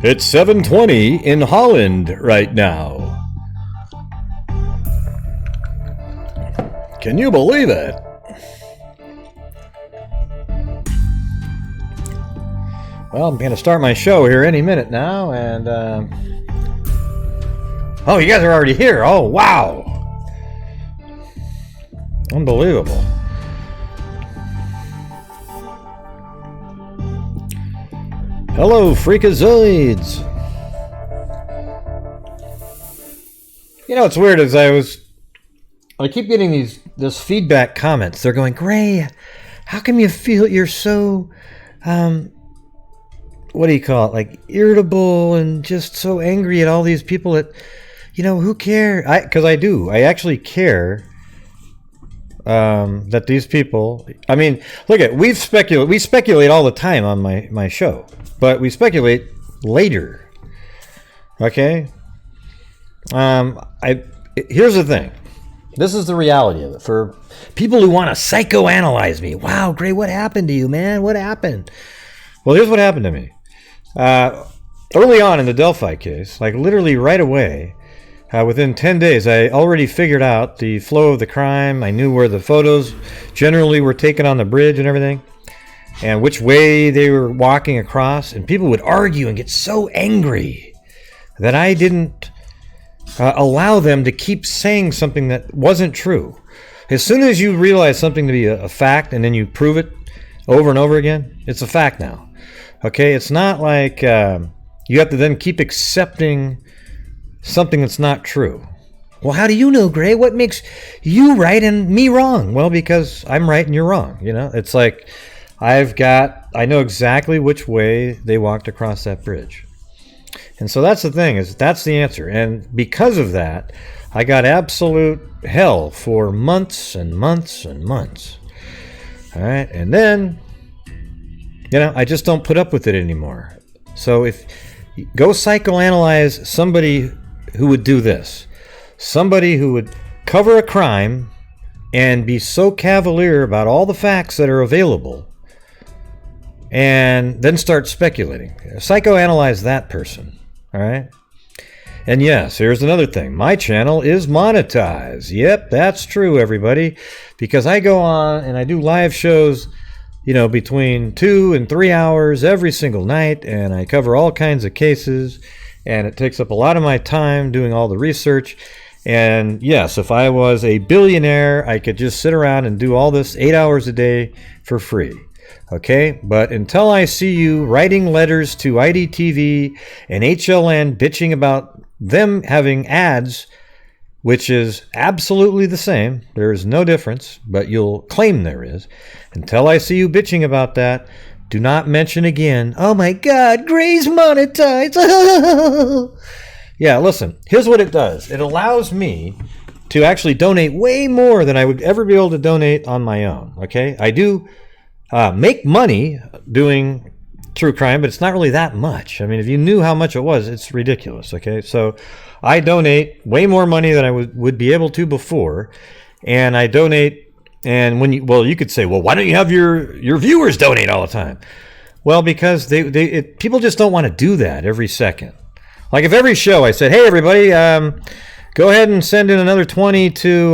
It's 7:20 in Holland right now. Can you believe it? Well, I'm going to start my show here any minute now, and oh, you guys are already here. Oh, wow. Unbelievable. Hello, freakazoids. You know what's weird is I keep getting this feedback comments. They're going, Gray, how come you feel you're so what do you call it? Like irritable and just so angry at all these people that, you know, who care? Because I do. I actually care that these people. I mean, look at we speculate all the time on my show, but we speculate later. Okay. Here's the thing. This is the reality of it. For people who want to psychoanalyze me, wow, Gray, what happened to you, man? What happened? Well, here's what happened to me. Early on in the Delphi case, like literally right away, within 10 days, I already figured out the flow of the crime. I knew where the photos generally were taken on the bridge and everything, and which way they were walking across. And people would argue and get so angry that I didn't allow them to keep saying something that wasn't true. As soon as you realize something to be a fact and then you prove it over and over again, it's a fact now. Okay, it's not like you have to then keep accepting something that's not true. Well, how do you know, Gray? What makes you right and me wrong? Well, because I'm right and you're wrong. You know, it's like I know exactly which way they walked across that bridge. And so that's the thing, that's the answer. And because of that, I got absolute hell for months and months and months. All right, and then, you know, I just don't put up with it anymore. So if go psychoanalyze somebody who would do this, somebody who would cover a crime and be so cavalier about all the facts that are available and then start speculating. Psychoanalyze that person, all right? And yes, here's another thing. My channel is monetized. Yep, that's true, everybody, because I go on and I do live shows, you know, between 2 and 3 hours every single night, and I cover all kinds of cases, and it takes up a lot of my time doing all the research. And yes, if I was a billionaire, I could just sit around and do all this 8 hours a day for free. Okay, but until I see you writing letters to IDTV and HLN bitching about them having ads, which is absolutely the same, there is no difference, but you'll claim there is. Until I see you bitching about that, do not mention again, oh my God, Gray's monetized. Yeah, listen, here's what it does. It allows me to actually donate way more than I would ever be able to donate on my own, okay? I do make money doing true crime, but it's not really that much. I mean, if you knew how much it was, it's ridiculous, okay? So I donate way more money than I would be able to before, and I donate, and you could say, well, why don't you have your viewers donate all the time? Well, because people just don't want to do that every second. Like if every show I said, hey, everybody, go ahead and send in another 20 to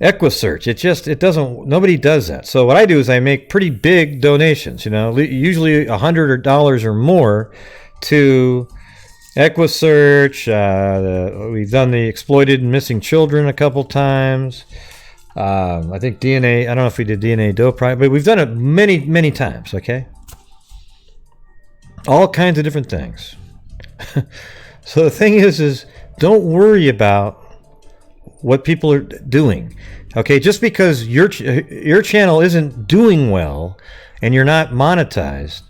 EquiSearch. Nobody does that. So what I do is I make pretty big donations, you know, usually $100 or more to EquiSearch. We've done the exploited and missing children a couple times. I think DNA, I don't know if we did DNA dope, but we've done it many, many times, okay? All kinds of different things. So the thing is don't worry about what people are doing. Okay, just because your channel isn't doing well and you're not monetized,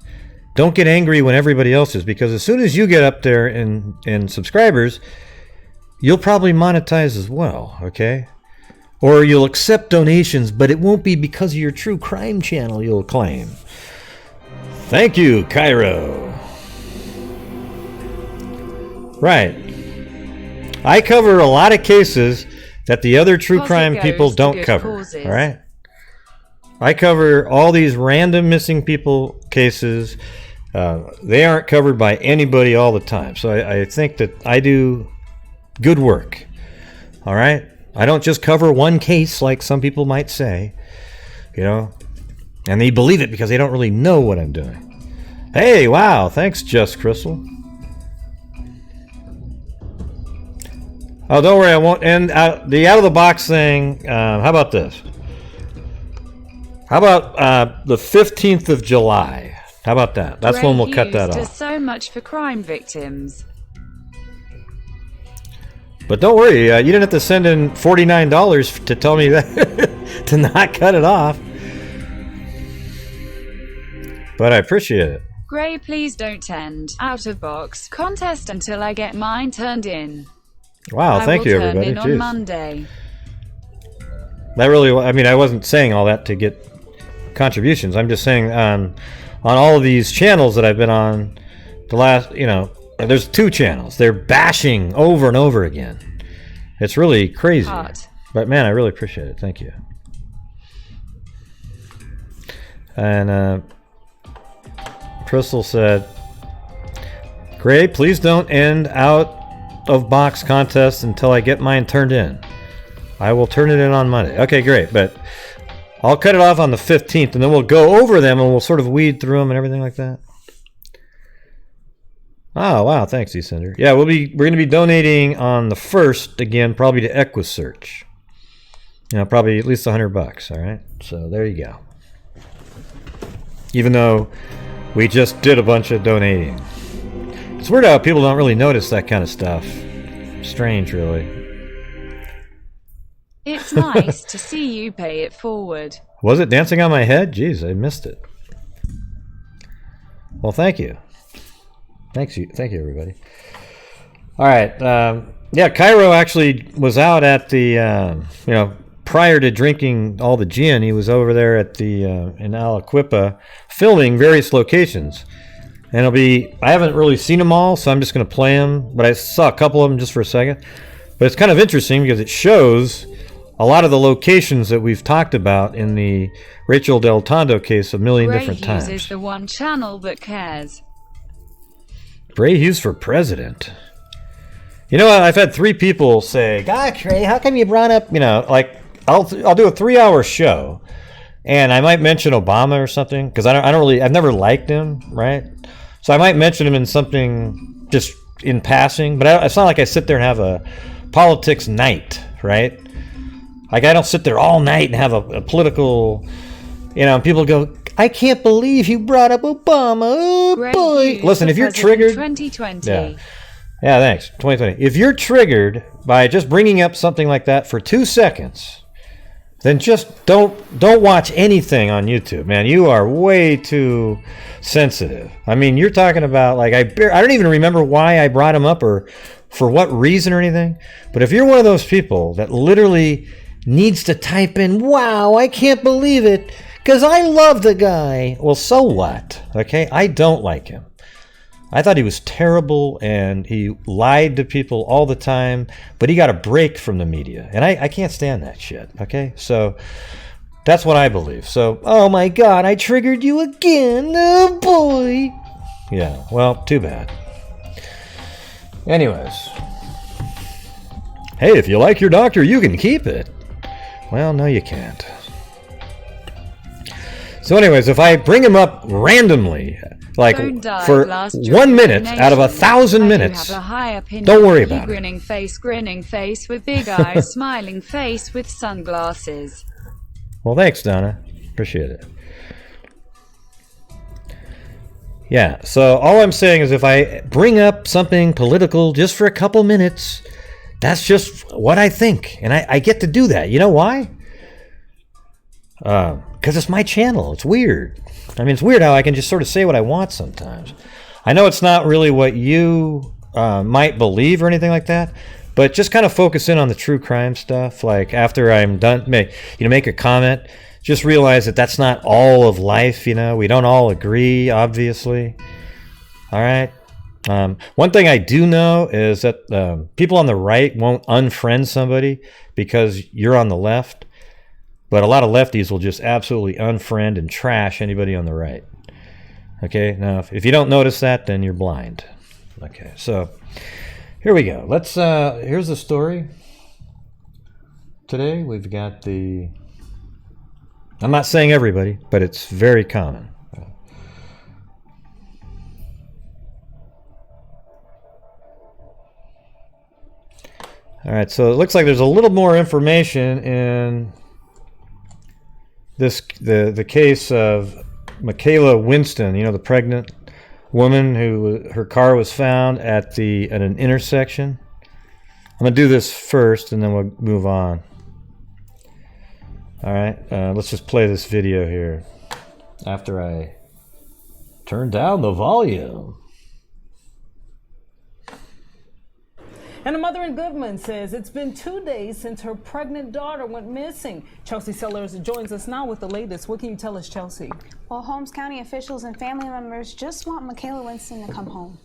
don't get angry when everybody else is, because as soon as you get up there in subscribers, you'll probably monetize as well, okay? Or you'll accept donations, but it won't be because of your true crime channel, you'll claim. Thank you, Cairo. Right. I cover a lot of cases that the other true crime people don't cover. All right. I cover all these random missing people cases. They aren't covered by anybody all the time. So I think that I do good work. All right? I don't just cover one case like some people might say, you know, and they believe it because they don't really know what I'm doing. Hey, wow, thanks, Just Crystal. Oh, don't worry, I won't end the out-of-the-box thing. How about this? How about the 15th of July? How about that? That's when we'll cut that off. Does so much for crime victims. But don't worry, you didn't have to send in $49 to tell me that to not cut it off. But I appreciate it. Gray, please don't end out of box contest until I get mine turned in. Wow, thank you, everybody. I will turn in on Monday. That really, I mean, I wasn't saying all that to get contributions. I'm just saying on all of these channels that I've been on the last, you know, there's 2 channels. They're bashing over and over again. It's really crazy. Hot. But man, I really appreciate it. Thank you. And Crystal said, Gray, please don't end out of box contest until I get mine turned in. I will turn it in on Monday. Okay, great. But I'll cut it off on the 15th, and then we'll go over them, and we'll sort of weed through them and everything like that. Oh, wow. Thanks, Descender. Yeah, we're going to be donating on the 1st, again, probably to EquiSearch. You know, probably at least $100, all right? So there you go. Even though we just did a bunch of donating. It's weird how people don't really notice that kind of stuff. Strange, really. It's nice to see you pay it forward. Was it dancing on my head? Jeez, I missed it. Well, thank you. Thank you, everybody. All right. Yeah, Cairo actually was out at the, you know, prior to drinking all the gin, he was over there at the in Aliquippa filming various locations. And I haven't really seen them all, so I'm just going to play them. But I saw a couple of them just for a second. But it's kind of interesting because it shows a lot of the locations that we've talked about in the Rachael DelTondo case a million different times. Ray Hughes is the one channel that cares. Ray Hughes for president. You know what? I've had 3 people say, "Gosh, Ray, how come you brought up?" You know, like I'll do a 3-hour show, and I might mention Obama or something because I've never liked him, right? So I might mention him in something just in passing, but it's not like I sit there and have a politics night, right? Like I don't sit there all night and have a political, you know, and people go, I can't believe you brought up Obama. Oh, Great boy. Listen, if you're triggered. 2020. Yeah, thanks. 2020. If you're triggered by just bringing up something like that for 2 seconds, then just don't watch anything on YouTube, man. You are way too sensitive. I mean, you're talking about, like, I don't even remember why I brought him up or for what reason or anything. But if you're one of those people that literally needs to type in, wow, I can't believe it, because I love the guy. Well, so what? Okay, I don't like him. I thought he was terrible, and he lied to people all the time, but he got a break from the media, and I can't stand that shit, okay? So that's what I believe. So, oh my God, I triggered you again. Oh, boy. Yeah, well, too bad. Anyways. Hey, if you like your doctor, you can keep it. Well, no, you can't. So anyways, if I bring him up randomly, like for 1 minute out of 1,000 minutes, don't worry about it. Grinning face with big eyes, smiling face with sunglasses. Well, thanks, Donna. Appreciate it. Yeah, so all I'm saying is if I bring up something political just for a couple minutes, that's just what I think. And I get to do that. You know why? Because it's my channel. It's weird. I mean, it's weird how I can just sort of say what I want sometimes. I know it's not really what you might believe or anything like that, but just kind of focus in on the true crime stuff. Like after I'm done, make a comment. Just realize that that's not all of life. You know, we don't all agree, obviously. All right. One thing I do know is that people on the right won't unfriend somebody because you're on the left. But a lot of lefties will just absolutely unfriend and trash anybody on the right. Okay, now if you don't notice that, then you're blind. Okay, so here we go. Let's here's the story. Today we've got the, I'm not saying everybody, but it's very common. All right, so it looks like there's a little more information in this the case of Makayla Winston, you know, the pregnant woman who her car was found at an intersection. I'm gonna do this first, and then we'll move on. All right, let's just play this video here after I turn down the volume. And a mother in Goodman says it's been 2 days since her pregnant daughter went missing. Chelsea Sellers joins us now with the latest. What can you tell us, Chelsea? Well, Holmes County officials and family members just want Makayla Winston to come home.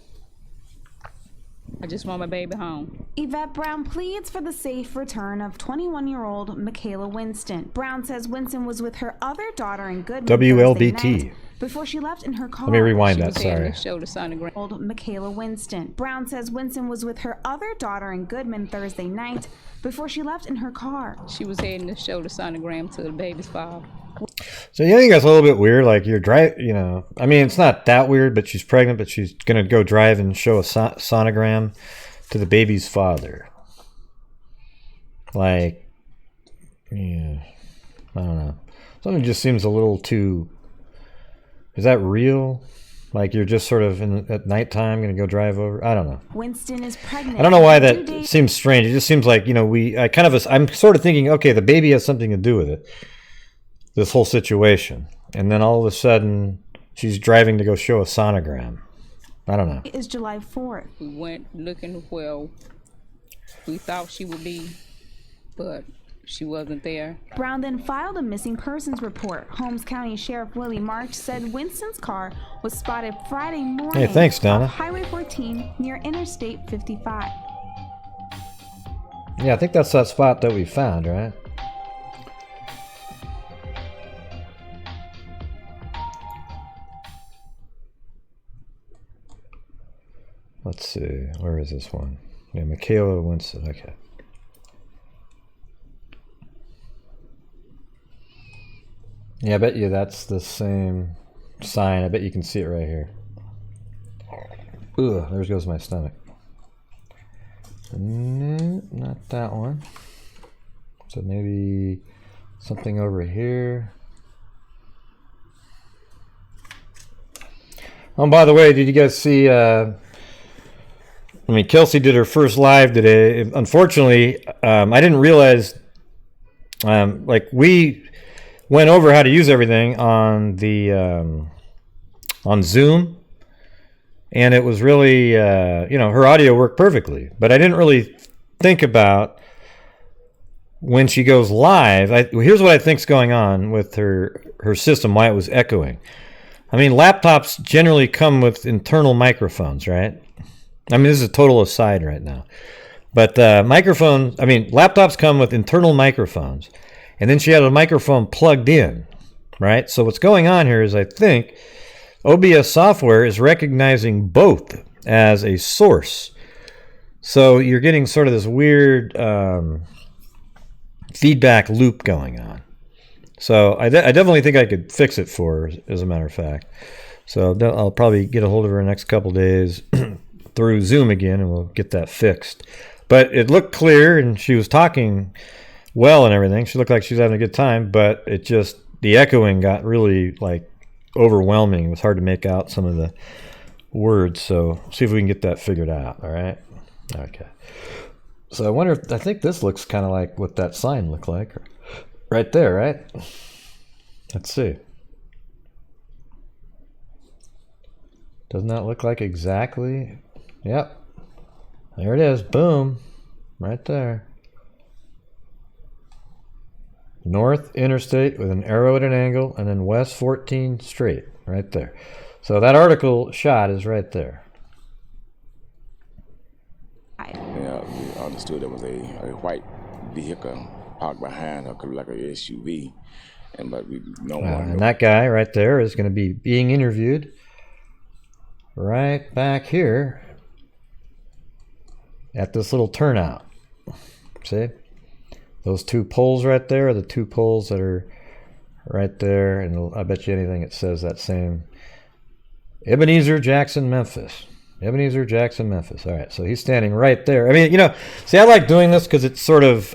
I just want my baby home. Yvetty Brown pleads for the safe return of 21-year-old Makayla Winston. Brown says Winston was with her other daughter in Goodman WLBT. Thursday night before she left in her car. Let me rewind that, sorry. Makayla Winston. Brown says Winston was with her other daughter in Goodman Thursday night before she left in her car. She was heading to show the sonogram to the baby's father. So you think that's a little bit weird? Like you're you know, I mean, it's not that weird, but she's pregnant, but she's going to go drive and show a sonogram to the baby's father. Like, yeah, I don't know. Something just seems a little too, is that real? Like you're just sort of at nighttime going to go drive over? I don't know. Winston is pregnant. I don't know why that seems strange. It just seems like, you know, I'm sort of thinking, okay, the baby has something to do with it. This whole situation, and then all of a sudden she's driving to go show a sonogram. I don't know. It is July 4th. We went looking where we thought she would be, but she wasn't there. Brown then filed a missing persons report. Holmes County Sheriff Willie March said Winston's car was spotted Friday morning. Hey, thanks, Donna. Off Highway 14 near Interstate 55. Yeah, I think that's that spot that we found, right? Let's see, where is this one? Yeah, Makayla Winston, okay. Yeah, I bet you that's the same sign. I bet you can see it right here. Ugh, there goes my stomach. No, not that one. So maybe something over here. Oh, by the way, did you guys see... Kelsey did her first live today. Unfortunately, I didn't realize, we went over how to use everything on the on Zoom, and it was really, her audio worked perfectly. But I didn't really think about when she goes live. Here's what I think's going on with her system, why it was echoing. I mean, laptops generally come with internal microphones, right? I mean, this is a total aside right now. But laptops come with internal microphones. And then she had a microphone plugged in, right? So what's going on here is I think OBS software is recognizing both as a source. So you're getting sort of this weird feedback loop going on. So I definitely think I could fix it for her, as a matter of fact. So I'll probably get a hold of her in the next couple days through Zoom again, and we'll get that fixed. But it looked clear, and she was talking well and everything. She looked like she was having a good time, but the echoing got really overwhelming. It was hard to make out some of the words. So see if we can get that figured out. All right. Okay. So I think this looks kind of like what that sign looked like right there, right? Let's see. Doesn't that look like exactly? Yep. There it is. Boom. Right there. North Interstate with an arrow at an angle, and then West 14 straight. Right there. So that article shot is right there. Yeah, we understood it was a white vehicle parked behind her, like an SUV. But we no one. And that guy right there is going to be being interviewed right back here at this little turnout. See? Those two poles right there are the two poles that are right there, and I bet you anything it says that same Ebenezer Jackson, Memphis. Ebenezer Jackson, Memphis. All right, so he's standing right there. I mean, you know, see, I like doing this because it's sort of,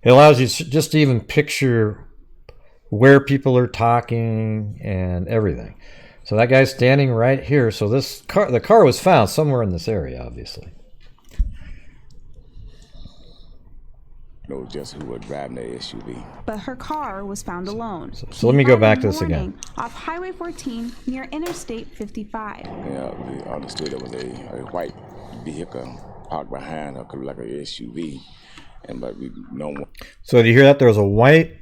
it allows you just to even picture where people are talking and everything. So that guy's standing right here. So this car, the car was found somewhere in this area, obviously. Know just who was driving the SUV. But her car was found alone. So let me go back to this again. Off Highway 14 near Interstate 55. Yeah, we understood it was a white vehicle parked behind her, like an SUV. But we know. So did you hear that? There was a white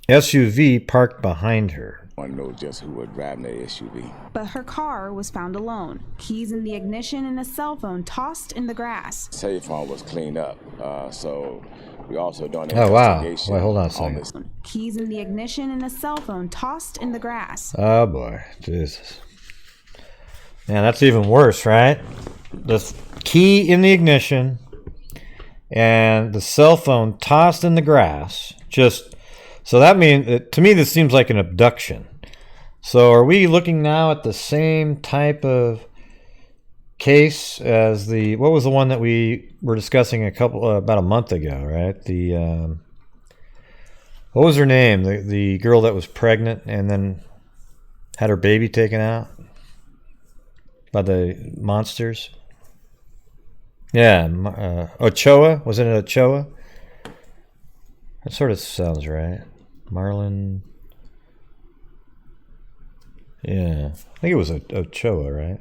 SUV parked behind her. One knows just who was driving the SUV. But her car was found alone. Keys in the ignition and a cell phone tossed in the grass. Cell phone was cleaned up, so we also done an Oh wow! investigation. Wait, hold on a second. Keys in the ignition and a cell phone tossed in the grass. Oh boy, Jesus! Man, that's even worse, right? The key in the ignition and the cell phone tossed in the grass. Just so that means, to me, this seems like an abduction. So are we looking now at the same type of case as what was the one that we were discussing about a month ago, right? What was her name? The girl that was pregnant and then had her baby taken out by the monsters. Yeah, Ochoa. Wasn't it Ochoa? That sort of sounds right. Marlon. Yeah, I think it was Ochoa, right?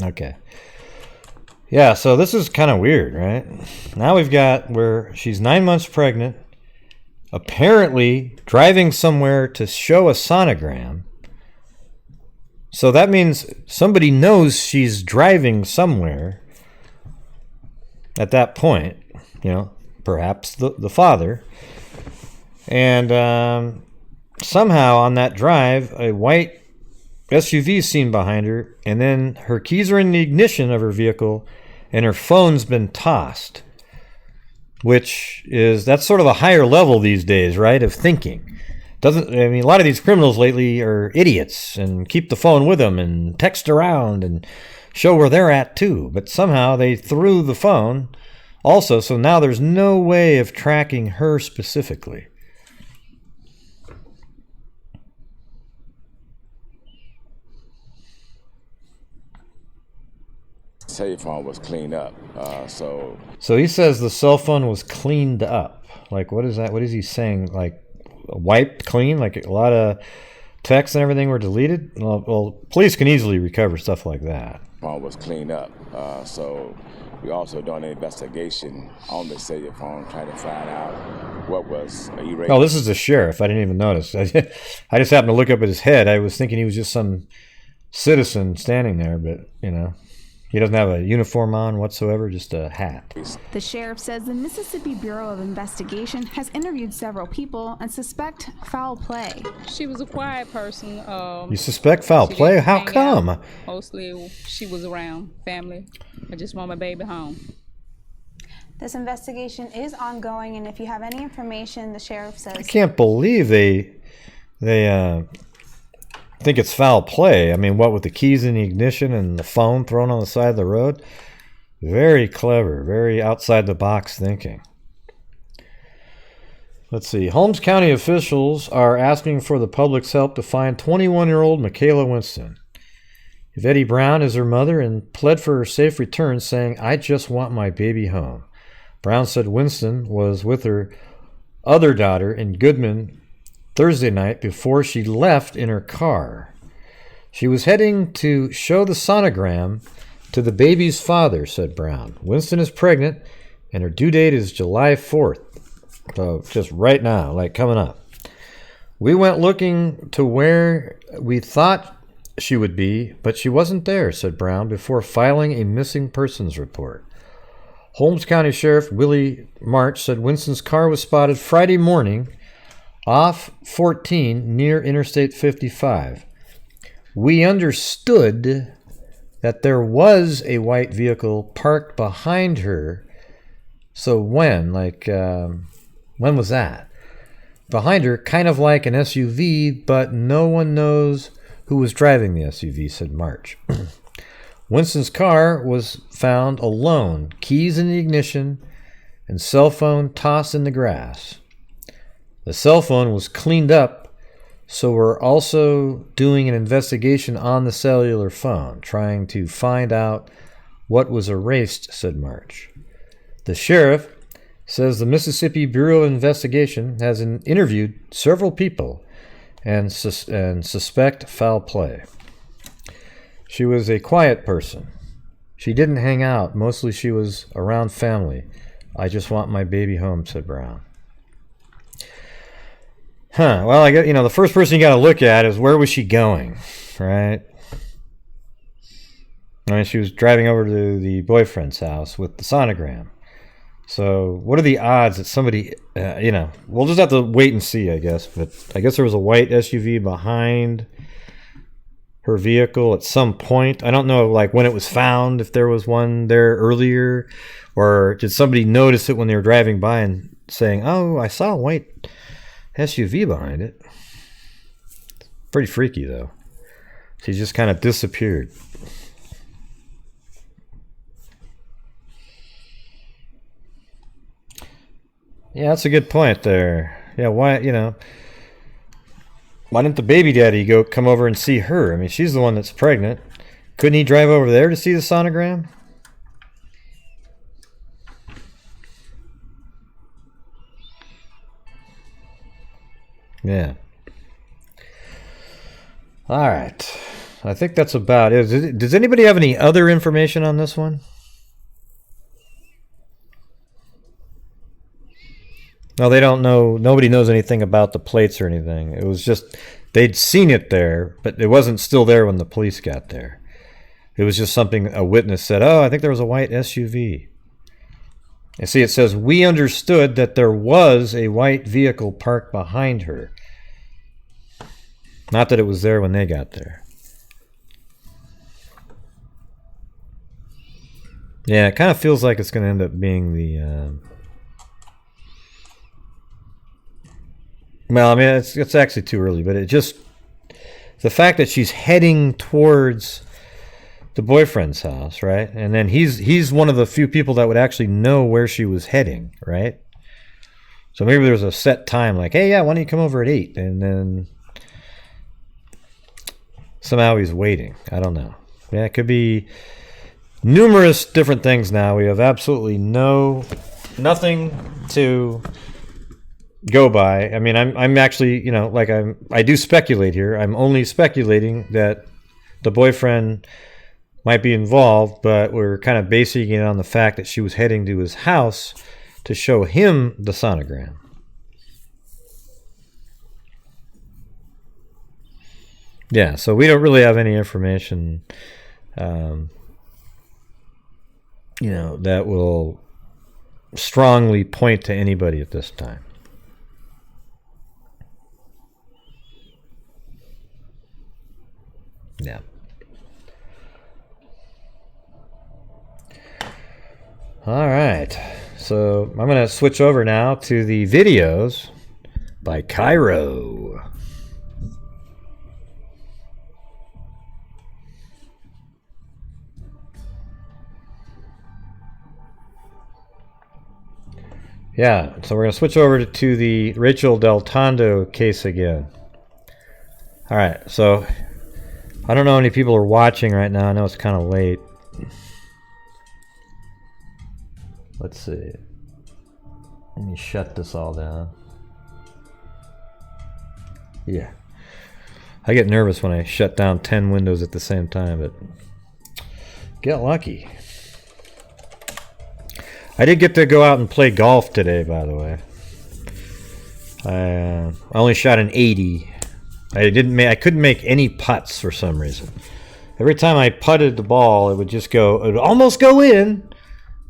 Okay. Yeah, so this is kind of weird, right? Now we've got where she's 9 months pregnant, apparently driving somewhere to show a sonogram. So that means somebody knows she's driving somewhere at that point, you know, perhaps the father. And somehow on that drive, a white SUV is seen behind her, and then her keys are in the ignition of her vehicle, and her phone's been tossed, that's sort of a higher level these days, right, of thinking. A lot of these criminals lately are idiots and keep the phone with them and text around and show where they're at too. But somehow they threw the phone also, so now there's no way of tracking her specifically. Cell phone was cleaned up, so he says the cell phone was cleaned up. Like, what is that? What is he saying? Like, wiped clean? Like a lot of texts and everything were deleted? Well, police can easily recover stuff like that. Phone was cleaned up, so we also done an investigation on the cell phone, trying to find out what was erased. Oh, this is the sheriff. I didn't even notice. I just happened to look up at his head. I was thinking he was just some citizen standing there, but you know. He doesn't have a uniform on whatsoever, just a hat. The sheriff says the Mississippi Bureau of Investigation has interviewed several people and suspect foul play. She was a quiet person. You suspect foul play? How come? Out. Mostly she was around family. I just want my baby home. This investigation is ongoing, and if you have any information, the sheriff says... I can't believe they think it's foul play. I mean, what with the keys in the ignition and the phone thrown on the side of the road? Very clever, very outside the box thinking. Let's see. Holmes County officials are asking for the public's help to find 21-year-old Makayla Winston. Yvetty Brown is her mother and pled for her safe return, saying, "I just want my baby home." Brown said Winston was with her other daughter in Goodman Thursday night before she left in her car. She was heading to show the sonogram to the baby's father, said Brown. Winston is pregnant, and her due date is July 4th. So just right now, like coming up. We went looking to where we thought she would be, but she wasn't there, said Brown, before filing a missing persons report. Holmes County Sheriff Willie March said Winston's car was spotted Friday morning off 14 near Interstate 55. We understood that there was a white vehicle parked behind her. So when? When was that? Behind her, kind of like an SUV, but no one knows who was driving the SUV, said March. Winston's car was found alone, keys in the ignition, and cell phone tossed in the grass. The cell phone was cleaned up, so we're also doing an investigation on the cellular phone, trying to find out what was erased, said March. The sheriff says the Mississippi Bureau of Investigation has interviewed several people and suspect foul play. She was a quiet person. She didn't hang out. Mostly she was around family. I just want my baby home, said Brown. Well, I guess, the first person you got to look at is where was she going, right? I mean, she was driving over to the boyfriend's house with the sonogram. So what are the odds that somebody, we'll just have to wait and see, I guess. But I guess there was a white SUV behind her vehicle at some point. I don't know, when it was found, if there was one there earlier, or did somebody notice it when they were driving by and saying, oh, I saw a white SUV behind it. Pretty freaky, though. She just kind of disappeared. Yeah, that's a good point there. Yeah, why didn't the baby daddy come over and see her? I mean, she's the one that's pregnant. Couldn't he drive over there to see the sonogram? Yeah. All right. I think that's about it. Does anybody have any other information on this one? No, they don't know. Nobody knows anything about the plates or anything. It was just they'd seen it there, but it wasn't still there when the police got there. It was just something a witness said, oh, I think there was a white SUV. And see, it says, we understood that there was a white vehicle parked behind her. Not that it was there when they got there. Yeah, it kind of feels like it's going to end up being the... Well, I mean, it's actually too early, but it just... The fact that she's heading towards the boyfriend's house, right? And then he's one of the few people that would actually know where she was heading, right? So maybe there's a set time, like, hey, yeah, why don't you come over at 8? And then somehow he's waiting. I don't know. Yeah, it could be numerous different things now. We have absolutely nothing to go by. I mean, I'm actually, I do speculate here. I'm only speculating that the boyfriend might be involved, but we're kind of basing it on the fact that she was heading to his house to show him the sonogram. Yeah, so we don't really have any information, that will strongly point to anybody at this time. Yeah. All right. So I'm going to switch over now to the videos by Cairo. Yeah, so we're going to switch over to the Rachael DelTondo case again. All right, so I don't know how many people are watching right now. I know it's kind of late. Let's see. Let me shut this all down. Yeah. I get nervous when I shut down 10 windows at the same time, but get lucky. I did get to go out and play golf today, by the way. I only shot an 80. I couldn't make any putts for some reason. Every time I putted the ball, it would almost go in.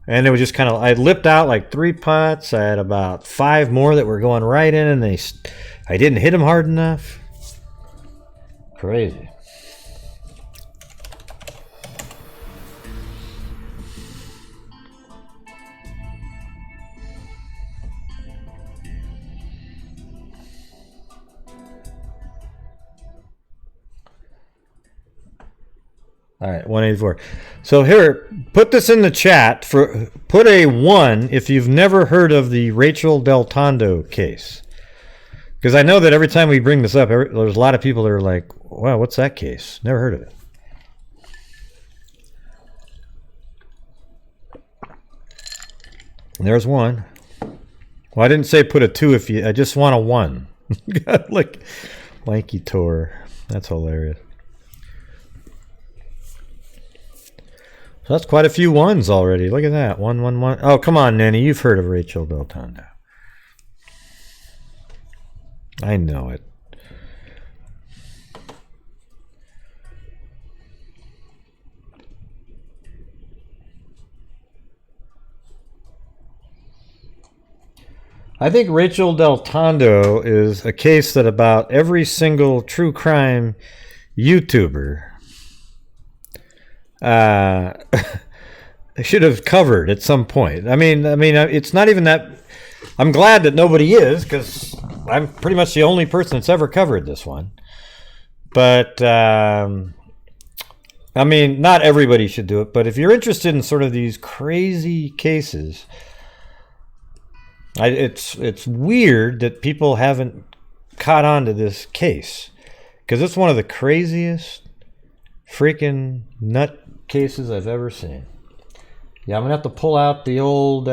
And it was just kind of, I lipped out like 3 putts. I had about 5 more that were going right in, and I didn't hit him hard enough. Crazy. All right, 184. So here, put this in the chat. Put a 1 if you've never heard of the Rachael DelTondo case. Because I know that every time we bring this up, there's a lot of people that are like, wow, what's that case? Never heard of it. And there's 1. Well, I didn't say put a 2 if you... I just want a 1. Like, lanky Tor. That's hilarious. So that's quite a few 1s already. Look at that. 1, 1, 1. Oh, come on, Nanny. You've heard of Rachael DelTondo. I know it. I think Rachael DelTondo is a case that about every single true crime YouTuber should have covered at some point. I mean, it's not even that. I'm glad that nobody is, because I'm pretty much the only person that's ever covered this one. But I mean, not everybody should do it. But if you're interested in sort of these crazy cases, it's weird that people haven't caught on to this case, because it's one of the craziest freaking nut cases I've ever seen. Yeah, I'm gonna have to pull out the old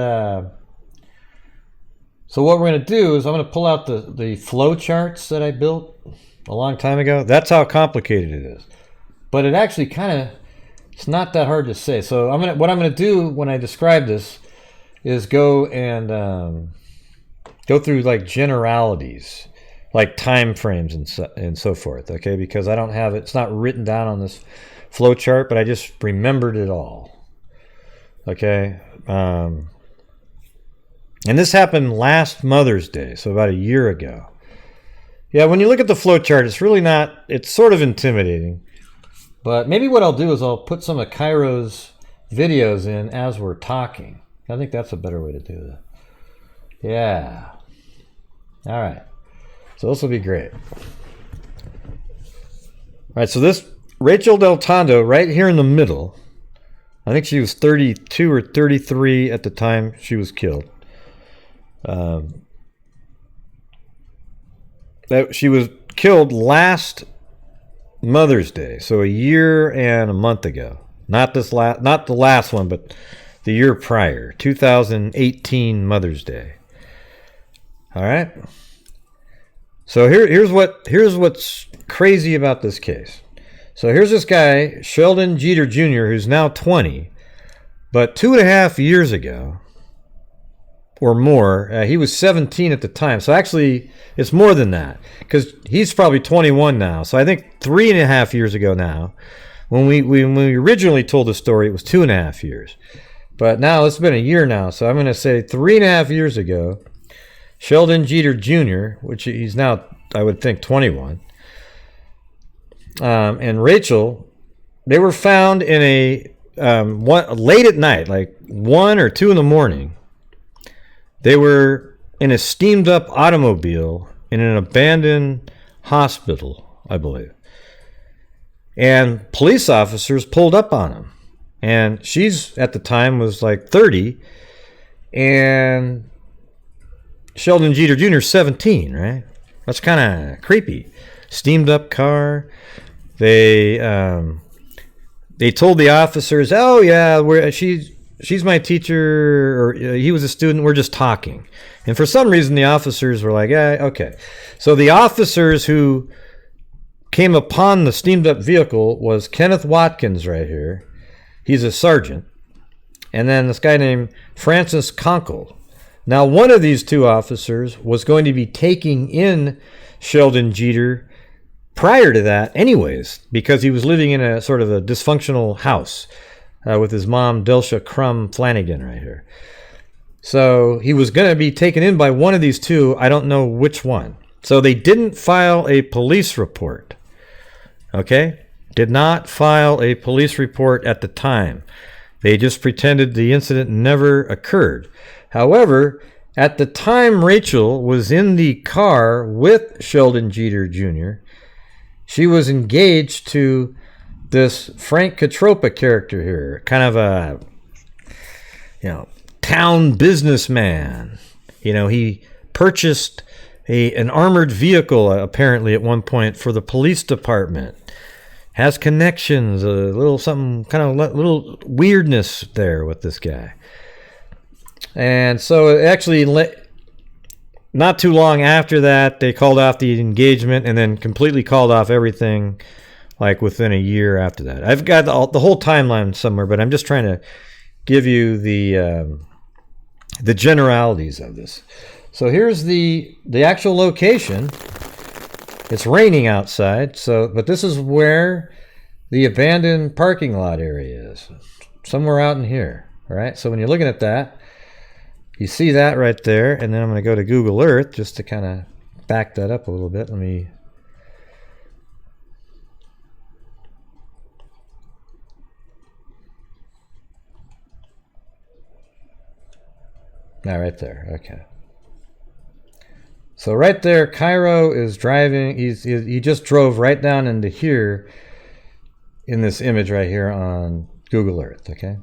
so what we're gonna do is I'm gonna pull out the flow charts that I built a long time ago. That's how complicated it is, but it actually it's not that hard to say. So what I'm gonna do when I describe this is go through like generalities, like time frames and so forth, okay? Because I don't have it, it's not written down on this flow chart, but I just remembered it all, okay? And this happened last Mother's Day, so about a year ago. Yeah, when you look at the flow chart, it's really not, it's sort of intimidating. But maybe what I'll do is I'll put some of Cairo's videos in as we're talking. I think that's a better way to do that. Yeah. All right. So this will be great. All right, so this Rachael DelTondo right here in the middle, I think she was 32 or 33 at the time she was killed. She was killed last Mother's Day, so a year and a month ago. Not the last one, but the year prior, 2018 Mother's Day. All right. So here's what's crazy about this case. So here's this guy, Sheldon Jeter Jr., who's now 20, but 2.5 years ago or more, he was 17 at the time. So actually, it's more than that, because he's probably 21 now. So I think 3.5 years ago now, when we originally told the story, it was 2.5 years. But now it's been a year now, so I'm going to say 3.5 years ago, Sheldon Jeter Jr., which he's now, I would think, 21, and Rachael, they were found in late at night, like 1 or 2 in the morning. They were in a steamed up automobile in an abandoned hospital, I believe. And police officers pulled up on them. And she's, at the time, was like 30. And Sheldon Jeter Jr. 17, right? That's kind of creepy. Steamed up car. They told the officers, "Oh yeah, she's my teacher," or he was a student. We're just talking. And for some reason, the officers were like, "Yeah, okay." So the officers who came upon the steamed up vehicle was Kenneth Watkins right here. He's a sergeant, and then this guy named Francis Conkle. Now, one of these two officers was going to be taking in Sheldon Jeter prior to that anyways, because he was living in a sort of a dysfunctional house with his mom, Delsha Crum Flanagan, right here. So he was going to be taken in by one of these two. I don't know which one. So they didn't file a police report. Okay? Did not file a police report at the time. They just pretended the incident never occurred. However, at the time Rachael was in the car with Sheldon Jeter Jr., she was engaged to this Frank Catropa character here, kind of a, town businessman. He purchased an armored vehicle apparently at one point for the police department. Has connections, a little something, kind of little weirdness there with this guy. And so actually, not too long after that, they called off the engagement and then completely called off everything like within a year after that. I've got the whole timeline somewhere, but I'm just trying to give you the generalities of this. So here's the actual location. It's raining outside, but this is where the abandoned parking lot area is. Somewhere out in here. All right. So when you're looking at that, you see that right there, and then I'm going to go to Google Earth just to kind of back that up a little bit. Right there. Okay. So right there, Cairo is driving. He just drove right down into here in this image right here on Google Earth. Okay.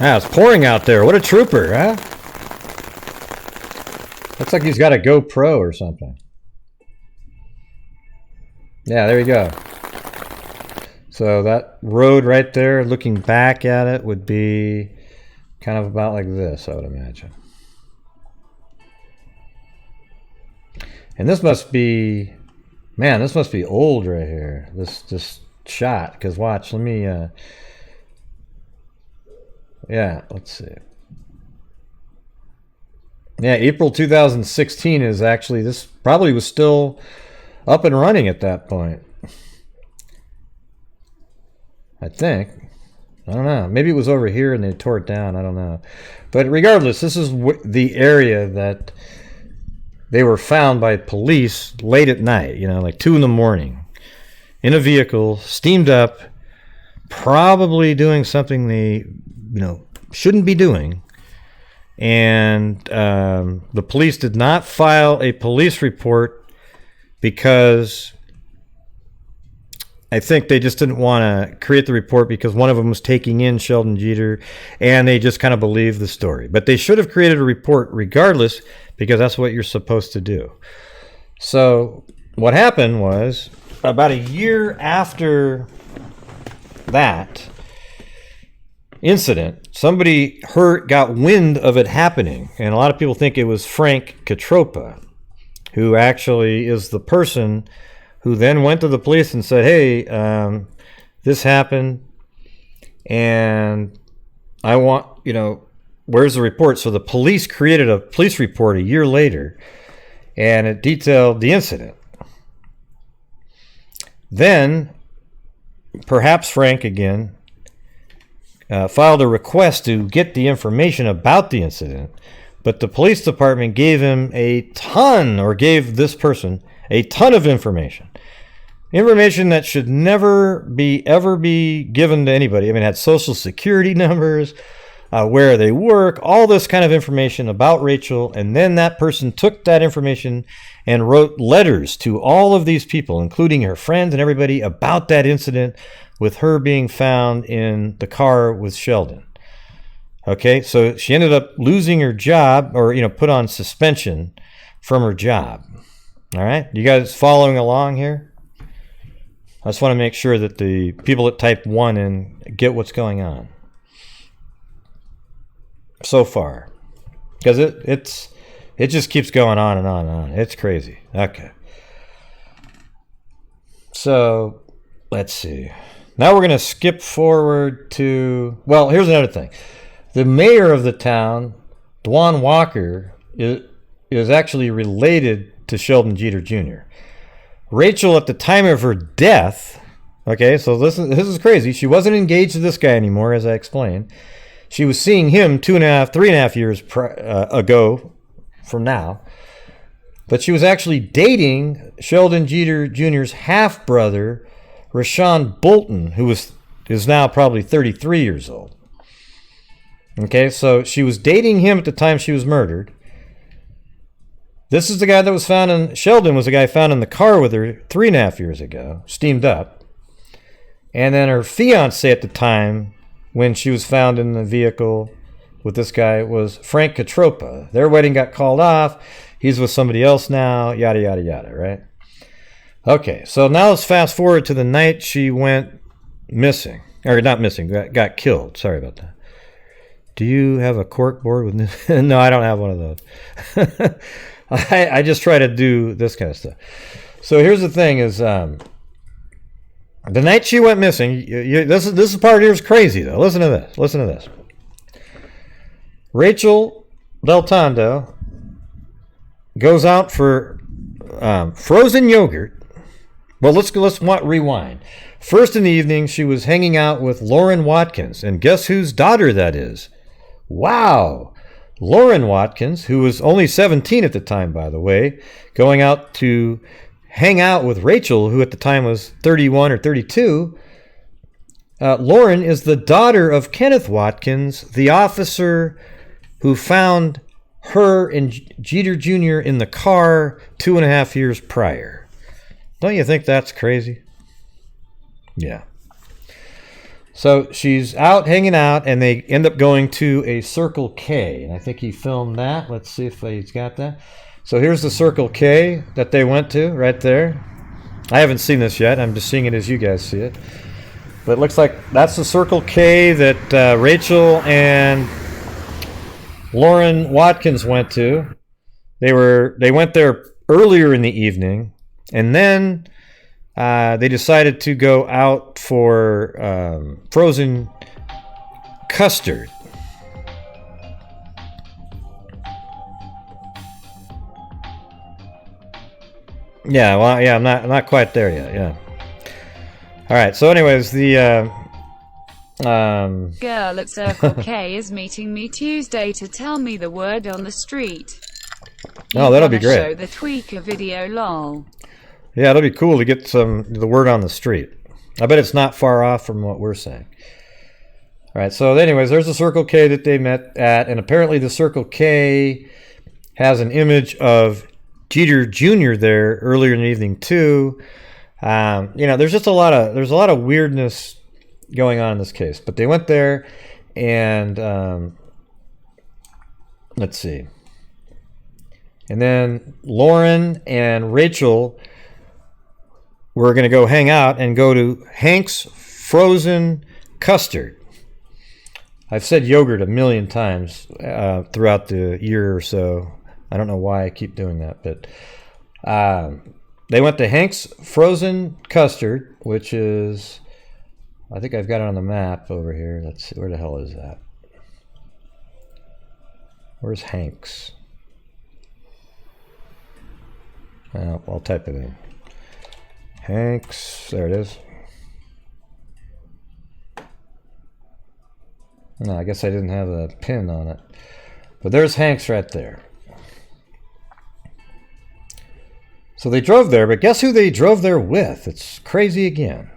It's pouring out there. What a trooper, huh? Looks like he's got a GoPro or something. Yeah, there you go. So that road right there, looking back at it, would be kind of about like this, I would imagine. And this must be, this must be old right here. This shot, because watch, let me, let's see. Yeah, April 2016 is actually, this probably was still up and running at that point. I think. I don't know. Maybe it was over here and they tore it down. I don't know. But regardless, this is the area that they were found by police late at night, like 2 a.m, in a vehicle, steamed up, probably doing something they, shouldn't be doing. And the police did not file a police report because I think they just didn't want to create the report because one of them was taking in Sheldon Jeter, and they just kind of believed the story. But they should have created a report regardless, because that's what you're supposed to do. So what happened was, about a year after that incident, somebody got wind of it happening, and a lot of people think it was Frank Catropa, who actually is the person who then went to the police and said, hey, this happened, and I want, where's the report? So the police created a police report a year later, and it detailed the incident. Then, perhaps Frank again filed a request to get the information about the incident, but the police department gave this person a ton of information that should never ever be given to anybody. I mean, it had social security numbers, where they work, all this kind of information about Rachael. And then that person took that information and wrote letters to all of these people, including her friends and everybody, about that incident with her being found in the car with Sheldon. Okay, so she ended up losing her job, or, put on suspension from her job. All right, you guys following along here? I just want to make sure that the people that type 1 in get what's going on so far, because it just keeps going on and on and on. It's crazy. Okay, so let's see. Now we're going to skip forward to, well, here's another thing. The mayor of the town, Dwan Walker, is actually related to Sheldon Jeter Jr. Rachael, at the time of her death, Okay, so this is crazy. She wasn't engaged to this guy anymore, as I explained. She was seeing him 3.5 years ago from now. But she was actually dating Sheldon Jeter Jr.'s half-brother, Rashawn Bolton, who is now probably 33 years old. Okay, so she was dating him at the time she was murdered. This is the guy that was found Sheldon was the guy found in the car with her 3.5 years ago, steamed up. And then her fiance at the time, when she was found in the vehicle with this guy, was Frank Catropa. Their wedding got called off. He's with somebody else now, yada, yada, yada, right? Okay, so now let's fast forward to the night she went missing. Or not missing, got killed. Sorry about that. Do you have a cork board with... No, I don't have one of those. I just try to do this kind of stuff. So here's the thing is... the night she went missing, this part here is crazy, though. Listen to this. Rachael DelTondo goes out for frozen yogurt. Well, let's rewind. First in the evening, she was hanging out with Lauren Watkins, and guess whose daughter that is? Wow! Lauren Watkins, who was only 17 at the time, by the way, going out to hang out with Rachael, who at the time was 31 or 32. Lauren is the daughter of Kenneth Watkins, the officer who found her and Jeter Jr. in the car 2.5 years prior. Don't you think that's crazy? Yeah. So she's out hanging out, and they end up going to a Circle K. And I think he filmed that. Let's see if he's got that. So here's the Circle K that they went to right there. I haven't seen this yet. I'm just seeing it as you guys see it. But it looks like that's the Circle K that Rachael and Lauren Watkins went to. They went there earlier in the evening, and then they decided to go out for frozen custard. Yeah, well, yeah, I'm not quite there yet. Yeah. All right. So, anyways, the girl at Circle K is meeting me Tuesday to tell me the word on the street. Oh, that'll be great. Show the tweaker video, lol. Yeah, it'll be cool to get the word on the street. I bet it's not far off from what we're saying. All right. So, anyways, there's the Circle K that they met at, and apparently the Circle K has an image of Jeter Jr. there earlier in the evening too. There's just a lot of weirdness going on in this case. But they went there, and let's see. And then Lauren and Rachael were going to go hang out and go to Hank's Frozen Custard. I've said yogurt a million times throughout the year or so. I don't know why I keep doing that, but they went to Hank's Frozen Custard, which is, I think I've got it on the map over here. Let's see, where the hell is that? Where's Hank's? I'll type it in. Hank's, there it is. No, I guess I didn't have a pin on it. But there's Hank's right there. So they drove there, but guess who they drove there with? It's crazy again.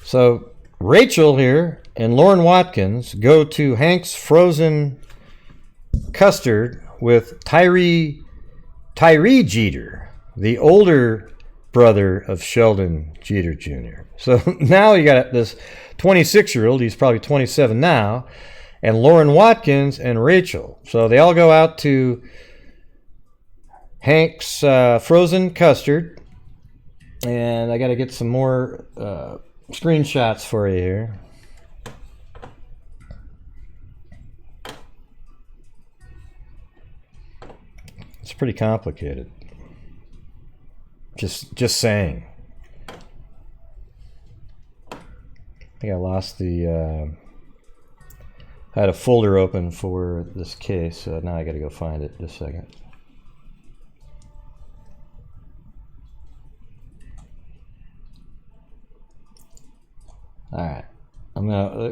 So Rachael here and Lauren Watkins go to Hank's Frozen Custard with Tyree Jeter, the older brother of Sheldon Jeter Jr. So now you got this 26-year-old, he's probably 27 now, and Lauren Watkins and Rachael. So they all go out to Hank's Frozen Custard, and I got to get some more screenshots for you here. It's pretty complicated. Just saying. I think I lost the. I had a folder open for this case, so now I got to go find it. Just a second. All right.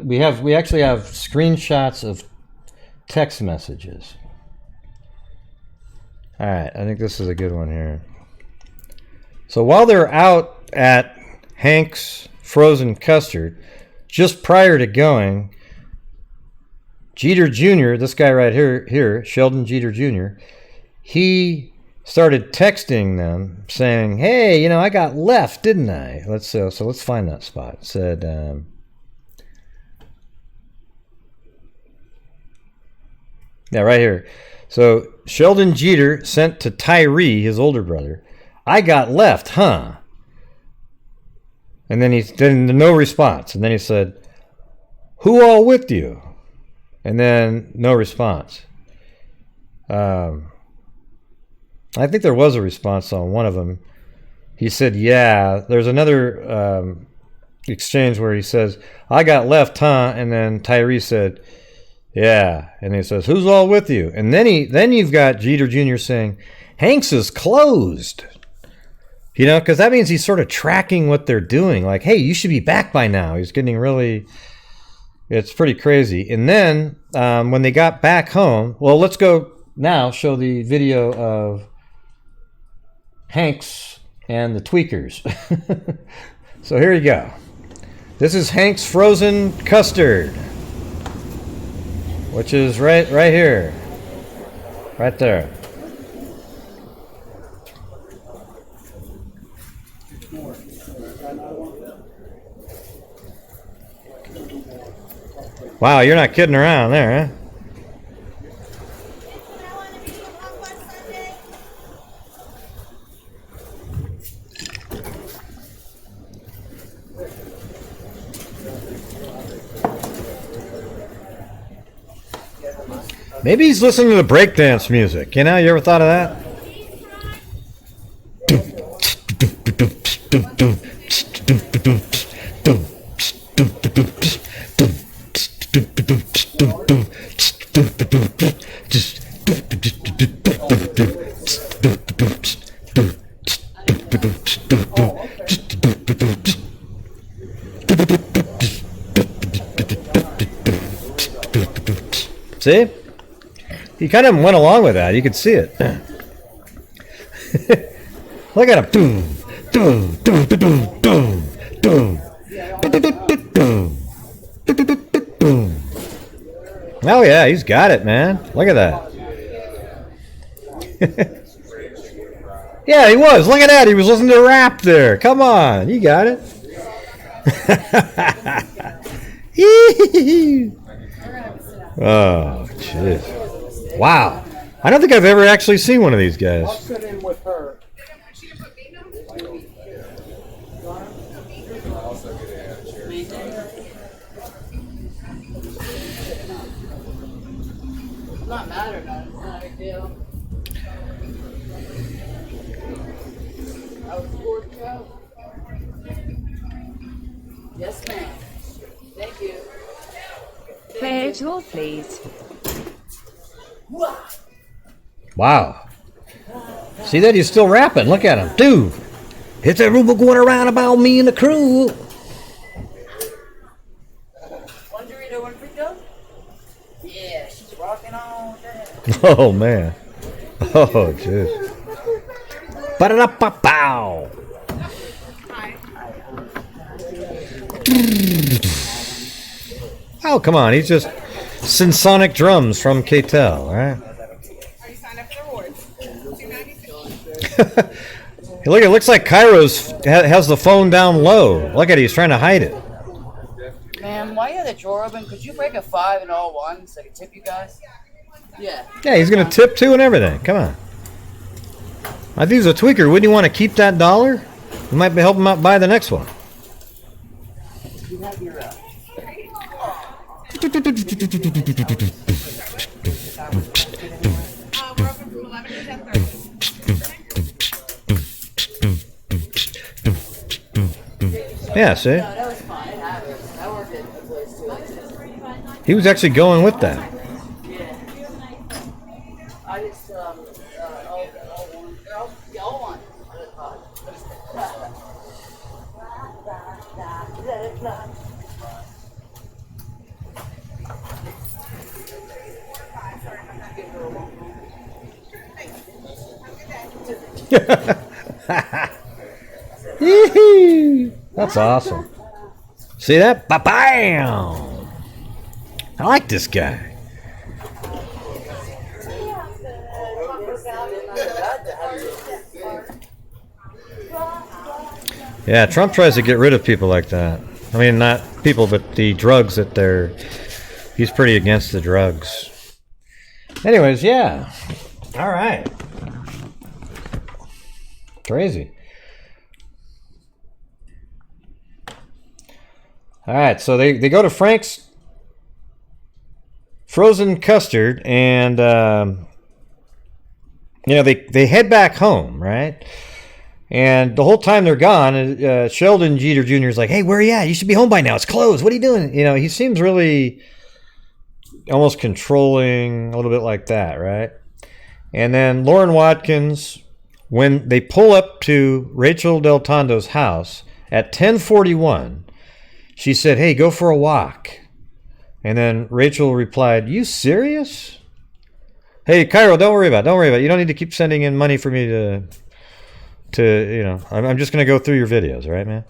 We actually have screenshots of text messages. All right, I think this is a good one here. So while they're out at Hank's Frozen Custard, just prior to going, Jeter Jr., this guy right here, Sheldon Jeter Jr., he started texting them saying, hey, I got left, didn't I? Let's find that spot. It said, yeah, right here. So Sheldon Jeter sent to Tyree, his older brother, I got left, huh? And then no response. And then he said, who all with you? And then no response. I think there was a response on one of them. He said, yeah. There's another exchange where he says, I got left, huh? And then Tyree said, yeah. And he says, who's all with you? And then you've got Jeter Jr. saying, Hank's is closed. Because that means he's sort of tracking what they're doing. Like, hey, you should be back by now. He's getting really... It's pretty crazy. And then when they got back home... Well, let's go now show the video of Hank's and the Tweakers. So here you go. This is Hank's Frozen Custard, which is right here. Right there. Wow, you're not kidding around there, huh? Maybe he's listening to the breakdance music. You ever thought of that? See? He kind of went along with that. You could see it. Look at him. Oh yeah, he's got it, man. Look at that. Yeah, he was. Look at that. He was listening to rap there. Come on, you got it. Oh, jeez. Wow. I don't think I've ever actually seen one of these guys. I'll sit in with her. Not mad or not. It's not a big deal. That was a good show. Yes, ma'am. Thank you. Play it all, please. Wow. See that? He's still rapping. Look at him. Dude, it's a rumor going around about me and the crew. One Dorito, one Frito? Yeah, she's rocking on that. Oh, man. Oh, jeez. Ba-da-da-ba-bow. Oh, come on. He's just Synsonic drums from K-Tel, right? Are you signed up for the rewards? Look, it looks like Cairo's has the phone down low. Look at it. He's trying to hide it. Ma'am, while you have the drawer open, could you break a 5 and all 1 so I can tip you guys? Yeah. Yeah, he's going to tip too and everything. Come on. I think he's a tweaker. Wouldn't you want to keep that $1? You might help him out buy the next one. You have your We're open from 11 to 10:30. Yeah, see? No, that was fine. It happens. I worked at a place too. He was actually going with that. Yeah. I just, all one. That's awesome. See that? Ba-bam! I like this guy. Yeah, Trump tries to get rid of people like that. I mean, not people, but the drugs he's pretty against the drugs. Anyways, yeah. All right. Crazy. All right, so they go to Frank's frozen custard, and they head back home, right? And the whole time they're gone, Sheldon Jeter Jr. is like, "Hey, where are you at? You should be home by now. It's closed. What are you doing?" He seems really almost controlling, a little bit like that, right? And then Lauren Watkins, when they pull up to Rachael DelTondo's house at 10:41, she said, "Hey, go for a walk." And then Rachael replied, "You serious? Hey, Cairo, don't worry about it. You don't need to keep sending in money for me to I'm just going to go through your videos, right, man?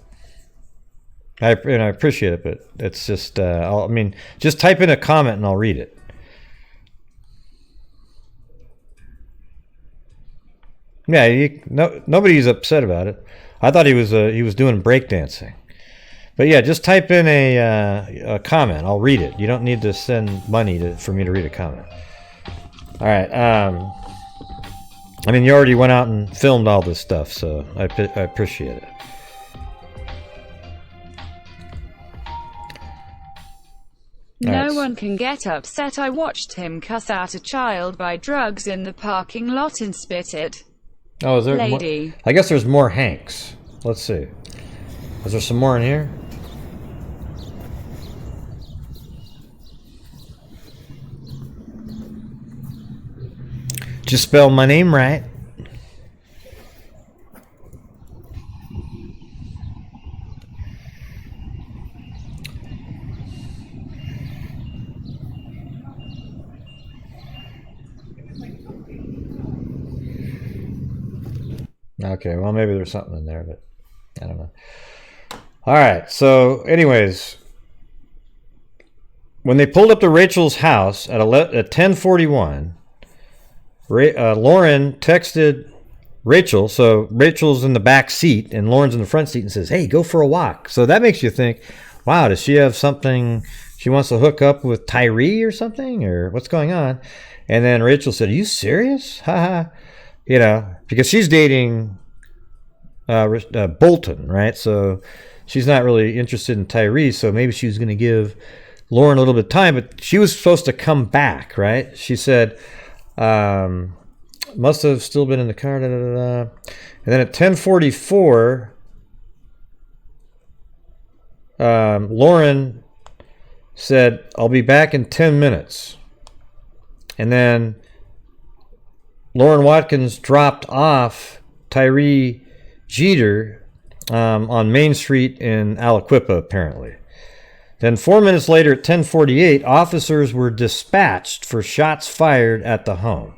I appreciate it, but it's just, just type in a comment and I'll read it. Yeah, nobody's upset about it. I thought he was doing breakdancing. But yeah, just type in a comment. I'll read it. You don't need to send money for me to read a comment. All right. You already went out and filmed all this stuff, so I appreciate it. No one can get upset. I watched him cuss out a child, buy drugs in the parking lot and spit it. Oh, is there Lady. More? I guess there's more Hanks. Let's see. Is there some more in here? Just spell my name right. Okay, well, maybe there's something in there, but I don't know. All right, so anyways, when they pulled up to Rachel's house at 10:41, Lauren texted Rachael, so Rachel's in the back seat and Lauren's in the front seat, and says, "Hey, go for a walk." So that makes you think, wow, does she have something? She wants to hook up with Tyree or something, or what's going on? And then Rachael said, "Are you serious?" Haha. Because she's dating Bolton, right? So she's not really interested in Tyree, so maybe she was going to give Lauren a little bit of time, but she was supposed to come back, right? She said, must have still been in the car, da, da, da, da. And then at 10:44, Lauren said, "I'll be back in 10 minutes. And then Lauren Watkins dropped off Tyree Jeter on Main Street in Aliquippa, apparently. Then 4 minutes later at 10:48, officers were dispatched for shots fired at the home.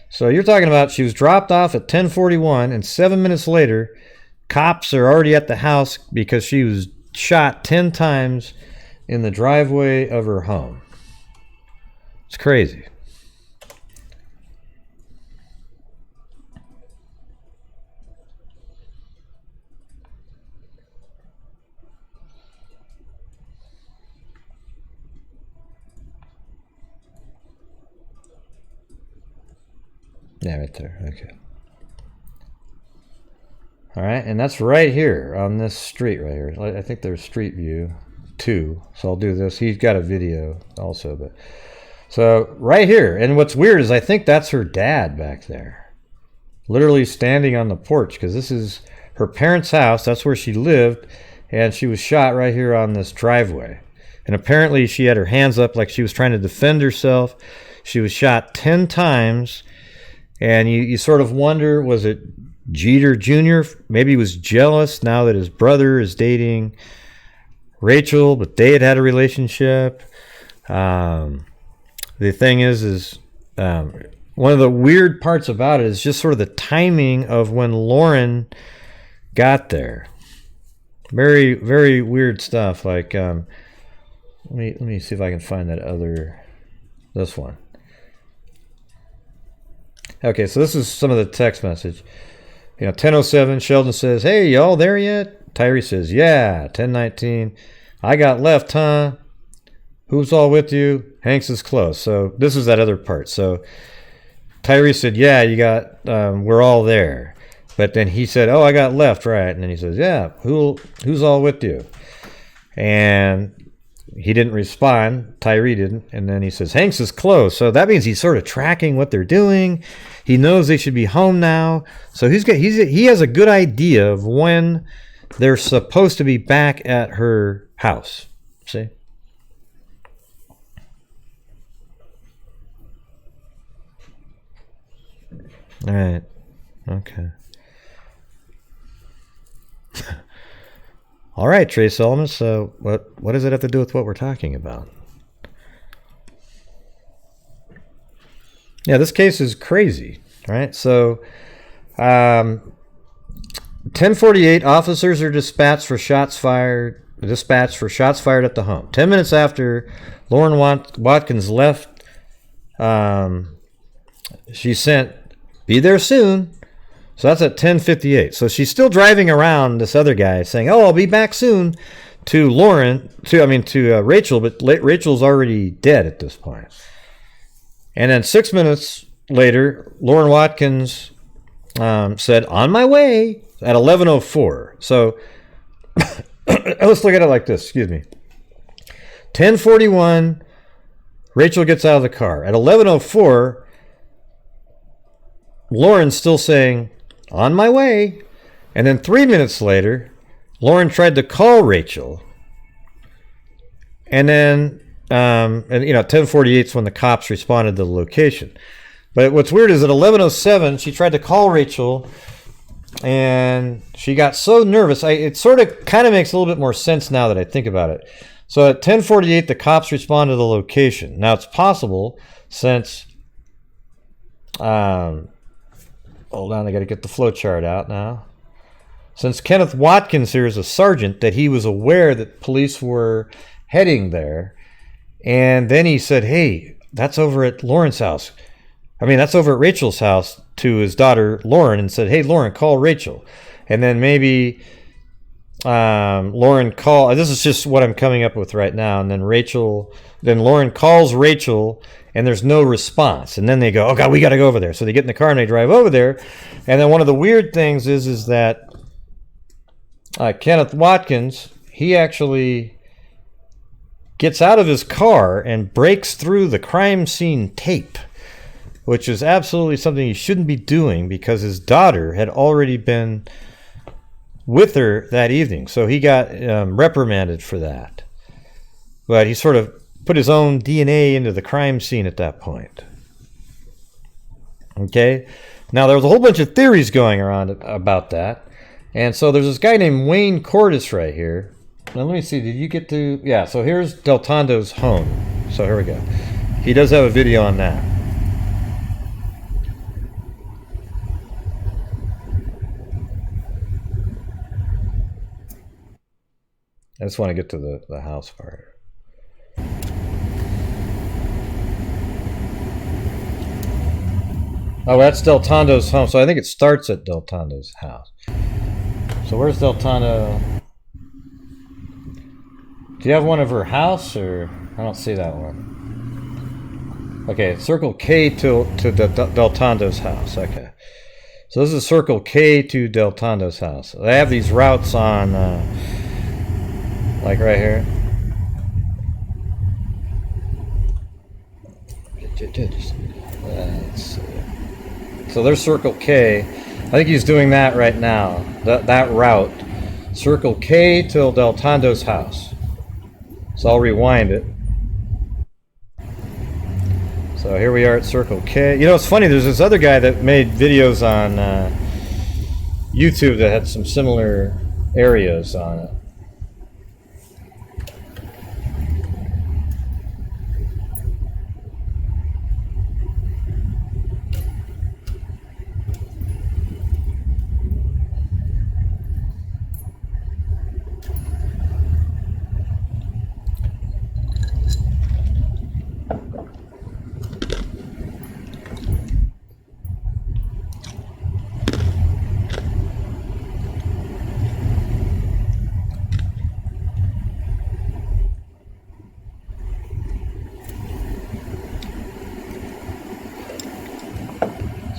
So you're talking about she was dropped off at 10:41, and 7 minutes later, cops are already at the house because she was shot 10 times in the driveway of her home. It's crazy. Yeah, right there. Okay. All right, and that's right here on this street right here. I think there's Street View 2. So I'll do this. He's got a video also, but so right here. And what's weird is I think that's her dad back there, literally standing on the porch, because this is her parents' house. That's where she lived, and she was shot right here on this driveway. And apparently she had her hands up like she was trying to defend herself. She was shot 10 times. And you sort of wonder, was it Jeter Jr.? Maybe he was jealous now that his brother is dating Rachael, but they had a relationship. The thing is one of the weird parts about it is just sort of the timing of when Lauren got there. Very, very weird stuff. Like, let me see if I can find this one. Okay, so this is some of the text message. 10:07, Sheldon says, "Hey, y'all there yet?" Tyree says, "Yeah." 10:19, "I got left, huh? Who's all with you?" Hanks is close. So this is that other part. So Tyree said, "Yeah, you got, we're all there." But then he said, "Oh, I got left, right?" And then he says, "Yeah, who's all with you?" And he didn't respond. Tyree didn't. And then he says, "Hanks is close." So that means he's sort of tracking what they're doing. He knows they should be home now. So he has a good idea of when they're supposed to be back at her house. See? All right. Okay. All right, Trey Solomon. So what does it have to do with what we're talking about? Yeah, this case is crazy, right? So 10:48, officers are dispatched for shots fired at the home. 10 minutes after Lauren Watkins left, she sent, "Be there soon." So that's at 10:58. So she's still driving around this other guy saying, "Oh, I'll be back soon," to Rachel, but Rachel's already dead at this point. And then 6 minutes later, Lauren Watkins said, "On my way," at 11:04. So let's look at it like this. Excuse me. 10:41, Rachel gets out of the car. At 11:04, Lauren's still saying, "On my way." And then 3 minutes later, Lauren tried to call Rachel. And then, 10:48 is when the cops responded to the location. But what's weird is at 11:07, she tried to call Rachel, and she got so nervous. It sort of kind of makes a little bit more sense now that I think about it. So at 10:48, the cops responded to the location. Now, it's possible since... hold on, I got to get the flow chart out now. Since Kenneth Watkins here is a sergeant, that he was aware that police were heading there. And then he said, "Hey, that's over at Lauren's house. That's over at Rachel's house," to his daughter Lauren, and said, "Hey, Lauren, call Rachel." And then maybe Lauren this is just what I'm coming up with right now. And then Lauren calls Rachel, and there's no response. And then they go, "Oh God, we got to go over there." So they get in the car and they drive over there. And then one of the weird things is that Kenneth Watkins, he actually gets out of his car and breaks through the crime scene tape, which is absolutely something he shouldn't be doing because his daughter had already been with her that evening. So he got reprimanded for that. But he sort of put his own DNA into the crime scene at that point. Okay? Now, there was a whole bunch of theories going around about that. And so there's this guy named Wayne Cordes right here. Now, let me see. Did you get to... Yeah, so here's DelTondo's home. So here we go. He does have a video on that. I just want to get to the house part. Oh, that's DelTondo's home. So I think it starts at DelTondo's house. So where's DelTondo? Do you have one of her house, or I don't see that one? Okay, circle K to DelTondo's house. Okay, so this is circle K to DelTondo's house. They have these routes on, like right here. Let's see. So there's circle K. I think he's doing that right now. That route, circle K till DelTondo's house. So I'll rewind it. So here we are at circle K. It's funny, there's this other guy that made videos on YouTube that had some similar areas on it.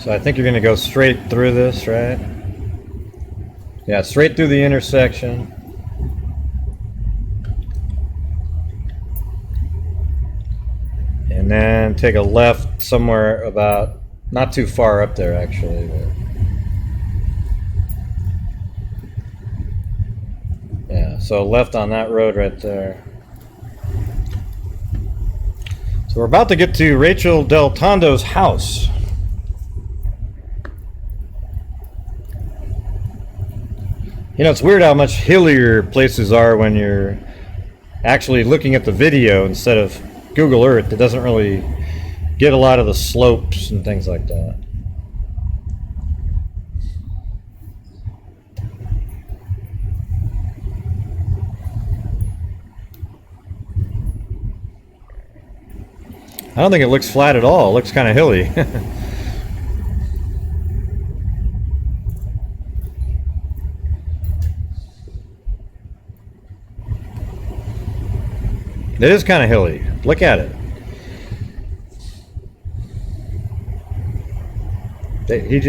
So I think you're going to go straight through this, right? Yeah, straight through the intersection. And then take a left somewhere about, not too far up there actually. But yeah, so left on that road right there. So we're about to get to Rachael DelTondo's house. You know, it's weird how much hillier places are when you're actually looking at the video instead of Google Earth. It doesn't really get a lot of the slopes and things like that. I don't think it looks flat at all. It looks kind of hilly. It is kind of hilly. Look at it.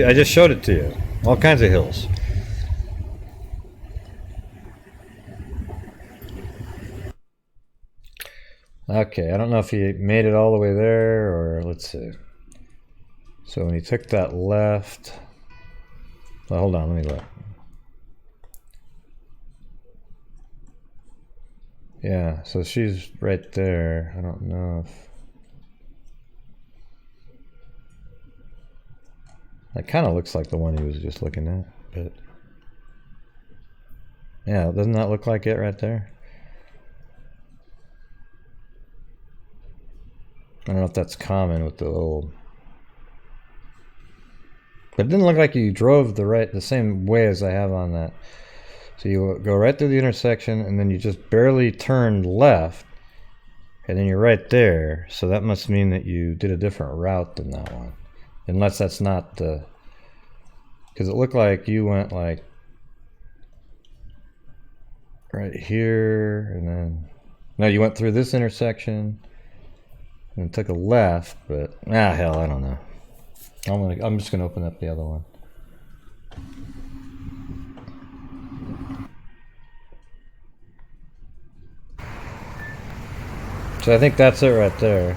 I just showed it to you. All kinds of hills. Okay, I don't know if he made it all the way there, or let's see. So when he took that left... Well, hold on, let me look. Yeah, so she's right there. I don't know if... That kind of looks like the one he was just looking at, but... Yeah, doesn't that look like it right there? I don't know if that's common with the little... But it didn't look like you drove the same way as I have on that. So you go right through the intersection, and then you just barely turn left, and then you're right there. So that must mean that you did a different route than that one. Unless that's not the... Because it looked like you went like... right here, and then... No, you went through this intersection, and took a left, but... hell, I don't know. I'm just going to open up the other one. So I think that's it right there.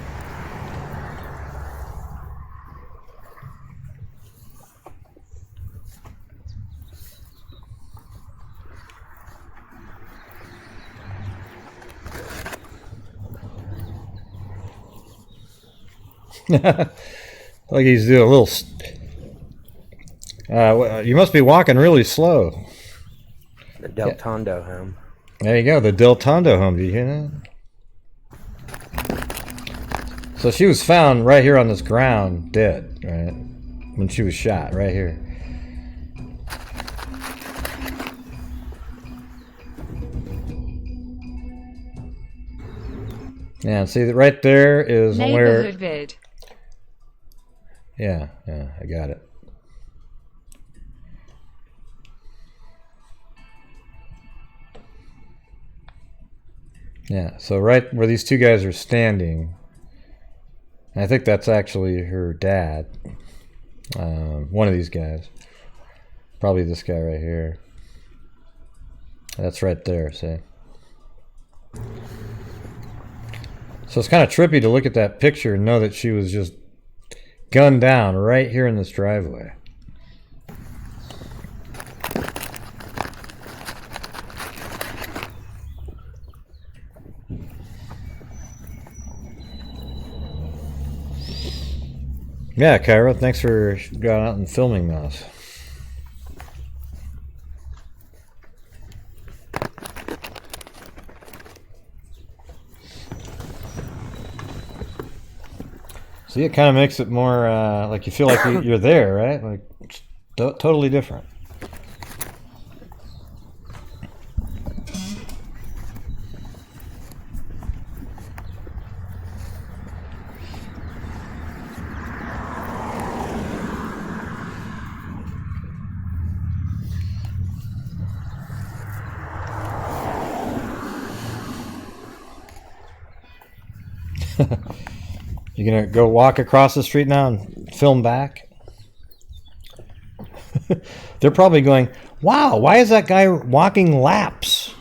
Like he's doing a little... you must be walking really slow. The DelTondo home. There you go, the DelTondo home. Do you hear that? So she was found right here on this ground, dead, right? When she was shot, right here. Yeah, see that right there is where... Neighborhood vid. Yeah, I got it. Yeah, so right where these two guys are standing, I think that's actually her dad. One of these guys. Probably this guy right here. That's right there, see? So it's kind of trippy to look at that picture and know that she was just gunned down right here in this driveway. Yeah, Cairo, thanks for going out and filming those. See, it kind of makes it more like you feel like you're there, right? Like totally different. You gonna go walk across the street now and film back? They're probably going, wow, why is that guy walking laps?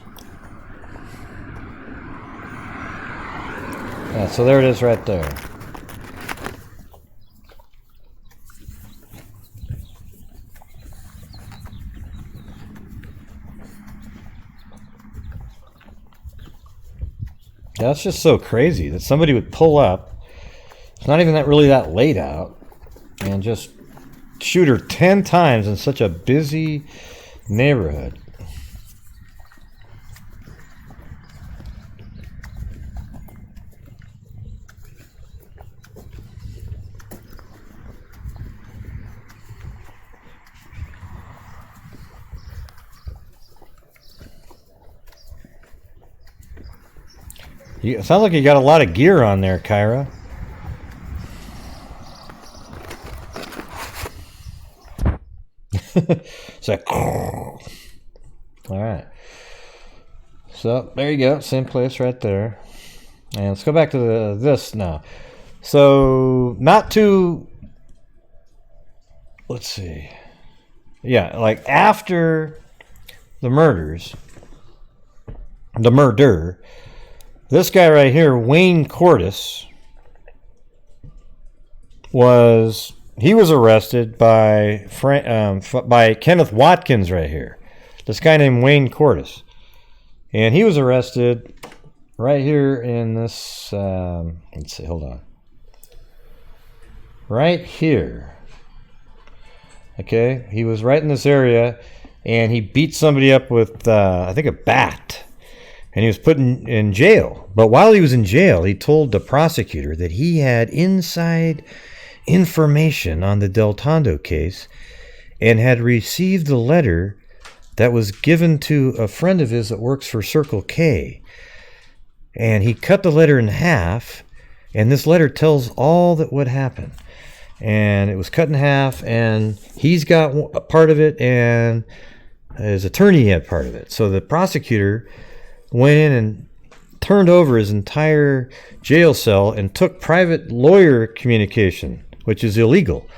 Yeah, so there it is right there. That's just so crazy that somebody would pull up. It's not even really that late out, and just shoot her 10 times in such a busy neighborhood. It sounds like you got a lot of gear on there, Cairo. It's like, all right. So there you go, same place right there. And let's go back to this now. So not too. Let's see. Yeah, like after the murders, the murder. This guy right here, Wayne Cordes, was arrested by Kenneth Watkins right here. This guy named Wayne Cordes. And he was arrested right here in this, let's see, hold on. Right here. Okay, he was right in this area, and he beat somebody up with, I think, a bat. And he was put in jail. But while he was in jail, he told the prosecutor that he had inside information on the DelTondo case and had received a letter that was given to a friend of his that works for Circle K. And he cut the letter in half, and this letter tells all that would happen. And it was cut in half, and he's got a part of it, and his attorney had part of it. So the prosecutor went in and turned over his entire jail cell and took private lawyer communication, which is illegal,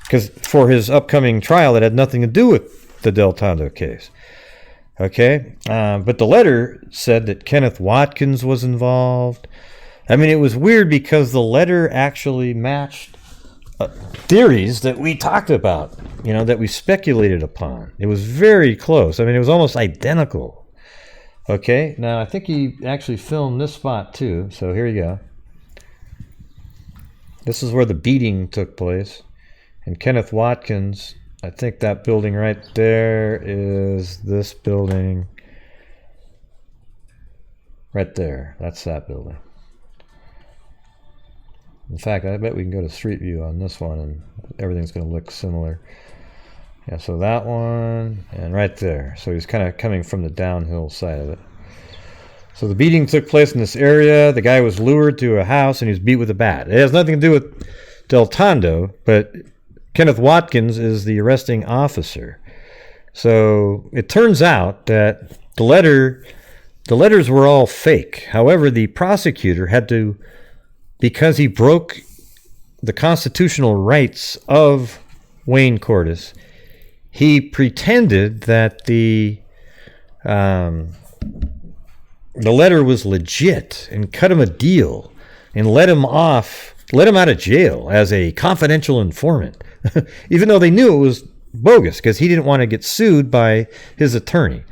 because for his upcoming trial that had nothing to do with the DelTondo case. Okay, but the letter said that Kenneth Watkins was involved. I mean, it was weird because the letter actually matched theories that we talked about, that we speculated upon. It was very close. I mean, it was almost identical. Okay, now I think he actually filmed this spot too, so here you go. This is where the beating took place. And Kenneth Watkins, I think that building right there is this building. Right there, that's that building. In fact, I bet we can go to Street View on this one and everything's going to look similar. Yeah, so that one, and right there. So he's kind of coming from the downhill side of it. So the beating took place in this area. The guy was lured to a house and he was beat with a bat. It has nothing to do with DelTondo, but Kenneth Watkins is the arresting officer. So it turns out that the letters were all fake. However, the prosecutor had to, because he broke the constitutional rights of Wayne Cordes, he pretended that the letter was legit and cut him a deal and let him out of jail as a confidential informant, even though they knew it was bogus because he didn't want to get sued by his attorney.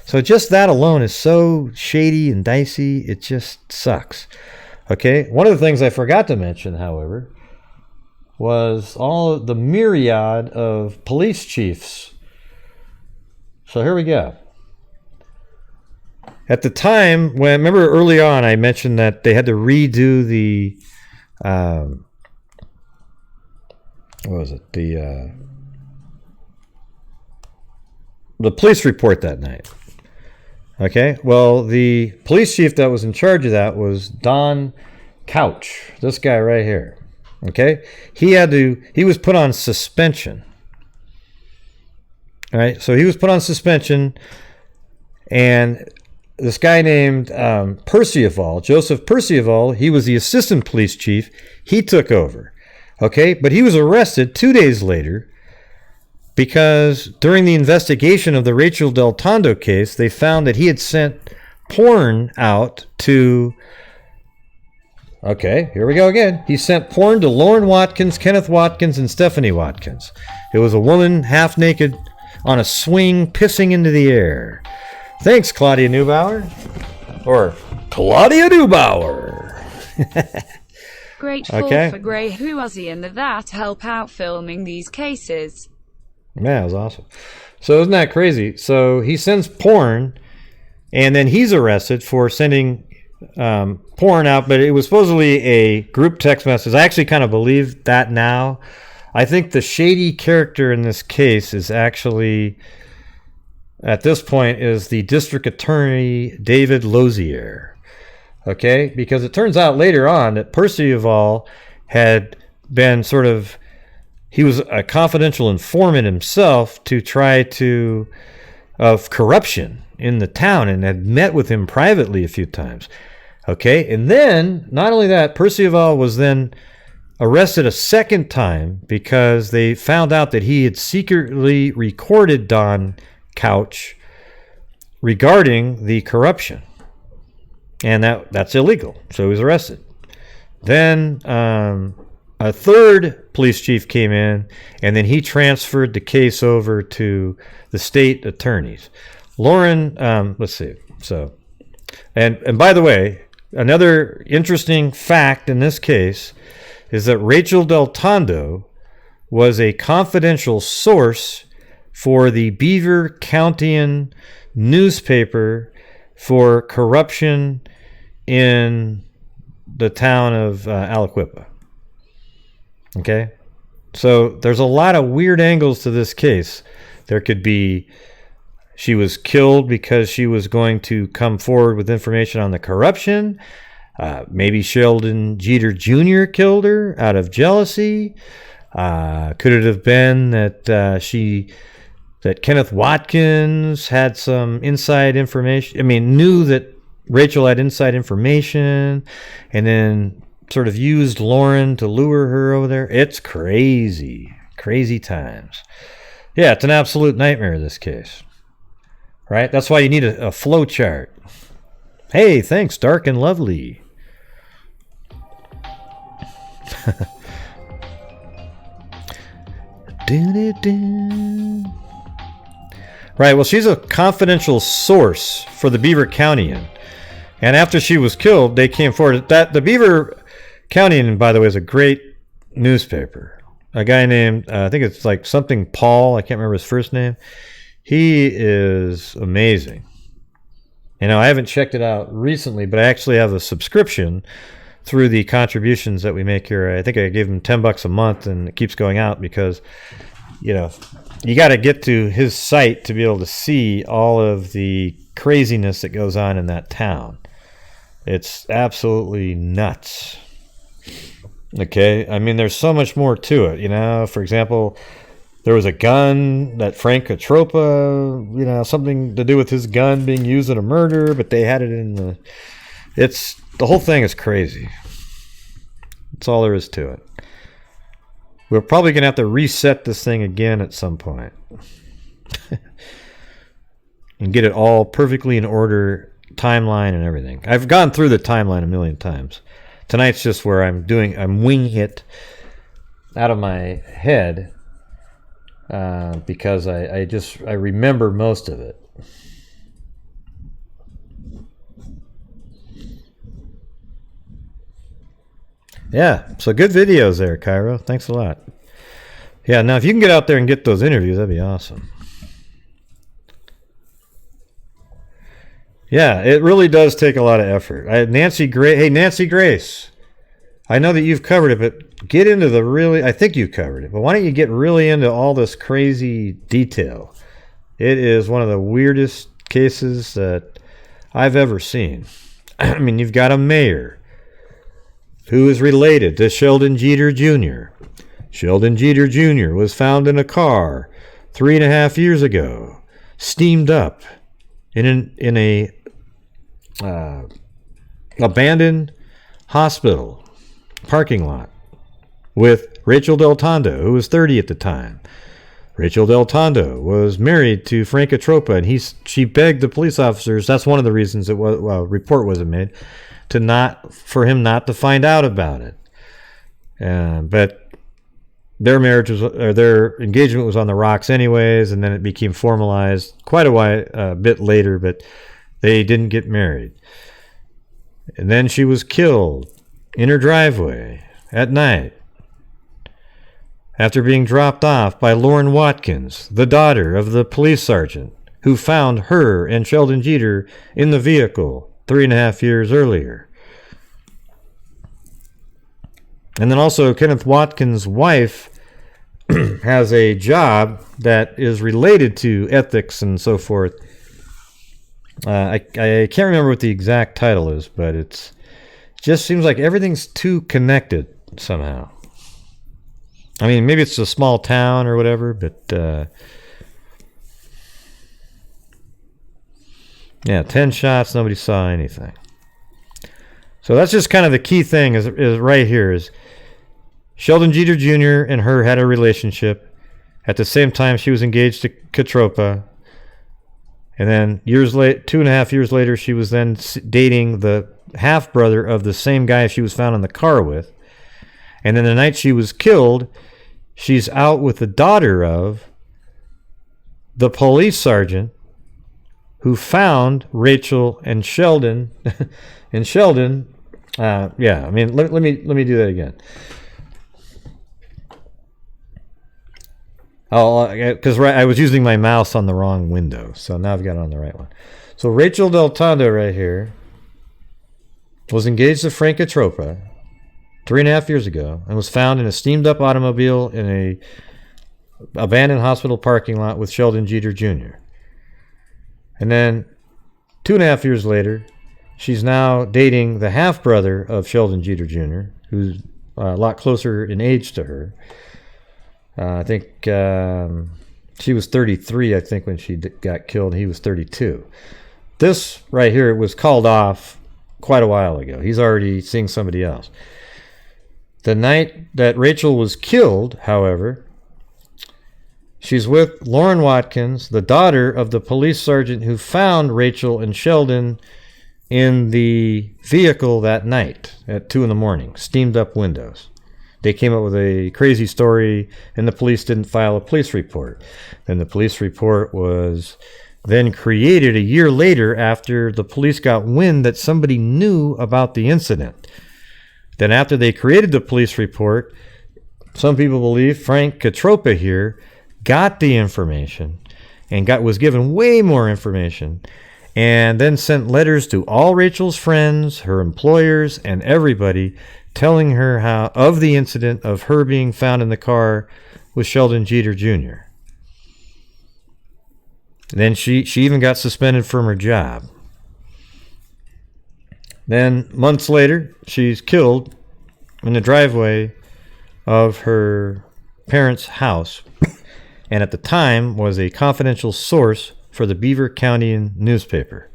So just that alone is so shady and dicey, it just sucks. Okay, one of the things I forgot to mention, however, was all of the myriad of police chiefs. So here we go. At the time, remember early on I mentioned that they had to redo the, the police report that night. Okay, well, the police chief that was in charge of that was Don Couch, this guy right here. Okay, he was put on suspension. All right, so he was put on suspension, and this guy named Joseph Percival, he was the assistant police chief. He took over. Okay, but he was arrested 2 days later because during the investigation of the Rachael DelTondo case, they found that he had sent porn out to... Okay, here we go again. He sent porn to Lauren Watkins, Kenneth Watkins, and Stephanie Watkins. It was a woman half naked on a swing pissing into the air. Thanks, Claudia Neubauer. Or Claudia Neubauer. Grateful for Gray Who Was He and that help out filming these cases. Yeah, it was awesome. So isn't that crazy? So he sends porn, and then he's arrested for sending porn out, but it was supposedly a group text message. I actually kind of believe that now. I think the shady character in this case is actually, at this point, is the district attorney, David Lozier. Okay? Because it turns out later on that Percival had been sort of, he was a confidential informant himself to try to, of corruption in the town, and had met with him privately a few times. Okay? And then, not only that, Percival was then arrested a second time because they found out that he had secretly recorded Don Couch regarding the corruption. And that's illegal. So he was arrested. Then a third police chief came in, and then he transferred the case over to the state attorneys. Lauren, let's see. So, and by the way, another interesting fact in this case is that Rachael DelTondo was a confidential source for the Beaver Countyan newspaper for corruption in the town of Aliquippa. Okay? So there's a lot of weird angles to this case. There could be she was killed because she was going to come forward with information on the corruption. Maybe Sheldon Jeter Jr. killed her out of jealousy. Could it have been that that Kenneth Watkins had some inside information? I mean, knew that Rachael had inside information, and then sort of used Lauren to lure her over there. It's crazy, crazy times. Yeah, it's an absolute nightmare, this case. Right? That's why you need a flow chart. Hey, thanks, Dark and Lovely. Right, well, she's a confidential source for the Beaver Countyan. And after she was killed, they came forward. The Beaver Countyan, by the way, is a great newspaper. A guy named, I think it's like something Paul, I can't remember his first name. He is amazing. You know, I haven't checked it out recently, but I actually have a subscription through the contributions that we make here. I think I gave him $10 a month, and it keeps going out because, you know, you got to get to his site to be able to see all of the craziness that goes on in that town. It's absolutely nuts. Okay? I mean, there's so much more to it. You know, for example, there was a gun that Frank Catropa, you know, something to do with his gun being used in a murder, but they had it in the... The whole thing is crazy. That's all there is to it. We're probably going to have to reset this thing again at some point. And get it all perfectly in order, timeline and everything. I've gone through the timeline a million times. Tonight's just where I'm winging it out of my head because I remember most of it. Yeah, so good videos there, Cairo. Thanks a lot. Yeah, now if you can get out there and get those interviews, that'd be awesome. Yeah, it really does take a lot of effort. Hey, Nancy Grace, I know that you've covered it, but get into I think you covered it, but why don't you get really into all this crazy detail? It is one of the weirdest cases that I've ever seen. I mean, you've got a mayor who is related to Sheldon Jeter Jr. Sheldon Jeter Jr. was found in a car 3.5 years ago, steamed up in a abandoned hospital parking lot with Rachael DelTondo, who was 30 at the time. Rachael DelTondo was married to Frank Atropa, and she begged the police officers. That's one of the reasons report wasn't made, for him not to find out about it. But their their engagement was on the rocks anyways, and then it became formalized quite a bit later. But they didn't get married, and then she was killed in her driveway at night, after being dropped off by Lauren Watkins, the daughter of the police sergeant who found her and Sheldon Jeter in the vehicle 3.5 years earlier. And then also Kenneth Watkins' wife has a job that is related to ethics and so forth. I can't remember what the exact title is, but it just seems like everything's too connected somehow. I mean, maybe it's a small town or whatever, but 10 shots, nobody saw anything. So that's just kind of the key thing is right here is Sheldon Jeter Jr. and her had a relationship. At the same time, she was engaged to Katropa. And then 2.5 years later, she was then dating the half-brother of the same guy she was found in the car with. And then the night she was killed, she's out with the daughter of the police sergeant who found Rachael and Sheldon. And Sheldon, let me do that again. Because I was using my mouse on the wrong window, so now I've got it on the right one. So Rachael DelTondo right here was engaged to Frank Atropa 3.5 years ago and was found in a steamed-up automobile in a abandoned hospital parking lot with Sheldon Jeter Jr. And then 2.5 years later, she's now dating the half-brother of Sheldon Jeter Jr., who's a lot closer in age to her. I think she was 33, I think, when she got killed. He was 32. This right here was called off quite a while ago. He's already seeing somebody else. The night that Rachael was killed, however, she's with Lauren Watkins, the daughter of the police sergeant who found Rachael and Sheldon in the vehicle that night at 2 a.m, steamed up windows. They came up with a crazy story, and the police didn't file a police report. Then the police report was then created a year later after the police got wind that somebody knew about the incident. Then after they created the police report, some people believe Frank Atropa here got the information and was given way more information, and then sent letters to all Rachael's friends, her employers, and everybody, telling her of the incident of her being found in the car with Sheldon Jeter Jr. Then she even got suspended from her job. Then months later, she's killed in the driveway of her parents' house, and at the time was a confidential source for the Beaver County newspaper.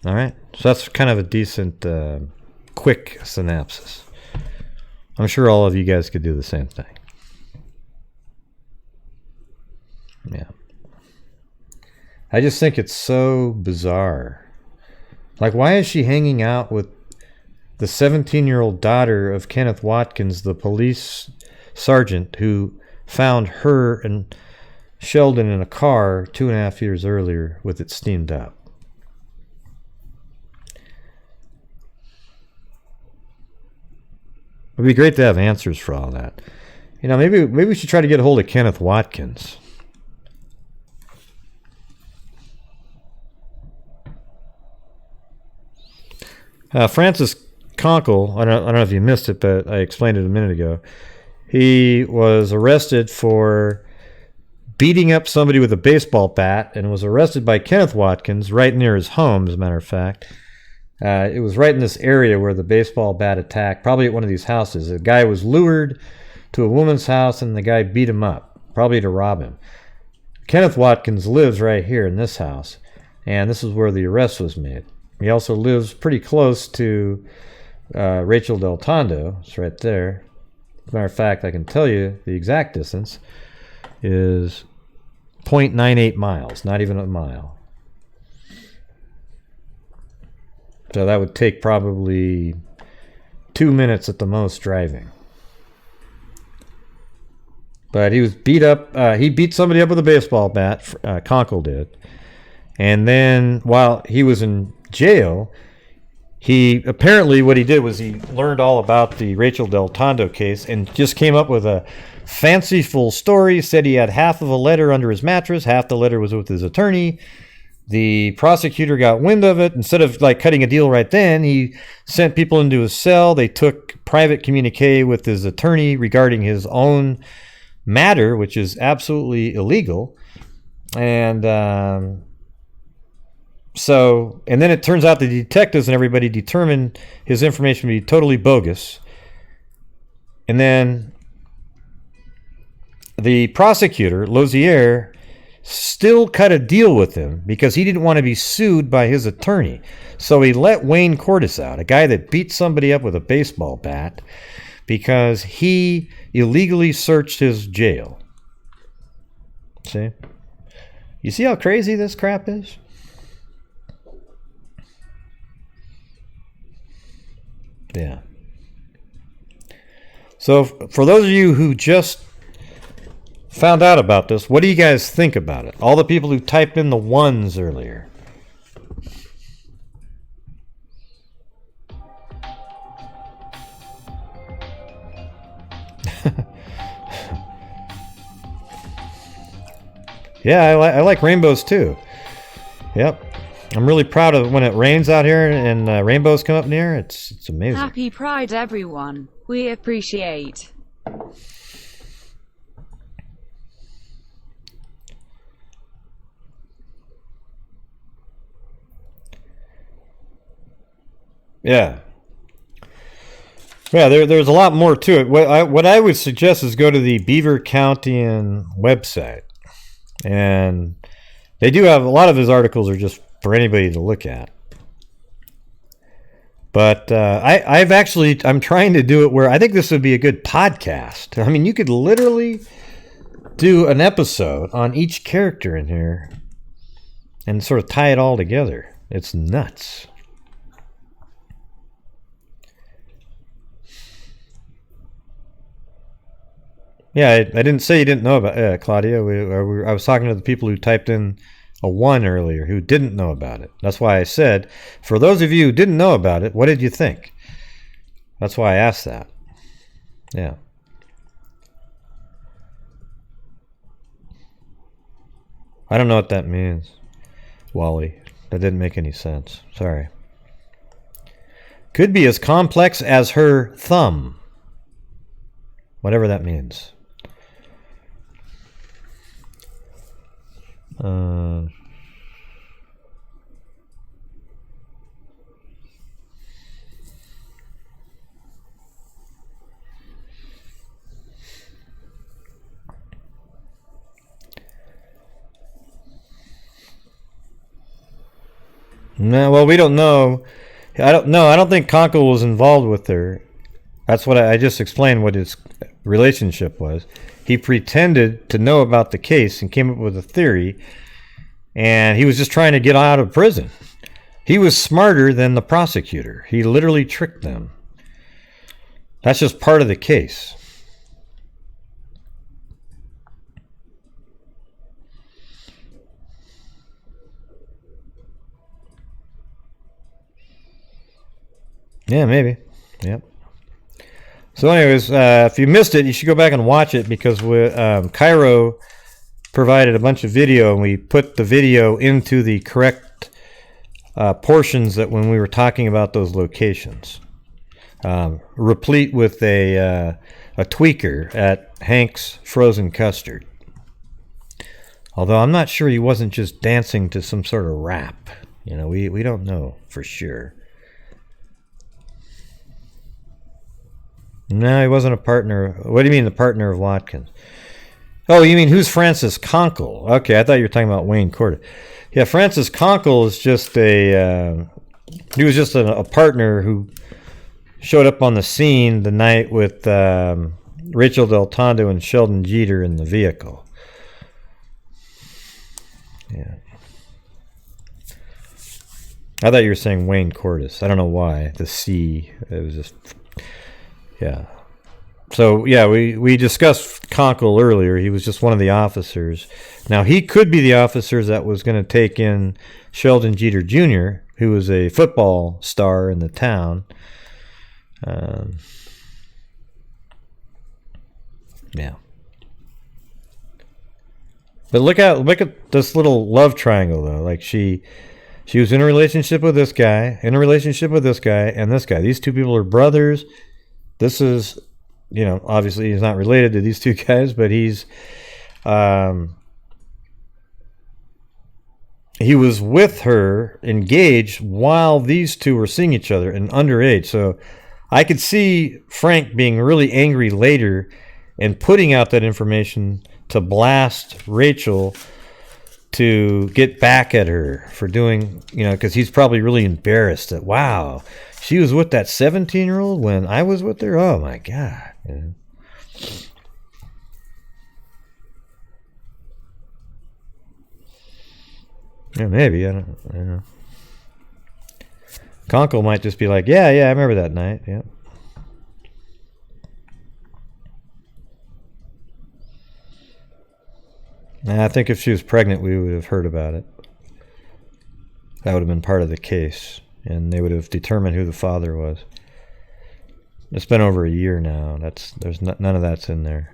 All right, so that's kind of a decent, quick synopsis. I'm sure all of you guys could do the same thing. Yeah. I just think it's so bizarre. Like, why is she hanging out with the 17-year-old daughter of Kenneth Watkins, the police sergeant who found her and Sheldon in a car 2.5 years earlier with it steamed up? It'd be great to have answers for all that. You know, maybe we should try to get a hold of Kenneth Watkins. Francis Conkle, I don't know if you missed it, but I explained it a minute ago. He was arrested for beating up somebody with a baseball bat and was arrested by Kenneth Watkins right near his home, as a matter of fact. It was right in this area where the baseball bat attacked, probably at one of these houses. A guy was lured to a woman's house and the guy beat him up, probably to rob him. Kenneth Watkins lives right here in this house, and this is where the arrest was made. He also lives pretty close to Rachael DelTondo. It's right there. matter of fact, I can tell you the exact distance is 0.98 miles, not even a mile. So that would take probably 2 minutes at the most driving. But he was beat up. He beat somebody up with a baseball bat. Conkle did. And then while he was in jail, he apparently what he did was he learned all about the Rachael DelTondo case and just came up with a fanciful story. Said he had half of a letter under his mattress, half the letter was with his attorney. The prosecutor got wind of it. Instead of like cutting a deal right then, he sent people into his cell. They took private communique with his attorney regarding his own matter, which is absolutely illegal. And and then it turns out the detectives and everybody determined his information to be totally bogus. And then the prosecutor, Lozier, still cut a deal with him because he didn't want to be sued by his attorney. So he let Wayne Cordes out, a guy that beat somebody up with a baseball bat, because he illegally searched his jail. See? You see how crazy this crap is? Yeah. So for those of you who just found out about this, what do you guys think about it? All the people who typed in the ones earlier. Yeah, I like rainbows too. Yep. I'm really proud of when it rains out here and rainbows come up near. It's amazing. Happy Pride, everyone. We appreciate. Yeah. Yeah, there's a lot more to it. What I would suggest is go to the Beaver County website. And they do have a lot of his articles are just for anybody to look at. But I'm trying to do it where I think this would be a good podcast. I mean, you could literally do an episode on each character in here and sort of tie it all together. It's nuts. Yeah, I didn't say you didn't know about it, Claudia. I was talking to the people who typed in a 1 earlier who didn't know about it. That's why I said, for those of you who didn't know about it, what did you think? That's why I asked that. Yeah. I don't know what that means, Wally. That didn't make any sense. Sorry. Could be as complex as her thumb. Whatever that means. No, well, we don't know. I don't think Conkle was involved with her. That's what I just explained what his relationship was. He pretended to know about the case and came up with a theory, and he was just trying to get out of prison. He was smarter than the prosecutor. He literally tricked them. That's just part of the case. Yeah, maybe. Yep. So anyways, if you missed it, you should go back and watch it because Cairo provided a bunch of video and we put the video into the correct portions that when we were talking about those locations. Replete with a tweaker at Hank's Frozen Custard. Although I'm not sure he wasn't just dancing to some sort of rap. You know, we don't know for sure. No, he wasn't a partner. What do you mean the partner of Watkins? Oh, you mean who's Francis Conkle? Okay, I thought you were talking about Wayne Cordes. Yeah, Francis Conkle is just he was just a partner who showed up on the scene the night with Rachael DelTondo and Sheldon Jeter in the vehicle. Yeah. I thought you were saying Wayne Cordes. I don't know why. The C. It was just... Yeah. So, yeah, we discussed Conkle earlier. He was just one of the officers. Now, he could be the officers that was going to take in Sheldon Jeter Jr., who was a football star in the town. Yeah. But look at this little love triangle, though. Like, she was in a relationship with this guy, in a relationship with this guy, and this guy. These two people are brothers. This is, you know, obviously he's not related to these two guys, but he's, he was with her, engaged, while these two were seeing each other and underage. So I could see Frank being really angry later and putting out that information to blast Rachael to get back at her for doing, you know, because he's probably really embarrassed that, wow, she was with that 17-year-old when I was with her? Oh, my God. You know? Yeah, maybe. I don't know. Conkle might just be like, yeah, I remember that night. Yeah. And I think if she was pregnant, we would have heard about it. That would have been part of the case, and they would have determined who the father was. It's been over a year now. There's none of that's in there.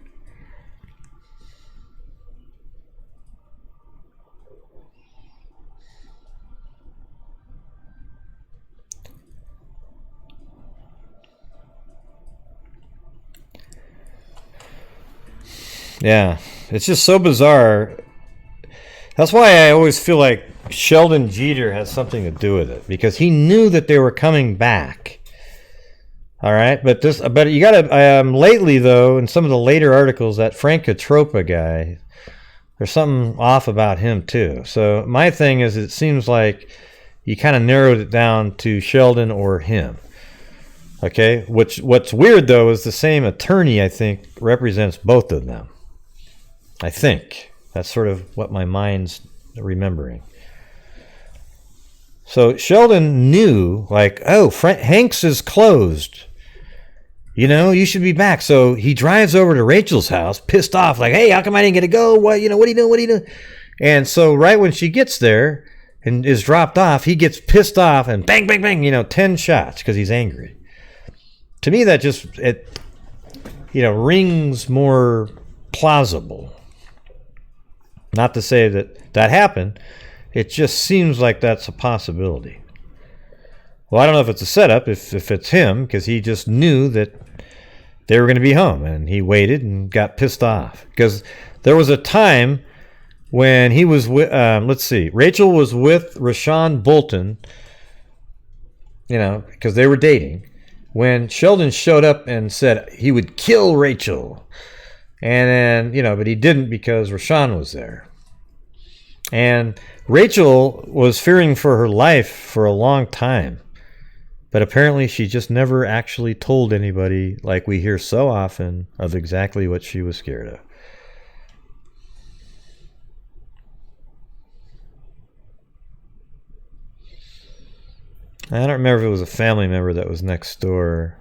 Yeah, it's just so bizarre. That's why I always feel like Sheldon Jeter has something to do with it, because he knew that they were coming back. All right, but you gotta lately though, in some of the later articles, that Frank Catropa guy, there's something off about him too. So my thing is, it seems like you kind of narrowed it down to Sheldon or him. Okay, what's weird though is the same attorney, I think, represents both of them. I think that's sort of what my mind's remembering. So Sheldon knew, like, oh, Hank's is closed. You know, you should be back. So he drives over to Rachel's house, pissed off, like, hey, how come I didn't get to go? What, what are you doing? What are you doing? And so right when she gets there and is dropped off, he gets pissed off and bang, bang, bang, 10 shots because he's angry. To me, that just, rings more plausible. Not to say that happened. It just seems like that's a possibility. Well, I don't know if it's a setup, if it's him, because he just knew that they were going to be home, and he waited and got pissed off. Because there was a time when he was with, Rachel was with Rashawn Bolton, because they were dating, when Sheldon showed up and said he would kill Rachel. And then, but he didn't because Rashawn was there. And Rachel was fearing for her life for a long time. But apparently she just never actually told anybody, like we hear so often, of exactly what she was scared of. I don't remember if it was a family member that was next door.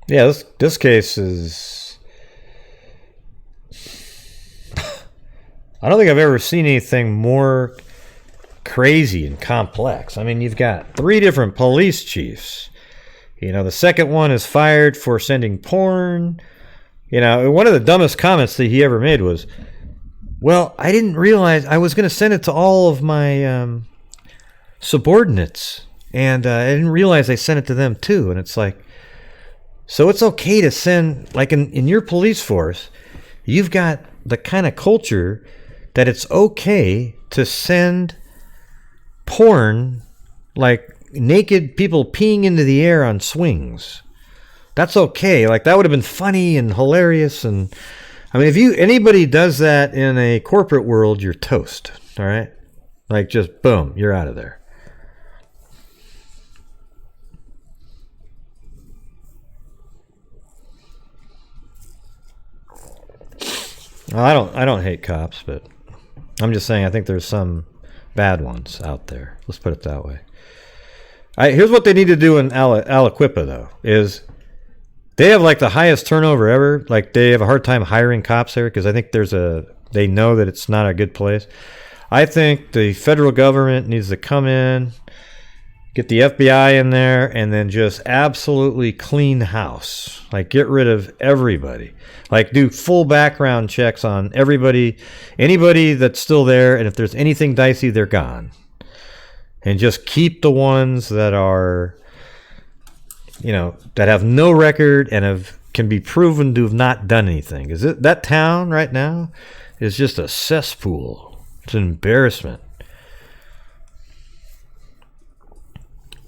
Yeah, this case is... I don't think I've ever seen anything more crazy and complex. I mean, you've got 3 different police chiefs. The second one is fired for sending porn. One of the dumbest comments that he ever made was, well, I didn't realize I was going to send it to all of my subordinates. And I didn't realize I sent it to them too. And it's like, so it's okay to send, like in your police force, you've got the kind of culture that it's okay to send porn, like naked people peeing into the air on swings. That's okay. Like, that would have been funny and hilarious. And I mean, if anybody does that in a corporate world, you're toast. All right? Like, just boom, you're out of there. I don't hate cops, but I'm just saying I think there's some bad ones out there. Let's put it that way. Here's what they need to do in Aliquippa, though, is they have like the highest turnover ever. Like they have a hard time hiring cops there because I think they know that it's not a good place. I think the federal government needs to come in, get the FBI in there, and then just absolutely clean house. Like get rid of everybody. Like do full background checks on everybody, anybody that's still there, and if there's anything dicey, they're gone. And just keep the ones that are, that have no record and can be proven to have not done anything. That town right now is just a cesspool. It's an embarrassment.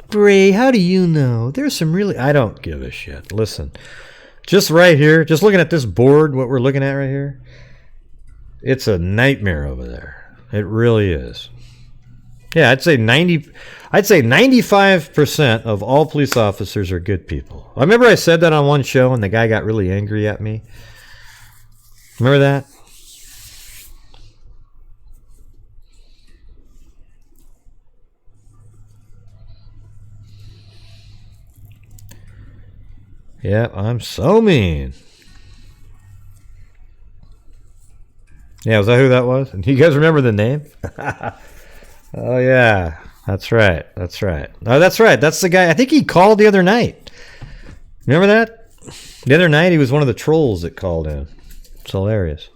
Bray, how do you know? There's some really... I don't give a shit. Listen. Just right here, just looking at this board, what we're looking at right here, it's a nightmare over there. It really is. Yeah, I'd say 95% of all police officers are good people. I remember I said that on one show and the guy got really angry at me. Remember that? Yeah, I'm so mean. Yeah, was that who that was? And you guys remember the name? Oh, yeah. That's right. That's right. Oh, that's right. That's the guy. I think he called the other night. Remember that? The other night, he was one of the trolls that called in. It's hilarious.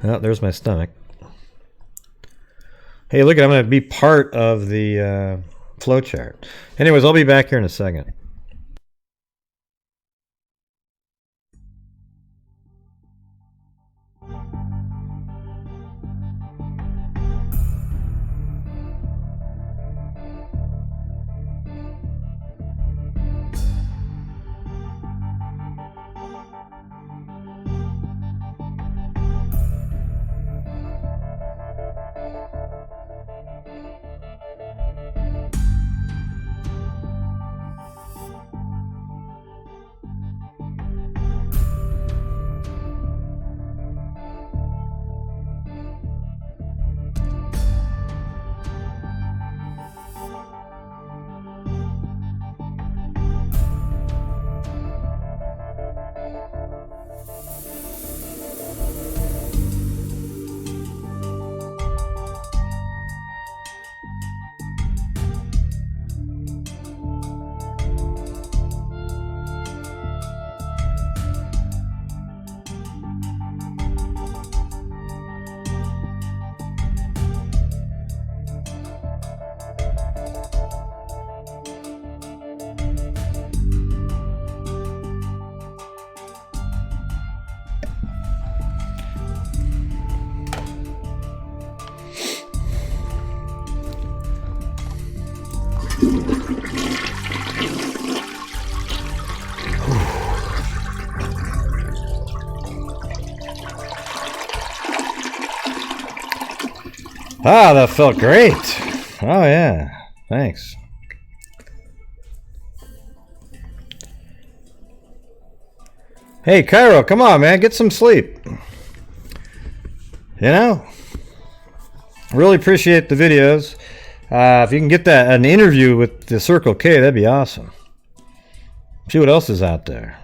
Oh, there's my stomach. Hey, look, I'm going to be part of the flow chart. Anyways, I'll be back here in a second. Ah, that felt great. Oh, yeah. Thanks. Hey, Cairo, come on, man. Get some sleep. Really appreciate the videos. If you can get an interview with the Circle K, that'd be awesome. See what else is out there.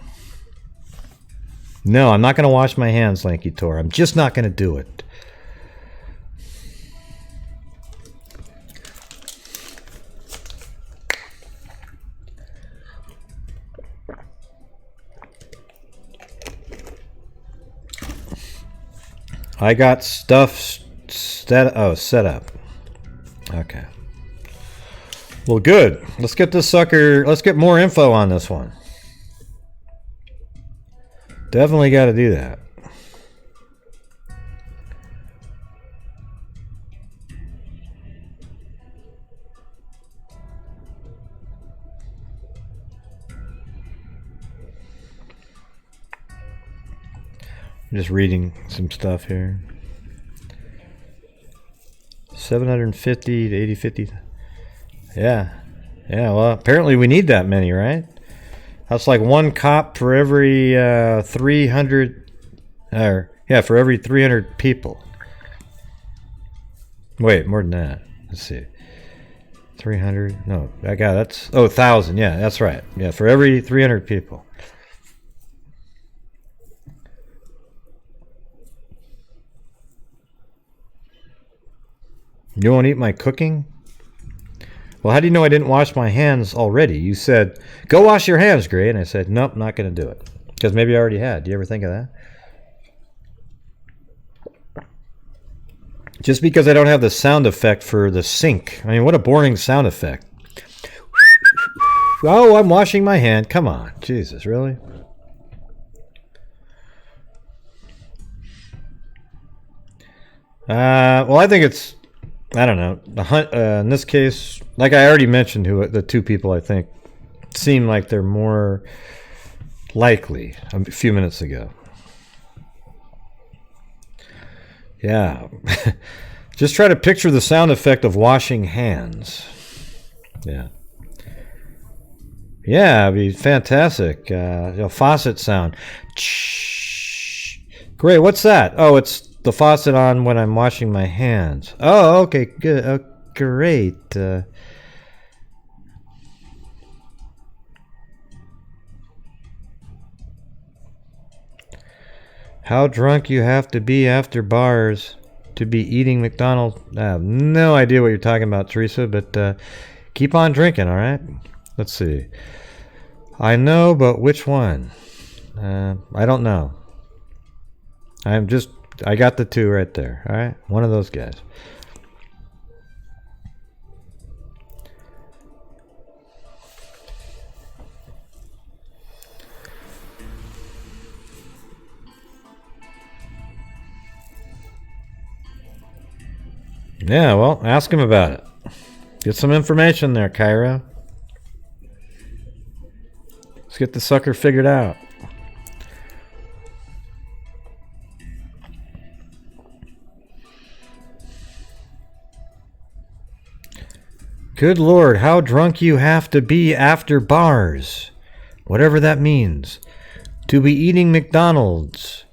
No, I'm not going to wash my hands, Lanky Tor. I'm just not going to do it. I got stuff set up. Okay. Well, good. Let's get this sucker. Let's get more info on this one. Definitely got to do that. I'm just reading some stuff here. 750 to 8050. Yeah. Yeah, well, apparently we need that many, right? That's like one cop for every 300, for every 300 people. Wait, more than that. Let's see. 300, no, that's, 1,000, yeah, that's right. Yeah, for every 300 people. You won't eat my cooking? Well, how do you know I didn't wash my hands already? You said, go wash your hands, Gray. And I said, nope, not going to do it. Because maybe I already had. Do you ever think of that? Just because I don't have the sound effect for the sink. I mean, what a boring sound effect. Oh, I'm washing my hand. Come on. Jesus, really? Well, I think it's, I don't know. In this case, like I already mentioned, the two people I think seem like they're more likely a few minutes ago. Yeah. Just try to picture the sound effect of washing hands. Yeah. Yeah, it'd be fantastic. Faucet sound. Great, what's that? Oh, it's the faucet on when I'm washing my hands. Oh, okay, good. Oh, great. How drunk you have to be after bars to be eating McDonald's? I have no idea what you're talking about, Teresa, but keep on drinking, all right? Let's see. I know, but which one? I don't know. I got the two right there, all right? One of those guys. Yeah, well, ask him about it. Get some information there, Cairo. Let's get the sucker figured out. Good Lord, how drunk you have to be after bars. Whatever that means. To be eating McDonald's.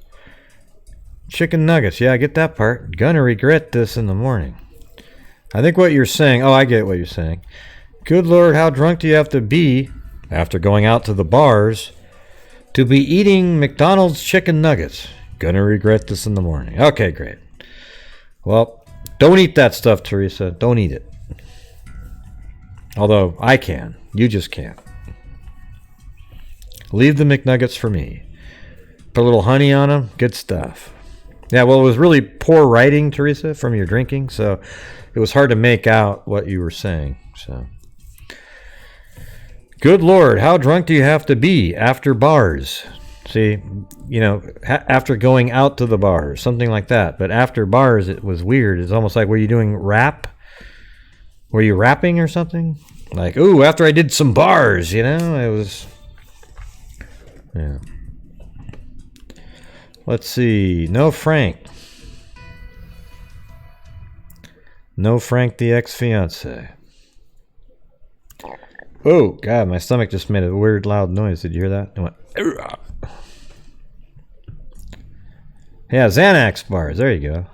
Chicken nuggets. Yeah, I get that part. Gonna regret this in the morning. I think what you're saying... Oh, I get what you're saying. Good Lord, how drunk do you have to be after going out to the bars to be eating McDonald's chicken nuggets? Gonna regret this in the morning. Okay, great. Well, don't eat that stuff, Teresa. Don't eat it. Although, I can. You just can't. Leave the McNuggets for me. Put a little honey on them. Good stuff. Yeah, well, it was really poor writing, Teresa, from your drinking, so it was hard to make out what you were saying. So, good Lord, how drunk do you have to be after bars? See, after going out to the bars, something like that. But after bars, it was weird. It's almost like, were you doing rap? Were you rapping or something? Like, ooh, after I did some bars, it was... Yeah. Let's see. No Frank. No Frank, the ex-fiance. Oh, God, my stomach just made a weird loud noise. Did you hear that? It went... Yeah, Xanax bars. There you go.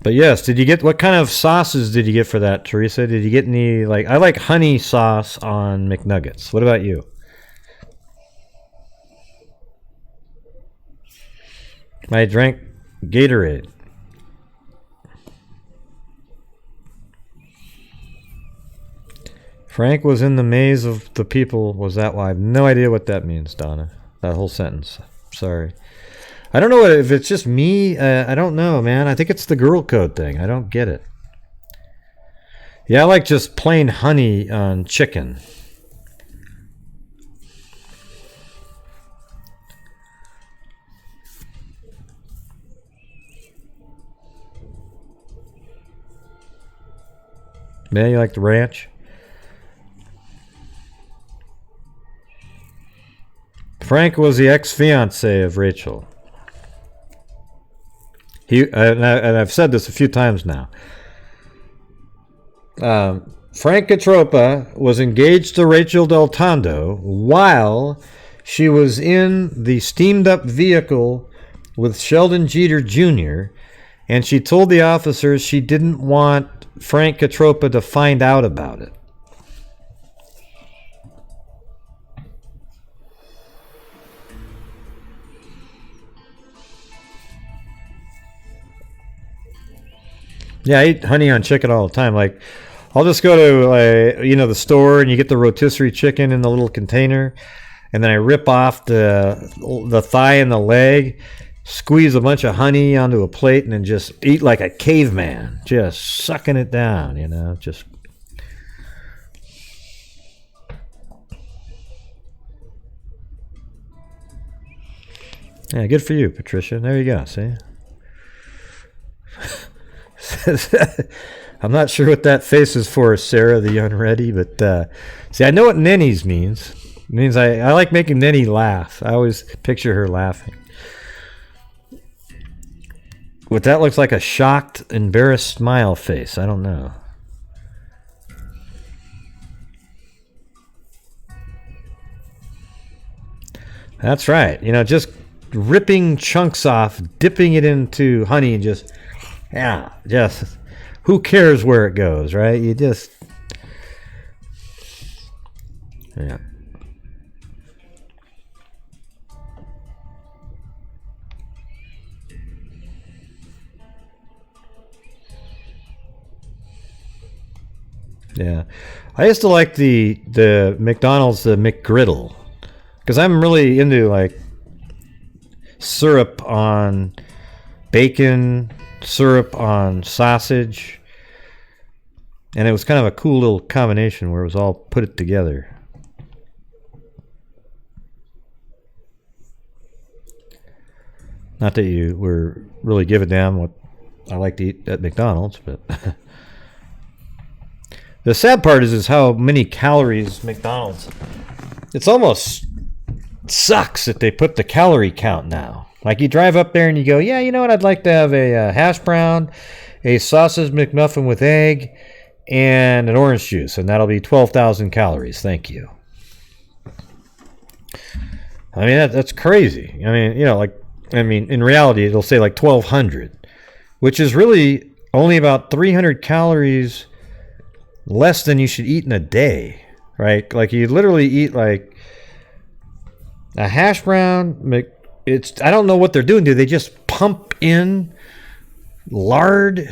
But yes, did you get, what kind of sauces did you get for that, Teresa? Did you get any, I like honey sauce on McNuggets. What about you? I drank Gatorade. Frank was in the maze of the people. Was that why? I have no idea what that means, Donna. That whole sentence. Sorry. I don't know if it's just me. I don't know, man. I think it's the girl code thing. I don't get it. Yeah, I like just plain honey on chicken. Yeah, you like the ranch? Frank was the ex-fiance of Rachel. And I've said this a few times now. Frank Catropa was engaged to Rachael DelTondo while she was in the steamed-up vehicle with Sheldon Jeter Jr., and she told the officers she didn't want Frank Catropa to find out about it. Yeah, I eat honey on chicken all the time. Like, I'll just go to, the store, and you get the rotisserie chicken in the little container, and then I rip off the thigh and the leg, squeeze a bunch of honey onto a plate, and then just eat like a caveman, just sucking it down, just. Yeah, good for you, Patricia. There you go, see? I'm not sure what that face is for, Sarah the Unready, but see, I know what Nenny's means. It means I like making Nenny laugh. I always picture her laughing. What that looks like, a shocked, embarrassed smile face. I don't know. That's right. Just ripping chunks off, dipping it into honey, and just who cares where it goes, right? You just, yeah. Yeah. I used to like the McDonald's, the McGriddle, because I'm really into like syrup on bacon, syrup on sausage, and it was kind of a cool little combination where it was all put it together. Not that you were really give a damn what I like to eat at McDonald's, but the sad part is how many calories McDonald's. It's almost sucks that they put the calorie count now. Like, you drive up there and you go, yeah, you know what? I'd like to have a hash brown, a sausage McMuffin with egg, and an orange juice, and that'll be 12,000 calories. Thank you. I mean, that's crazy. I mean, in reality, it'll say like 1,200, which is really only about 300 calories less than you should eat in a day, right? Like, you literally eat like a hash brown. I don't know what they're doing. Do they just pump in lard?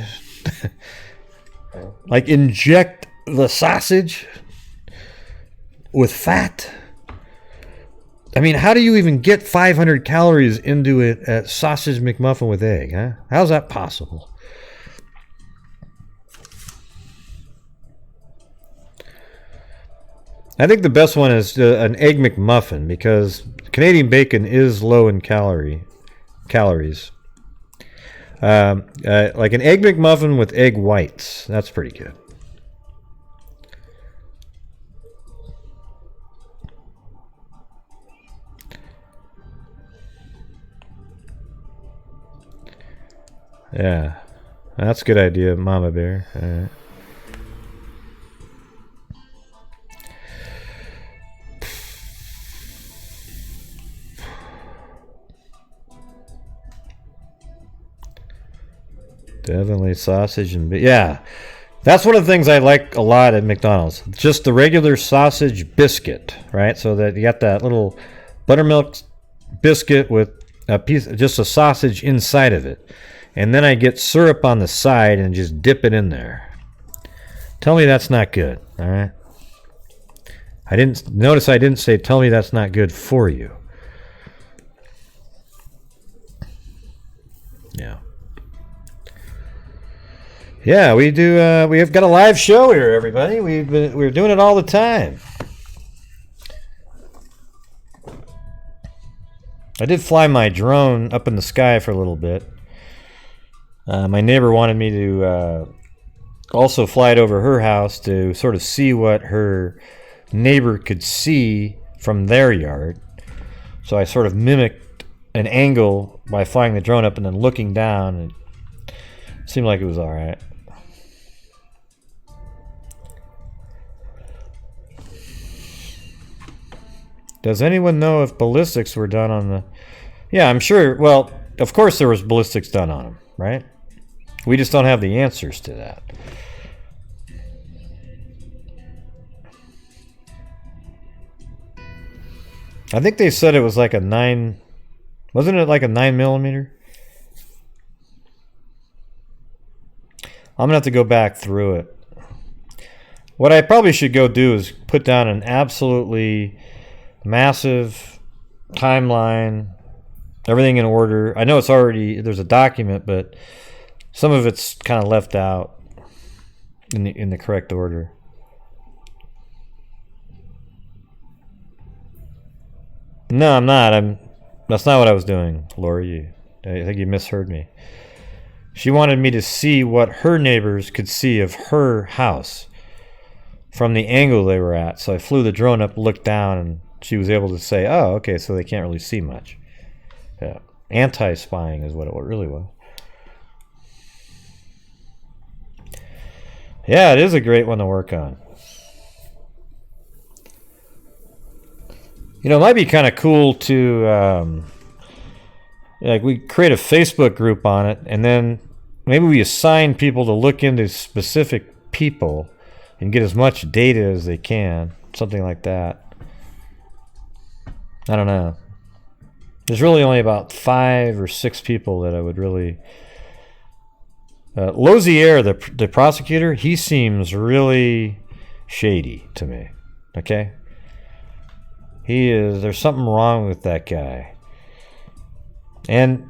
Like, inject the sausage with fat? I mean, how do you even get 500 calories into a sausage McMuffin with egg, huh? How's that possible? I think the best one is an egg McMuffin, because Canadian bacon is low in calories. Like an egg McMuffin with egg whites. That's pretty good. Yeah. That's a good idea, Mama Bear. All right. Definitely sausage and yeah, that's one of the things I like a lot at McDonald's. Just the regular sausage biscuit, right? So that you got that little buttermilk biscuit with a piece, just a sausage inside of it, and then I get syrup on the side and just dip it in there. Tell me that's not good, all right? I didn't say tell me that's not good for you. Yeah. Yeah, we do. We have got a live show here, everybody. We're doing it all the time. I did fly my drone up in the sky for a little bit. My neighbor wanted me to also fly it over her house to sort of see what her neighbor could see from their yard. So I sort of mimicked an angle by flying the drone up and then looking down, and Seemed like it was all right. Does anyone know if ballistics were done on the... Yeah, I'm sure. Well, of course there was ballistics done on him, right? We just don't have the answers to that. I think they said it was like a 9... Wasn't it like a 9mm? I'm going to have to go back through it. What I probably should go do is put down an absolutely massive timeline, everything in order. I know it's already, there's a document, but some of it's kind of left out in the correct order. No, I'm not. That's not what I was doing, Lori. I think you misheard me. She wanted me to see what her neighbors could see of her house from the angle they were at. So I flew the drone up, looked down, and she was able to say, oh, okay, so they can't really see much. Yeah. Anti-spying is what it really was. Yeah, it is a great one to work on. You know, it might be kind of cool to, like, we create a Facebook group on it, and then maybe we assign people to look into specific people and get as much data as they can. Something like that. I don't know. There's really only about 5 or 6 people that I would really... Lozier, the prosecutor, he seems really shady to me. Okay? There's something wrong with that guy. And,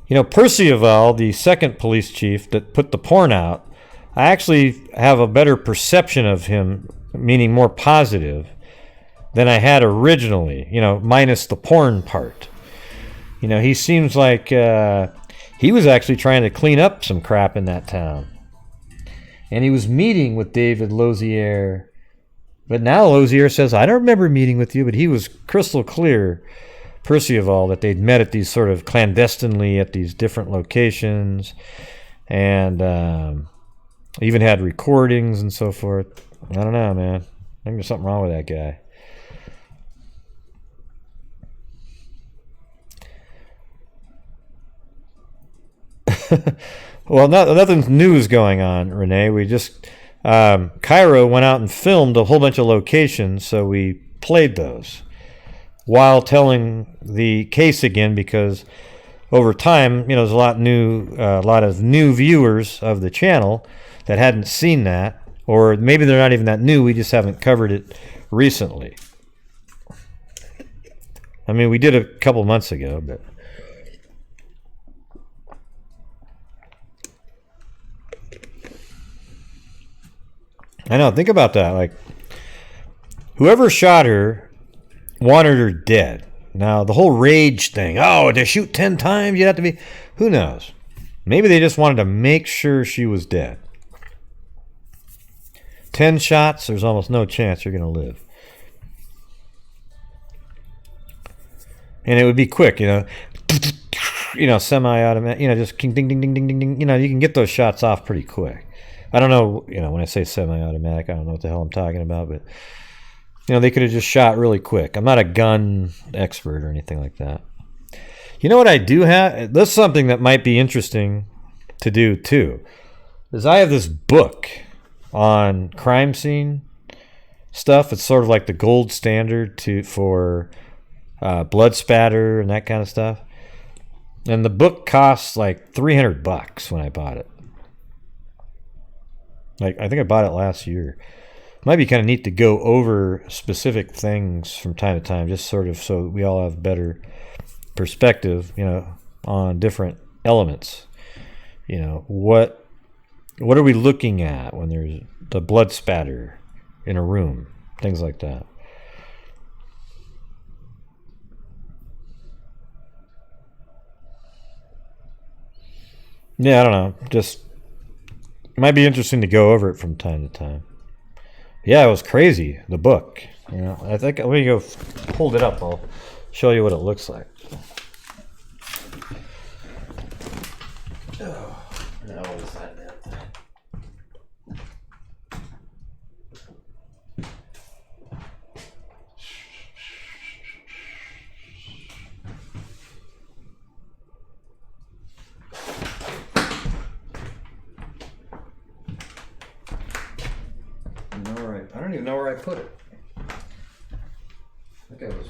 you know, Percival, the second police chief that put the porn out, I actually have a better perception of him, meaning more positive, than I had originally, you know, minus the porn part. You know, he seems like he was actually trying to clean up some crap in that town. And he was meeting with David Lozier. But now Lozier says, I don't remember meeting with you, but he was crystal clear, Percival, that they'd met at these sort of clandestinely at these different locations, and even had recordings and so forth. I don't know, man. I think there's something wrong with that guy. Well, nothing new is going on, Renee. We just... Cairo went out and filmed a whole bunch of locations, so we played those while telling the case again, because over time, you know, there's a lot of new viewers of the channel that hadn't seen that, or maybe they're not even that new. We just haven't covered it recently. I mean, we did a couple months ago, but. I know, think about that. Like, whoever shot her wanted her dead. Now, the whole rage thing, oh, to shoot 10 times, you'd have to be... Who knows? Maybe they just wanted to make sure she was dead. 10 shots, there's almost no chance you're going to live. And it would be quick, you know. You know, semi-automatic, you know, just ding, ding, ding, ding, ding, ding. You know, you can get those shots off pretty quick. I don't know, you know, when I say semi-automatic, I don't know what the hell I'm talking about, but, you know, they could have just shot really quick. I'm not a gun expert or anything like that. You know what I do have? That's something that might be interesting to do, too, is I have this book on crime scene stuff. It's sort of like the gold standard for blood spatter and that kind of stuff. And the book costs like $300 when I bought it. Like, I think I bought it last year. Might be kind of neat to go over specific things from time to time, just sort of so we all have better perspective, you know, on different elements. You know, what are we looking at when there's the blood spatter in a room? Things like that. Yeah, I don't know. Just... It might be interesting to go over it from time to time. Yeah, it was crazy, the book. You know, I think let me go hold it up. I'll show you what it looks like. Oh, yeah. I don't even know where I put it. I think I was.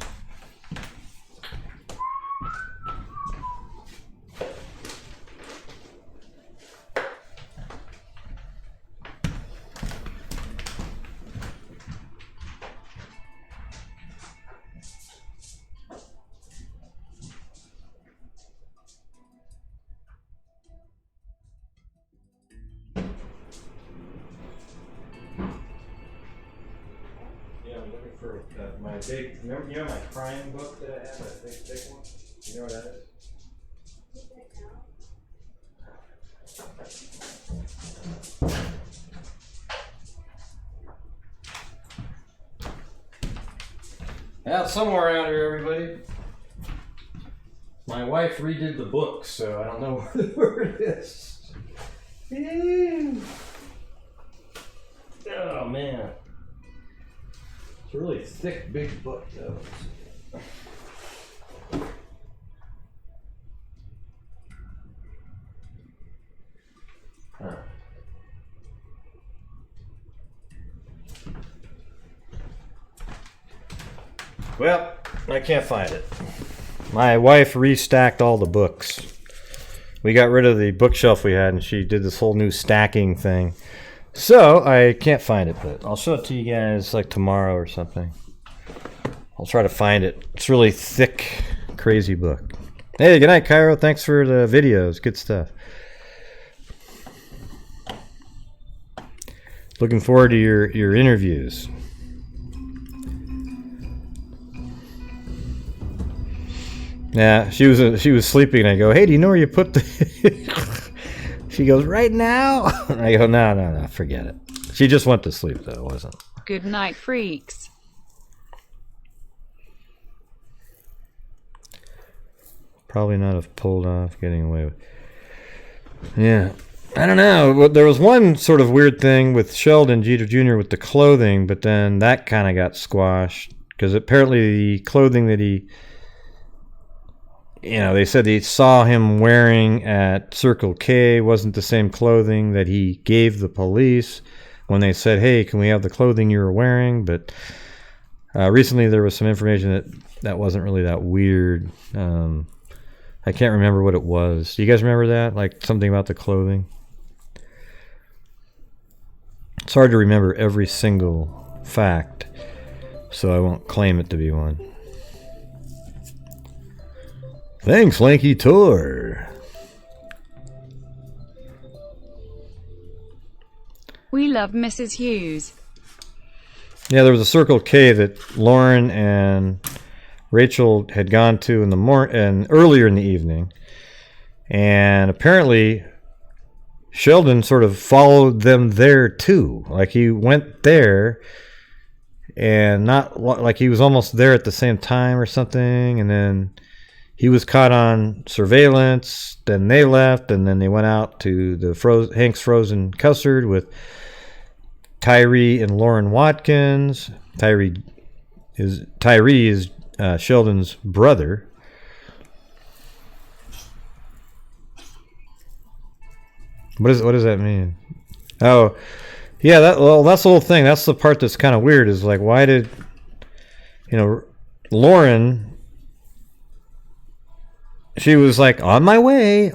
For my big, remember, you know my crime book that I have, that big one? You know what that is? Yeah, somewhere around here, everybody. My wife redid the book, so I don't know where it is. Oh, man. It's a really thick, big book, though. Well, I can't find it. My wife restacked all the books. We got rid of the bookshelf we had, and she did this whole new stacking thing. So, I can't find it, but I'll show it to you guys like tomorrow or something. I'll try to find it. It's a really thick, crazy book. Hey, good night, Cairo. Thanks for the videos. Good stuff. Looking forward to your interviews. Yeah, she was sleeping, and I go, hey, do you know where you put the... She goes, right now? I go, no, forget it. She just went to sleep, though, it wasn't. Good night, freaks. Probably not have pulled off getting away with. Yeah, I don't know. There was one sort of weird thing with Sheldon Jeter Jr. with the clothing, but then that kind of got squashed because apparently the clothing that he... You know, they said they saw him wearing at Circle K wasn't the same clothing that he gave the police when they said, hey, can we have the clothing you were wearing? But recently there was some information that wasn't really that weird. I can't remember what it was. Do you guys remember that? Like something about the clothing? It's hard to remember every single fact, so I won't claim it to be one. Thanks, Lanky Tor. We love Mrs. Hughes. Yeah, there was a Circle K that Lauren and Rachel had gone to in the and earlier in the evening, and apparently Sheldon sort of followed them there too. Like he went there, and not like he was almost there at the same time or something, and then he was caught on surveillance. Then they left, and then they went out to the Hank's Frozen Custard with Tyree and Lauren Watkins. Tyree is Sheldon's brother. What does that mean? Oh, yeah. That's the whole thing. That's the part that's kind of weird. Is like, why did Lauren? She was like, on my way,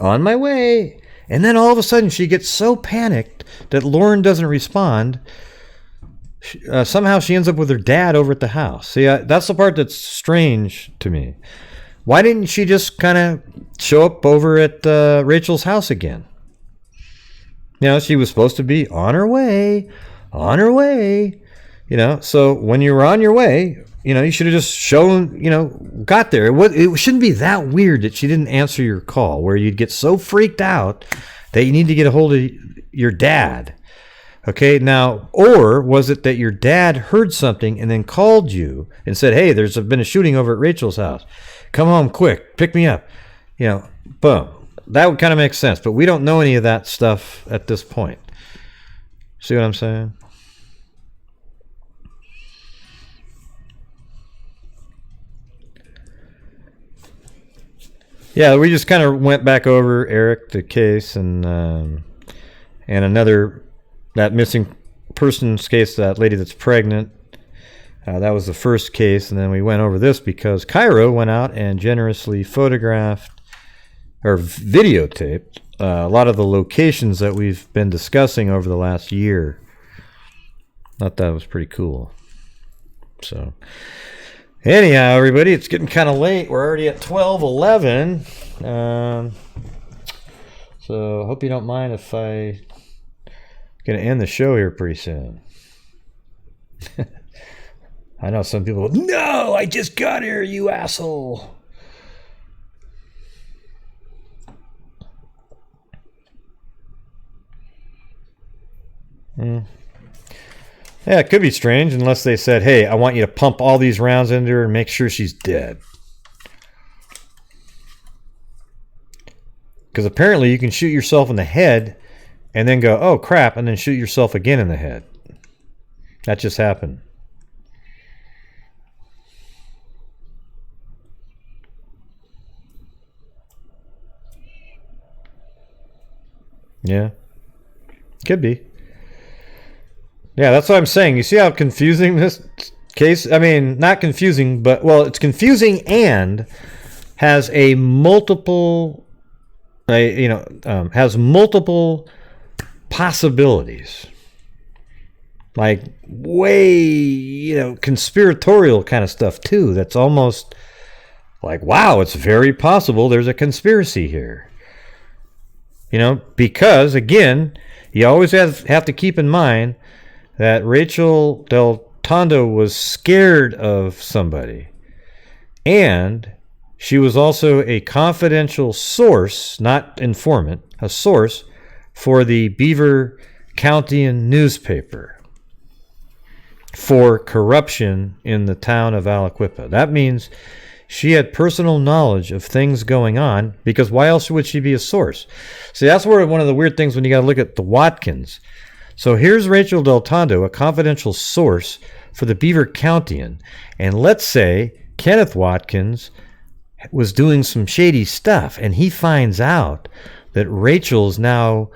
and then all of a sudden she gets so panicked that Lauren doesn't respond. Somehow she ends up with her dad over at the house. See, that's the part that's strange to me. Why didn't she just kind of show up over at Rachel's house again? She was supposed to be on her way. So when you were on your way, you should have just got there. It shouldn't be that weird that she didn't answer your call, where you'd get so freaked out that you need to get a hold of your dad. Okay, now, or was it that your dad heard something and then called you and said, hey, there's been a shooting over at Rachel's house. Come home quick, pick me up. Boom. That would kind of make sense, but we don't know any of that stuff at this point. See what I'm saying? Yeah, we just kind of went back over Eric, the case, and another, that missing person's case, that lady that's pregnant, that was the first case, and then we went over this because Cairo went out and generously photographed or videotaped a lot of the locations that we've been discussing over the last year. Thought that was pretty cool. So, anyhow, everybody, it's getting kind of late. We're already at 12:11. So, hope you don't mind if I'm going to end the show here pretty soon. I know some people go, no, I just got here, you asshole. Yeah, it could be strange unless they said, hey, I want you to pump all these rounds into her and make sure she's dead. Because apparently you can shoot yourself in the head and then go, oh, crap, and then shoot yourself again in the head. That just happened. Yeah. Could be. Yeah, that's what I'm saying. You see how confusing this case? I mean, not confusing, but, well, it's confusing and has a multiple, has multiple possibilities. Like, way, conspiratorial kind of stuff, too. That's almost like, wow, it's very possible there's a conspiracy here. Because, again, you always have to keep in mind that Rachael DelTondo was scared of somebody. And she was also a confidential source, not informant, a source for the Beaver County newspaper for corruption in the town of Aliquippa. That means she had personal knowledge of things going on, because why else would she be a source? See, that's where one of the weird things when you got to look at the Watkins. So here's Rachael DelTondo, a confidential source for the Beaver County, and let's say Kenneth Watkins was doing some shady stuff, and he finds out that Rachel's now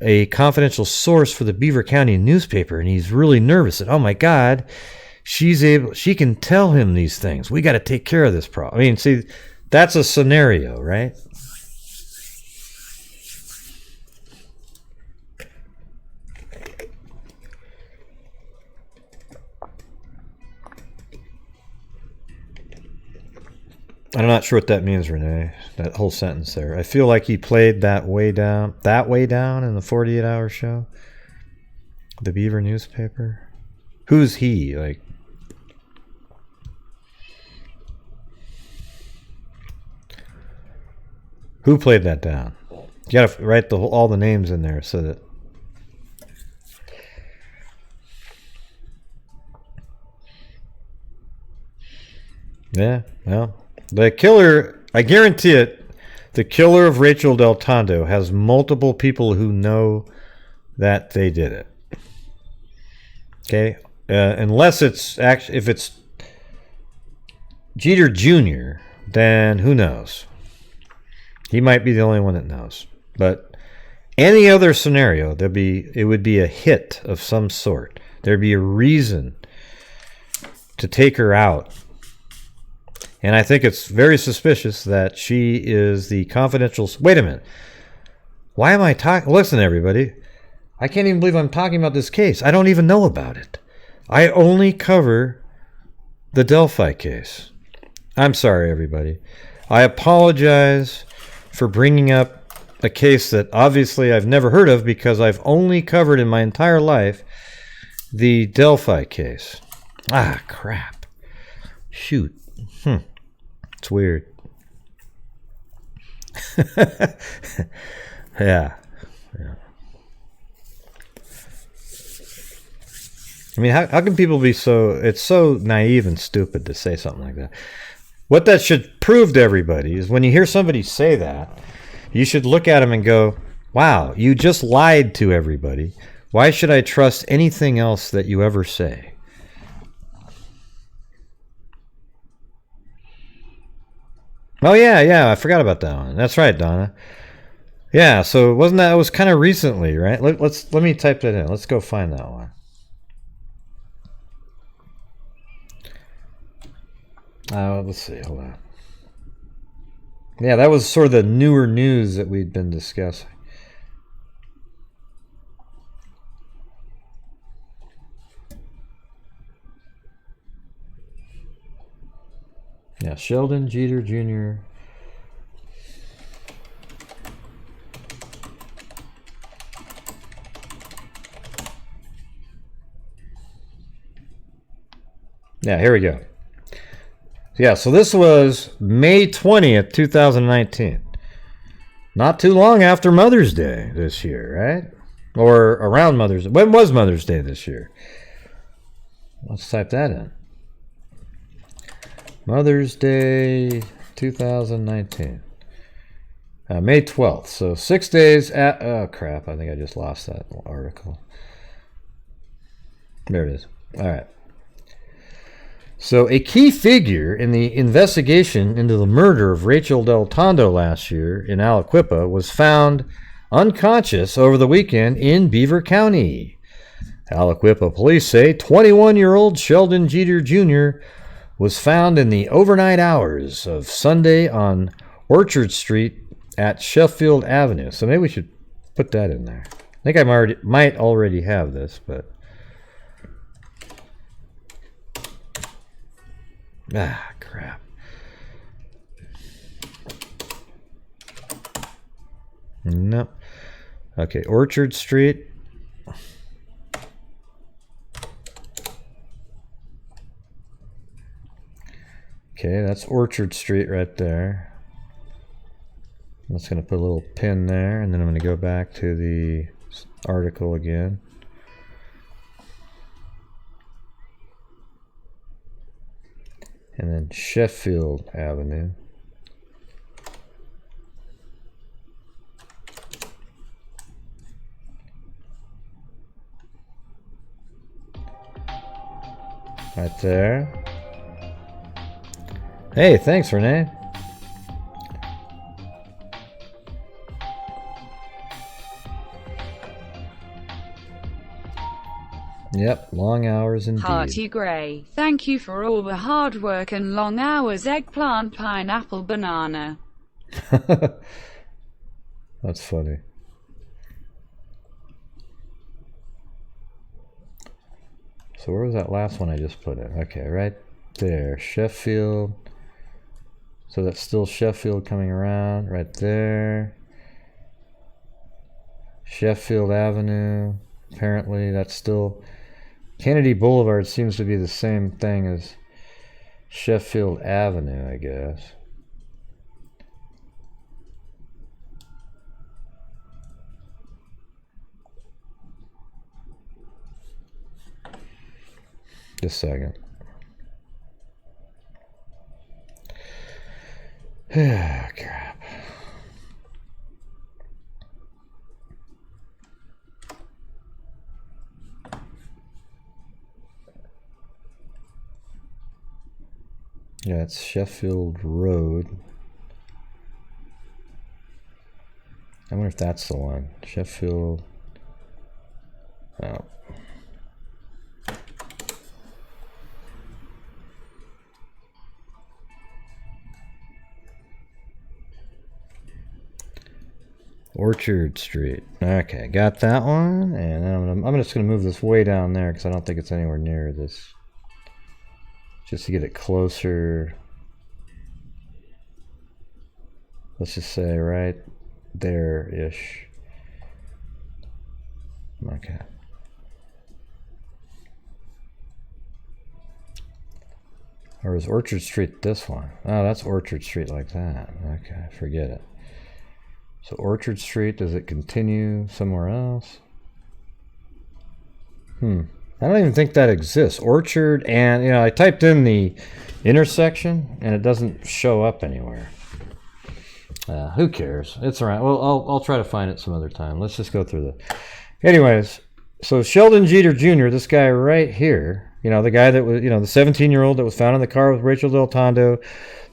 a confidential source for the Beaver County newspaper, and he's really nervous that, oh my God, she can tell him these things. We got to take care of this problem. I mean, see, that's a scenario, right? I'm not sure what that means, Renee. That whole sentence there. I feel like he played that way down in the 48 Hour show. The Beaver newspaper. Who's he? Like, who played that down? You gotta write all the names in there so that. Yeah, well. The killer, I guarantee it, the killer of Rachael DelTondo has multiple people who know that they did it. Okay? Unless if it's Jeter Jr., then who knows? He might be the only one that knows. But any other scenario, it would be a hit of some sort. There'd be a reason to take her out. And I think it's very suspicious that she is the confidential... Wait a minute. Why am I talking... Listen, everybody. I can't even believe I'm talking about this case. I don't even know about it. I only cover the Delphi case. I'm sorry, everybody. I apologize for bringing up a case that obviously I've never heard of because I've only covered in my entire life the Delphi case. Ah, crap. Shoot. It's weird. Yeah. I mean, how can people be so... It's so naive and stupid to say something like that. What that should prove to everybody is when you hear somebody say that, you should look at them and go, wow, you just lied to everybody. Why should I trust anything else that you ever say? Oh, yeah, I forgot about that one. That's right, Donna. Yeah, so it was kind of recently, right? Let me type that in. Let's go find that one. Let's see. Hold on. Yeah, that was sort of the newer news that we'd been discussing. Yeah, Sheldon Jeter Jr. Yeah, here we go. Yeah, so this was May 20th, 2019. Not too long after Mother's Day this year, right? Or around Mother's Day. When was Mother's Day this year? Let's type that in. Mother's Day 2019. May 12th. So 6 days at... Oh, crap. I think I just lost that article. There it is. All right. So a key figure in the investigation into the murder of Rachael DelTondo last year in Aliquippa was found unconscious over the weekend in Beaver County. Aliquippa police say 21-year-old Sheldon Jeter Jr. was found in the overnight hours of Sunday on Orchard Street at Sheffield Avenue. So maybe we should put that in there. I think I might already have this, but... Ah, crap. Nope. Okay, Orchard Street. Okay, that's Orchard Street right there. I'm just going to put a little pin there, and then I'm going to go back to the article again. And then Sheffield Avenue. Right there. Hey, thanks, Renee. Yep, long hours indeed. Hearty Gray, thank you for all the hard work and long hours. Eggplant, pineapple, banana. That's funny. So where was that last one I just put in? Okay, right there. Sheffield. So that's still Sheffield coming around. Right there. Sheffield Avenue. Apparently that's still... Kennedy Boulevard seems to be the same thing as Sheffield Avenue, I guess. Just a second. Ah, crap. Yeah, it's Sheffield Road. I wonder if that's the one. Sheffield. Oh. Orchard Street. Okay, got that one. And then I'm just going to move this way down there because I don't think it's anywhere near this. Just to get it closer. Let's just say right there-ish. Okay. Or is Orchard Street this one? Oh, that's Orchard Street like that. Okay, forget it. So Orchard Street, does it continue somewhere else? I don't even think that exists. Orchard and, you know, I typed in the intersection and it doesn't show up anywhere. Who cares? It's around. Well, I'll try to find it some other time. Let's just go through the... Anyways, so Sheldon Jeter Jr., this guy right here, you know, the guy that was, you know, the 17-year-old that was found in the car with Rachael DelTondo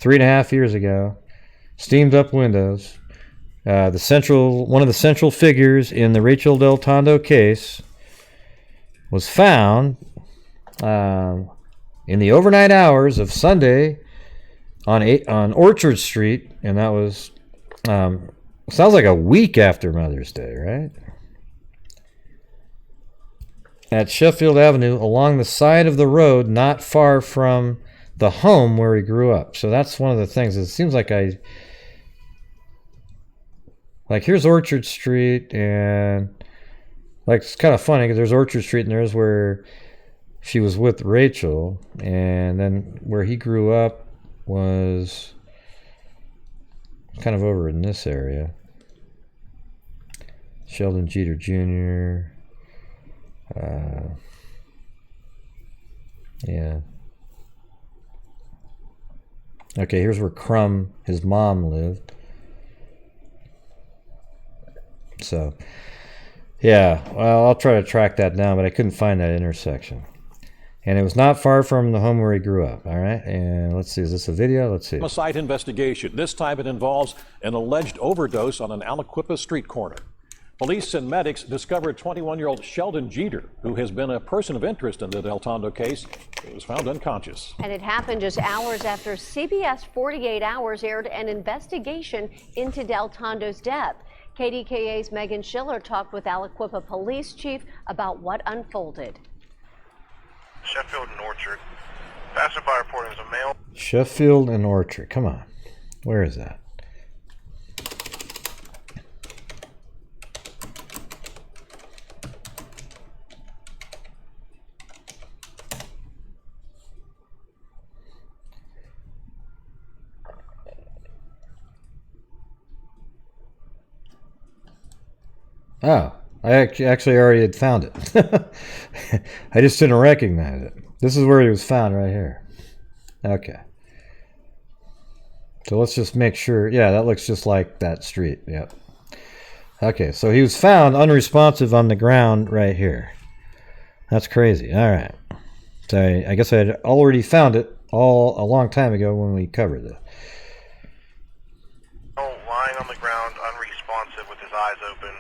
3.5 years ago, steamed up windows, one of the central figures in the Rachael DelTondo case, was found in the overnight hours of Sunday on Orchard Street, and that was sounds like a week after Mother's Day, right? At Sheffield Avenue, along the side of the road, not far from the home where he grew up. So that's one of the things. It seems like here's Orchard Street, and like it's kind of funny because there's Orchard Street, and there's where she was with Rachel, and then where he grew up was kind of over in this area. Sheldon Jeter Jr. Yeah. Okay, here's where Crumb, his mom, lived. So, yeah, well, I'll try to track that down, but I couldn't find that intersection. And it was not far from the home where he grew up, all right? And let's see, is this a video? Let's see. Homicide investigation. This time it involves an alleged overdose on an Aliquippa street corner. Police and medics discovered 21-year-old Sheldon Jeter, who has been a person of interest in the DelTondo case. He was found unconscious. And it happened just hours after CBS 48 Hours aired an investigation into DelTondo's death. KDKA's Megan Schiller talked with Aliquippa Police Chief about what unfolded. Sheffield and Orchard. Passerby reporting is a male. Sheffield and Orchard. Come on. Where is that? Oh, I actually already had found it. I just didn't recognize it. This is where he was found, right here. Okay. So let's just make sure. Yeah, that looks just like that street. Yep. Okay, so he was found unresponsive on the ground right here. That's crazy. All right. So I guess I had already found it a long time ago when we covered it. Lying on the ground, unresponsive with his eyes open.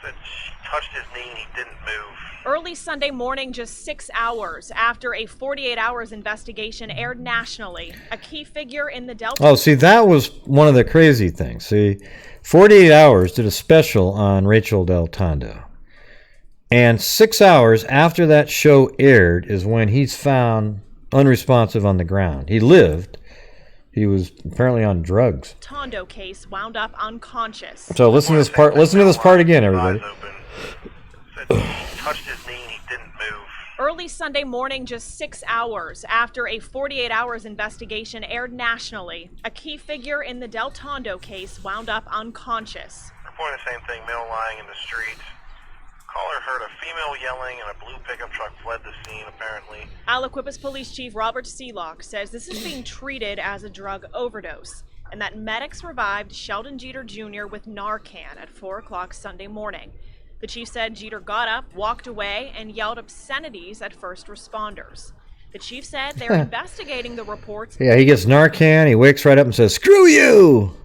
Said she touched his knee and he didn't move. Early Sunday morning, just 6 hours after a 48 Hours investigation aired nationally, a key figure in the Delta... Oh, see, that was one of the crazy things. See, 48 Hours did a special on Rachael DelTondo. And 6 hours after that show aired is when he's found unresponsive on the ground. He lived. He was apparently on drugs. Tondo case wound up unconscious. So listen to this part. Listen to this part again, everybody. Touched his knee and he didn't move. Early Sunday morning, just 6 hours after a 48 Hours investigation aired nationally, a key figure in the DelTondo case wound up unconscious. Reporting the same thing, male lying in the street. Caller heard a female yelling and a blue pickup truck fled the scene, apparently. Aliquippa's Police Chief Robert Seelock says this is being treated as a drug overdose and that medics revived Sheldon Jeter Jr. with Narcan at 4 o'clock Sunday morning. The chief said Jeter got up, walked away, and yelled obscenities at first responders. The chief said they're investigating the reports. Yeah, he gets Narcan, he wakes right up and says, "Screw you!"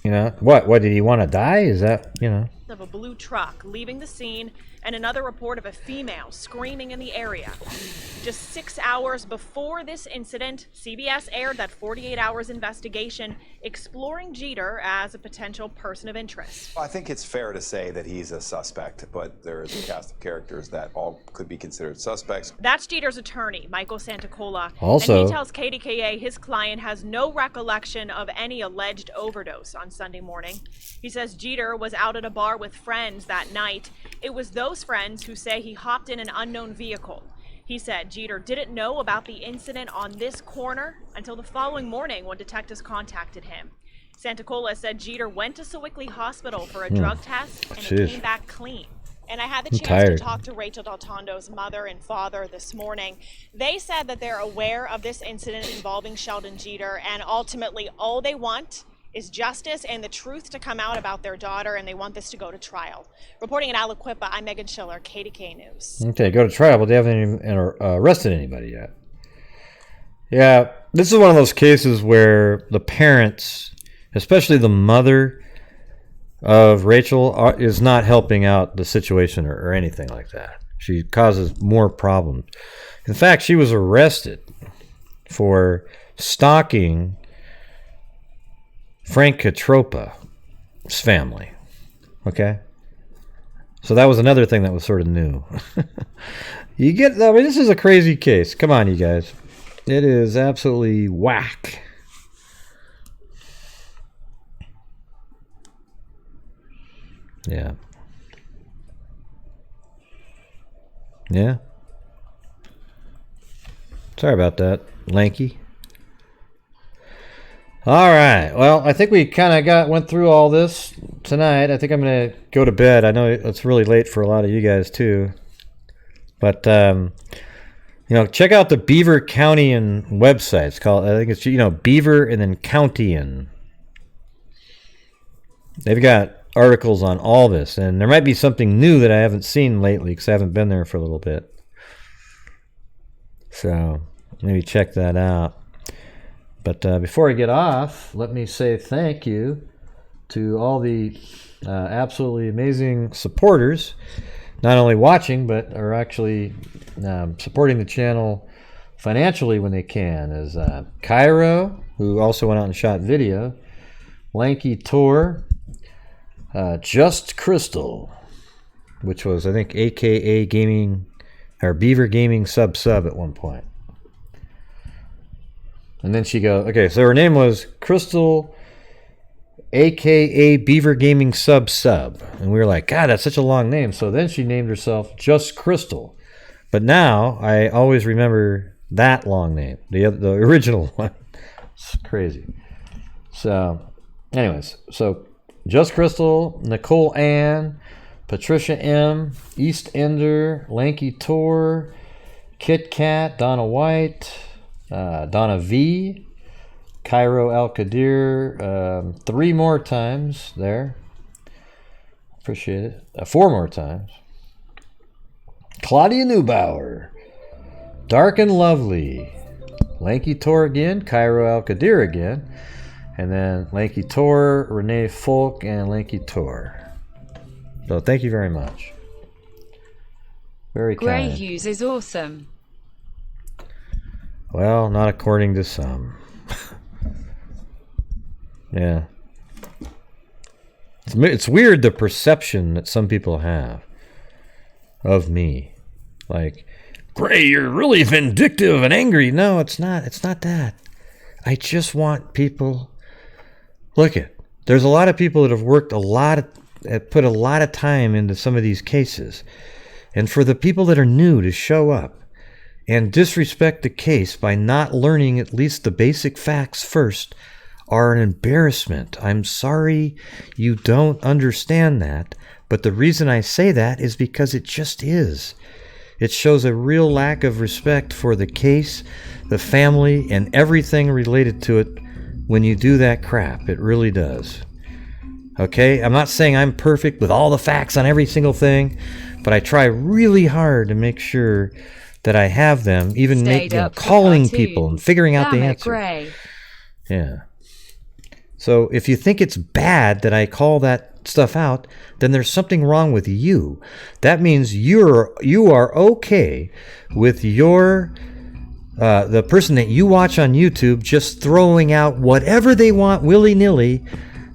You know, what did he want to die? Is that, you know? Of a blue truck leaving the scene and another report of a female screaming in the area. Just 6 hours before this incident, CBS aired that 48 Hours investigation exploring Jeter as a potential person of interest. I think it's fair to say that he's a suspect, but there is a cast of characters that all could be considered suspects. That's Jeter's attorney, Michael Santacola. Also, and he tells KDKA his client has no recollection of any alleged overdose on Sunday morning. He says Jeter was out at a bar with friends that night. It was those friends who say he hopped in an unknown vehicle. He said Jeter didn't know about the incident on this corner until the following morning when detectives contacted him. Santacola said Jeter went to Sewickley Hospital for a drug test and it came back clean. And I had the chance to talk to Rachael DelTondo's mother and father this morning. They said that they're aware of this incident involving Sheldon Jeter, and ultimately all they want is justice and the truth to come out about their daughter, and they want this to go to trial. Reporting in Aliquippa, I'm Megan Schiller, KDK News. Okay, go to trial, but they haven't even arrested anybody yet. Yeah, this is one of those cases where the parents, especially the mother of Rachel, is not helping out the situation or anything like that. She causes more problems. In fact, she was arrested for stalking Frank Catropa's family. Okay? So that was another thing that was sort of new. You get, I mean, this is a crazy case. Come on, you guys. It is absolutely whack. Yeah. Yeah. Sorry about that, Lanky. All right. Well, I think we kind of went through all this tonight. I think I'm going to go to bed. I know it's really late for a lot of you guys too. But check out the Beaver County website. It's called, I think it's Beaver and then County. They've got articles on all this, and there might be something new that I haven't seen lately because I haven't been there for a little bit. So maybe check that out. But before I get off, let me say thank you to all the absolutely amazing supporters, not only watching, but are actually supporting the channel financially when they can, as Cairo, who also went out and shot video, Lanky Tor, Just Crystal, which was, I think, AKA Gaming, or Beaver Gaming sub at one point. And then she goes, okay, so her name was Crystal, AKA Beaver Gaming sub. And we were like, God, that's such a long name. So then she named herself Just Crystal. But now I always remember that long name, the original one. It's crazy. So, anyways, so Just Crystal, Nicole Ann, Patricia M, East Ender, Lanky Tor, Kit Kat, Donna White, Donna V, Cairo Al Qadir, 3 more times there. Appreciate it. 4 more times. Claudia Neubauer, Dark and Lovely, Lanky Tor again, Cairo Al Qadir again, and then Lanky Tor, Renee Folk, and Lanky Tor. So thank you very much. Very Grey kind. Hughes is awesome. Well, not according to some. Yeah. It's weird, the perception that some people have of me. Like, Gray, you're really vindictive and angry. No, it's not. It's not that. I just want people... Look it. There's a lot of people that have worked put a lot of time into some of these cases. And for the people that are new to show up and disrespect the case by not learning at least the basic facts first are an embarrassment. I'm sorry you don't understand that, but the reason I say that is because it just is. It shows a real lack of respect for the case, the family, and everything related to it when you do that crap. It really does. Okay? I'm not saying I'm perfect with all the facts on every single thing, but I try really hard to make sure that I have them, even calling people and figuring out the answer. Gray. Yeah. So if you think it's bad that I call that stuff out, then there's something wrong with you. That means you are okay with your the person that you watch on YouTube just throwing out whatever they want willy-nilly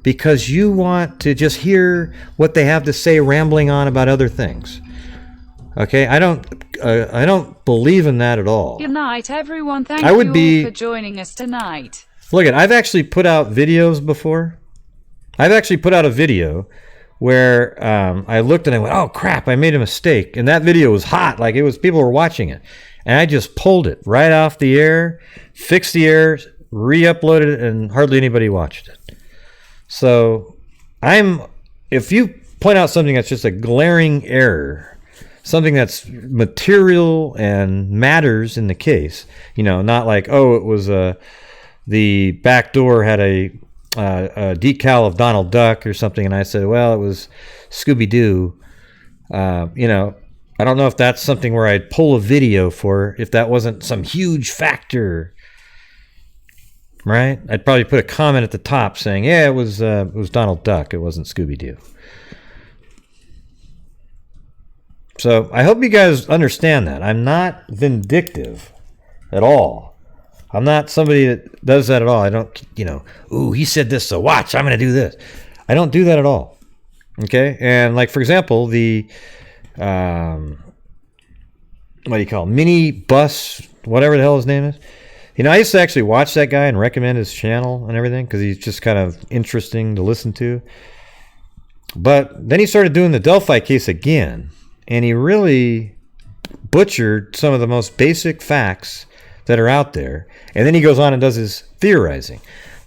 because you want to just hear what they have to say, rambling on about other things. Okay, I don't believe in that at all. Good night, everyone. Thank you all for joining us tonight. Look, I've actually put out videos before. I've actually put out a video where I looked and I went, "Oh crap! I made a mistake," and that video was hot, like it was. People were watching it, and I just pulled it right off the air, fixed the error, re-uploaded it, and hardly anybody watched it. So, if you point out something that's just a glaring error, something that's material and matters in the case, not like, oh, it was the back door had a decal of Donald Duck or something, and I said, well, it was Scooby-Doo. I don't know if that's something where I'd pull a video for if that wasn't some huge factor, right? I'd probably put a comment at the top saying, yeah, it was Donald Duck. It wasn't Scooby-Doo. So I hope you guys understand that. I'm not vindictive at all. I'm not somebody that does that at all. I don't, ooh, he said this, so watch, I'm going to do this. I don't do that at all. Okay? And like, for example, the, what do you call it? Mini bus, whatever the hell his name is. I used to actually watch that guy and recommend his channel and everything because he's just kind of interesting to listen to. But then he started doing the Delphi case again, and he really butchered some of the most basic facts that are out there. And then he goes on and does his theorizing.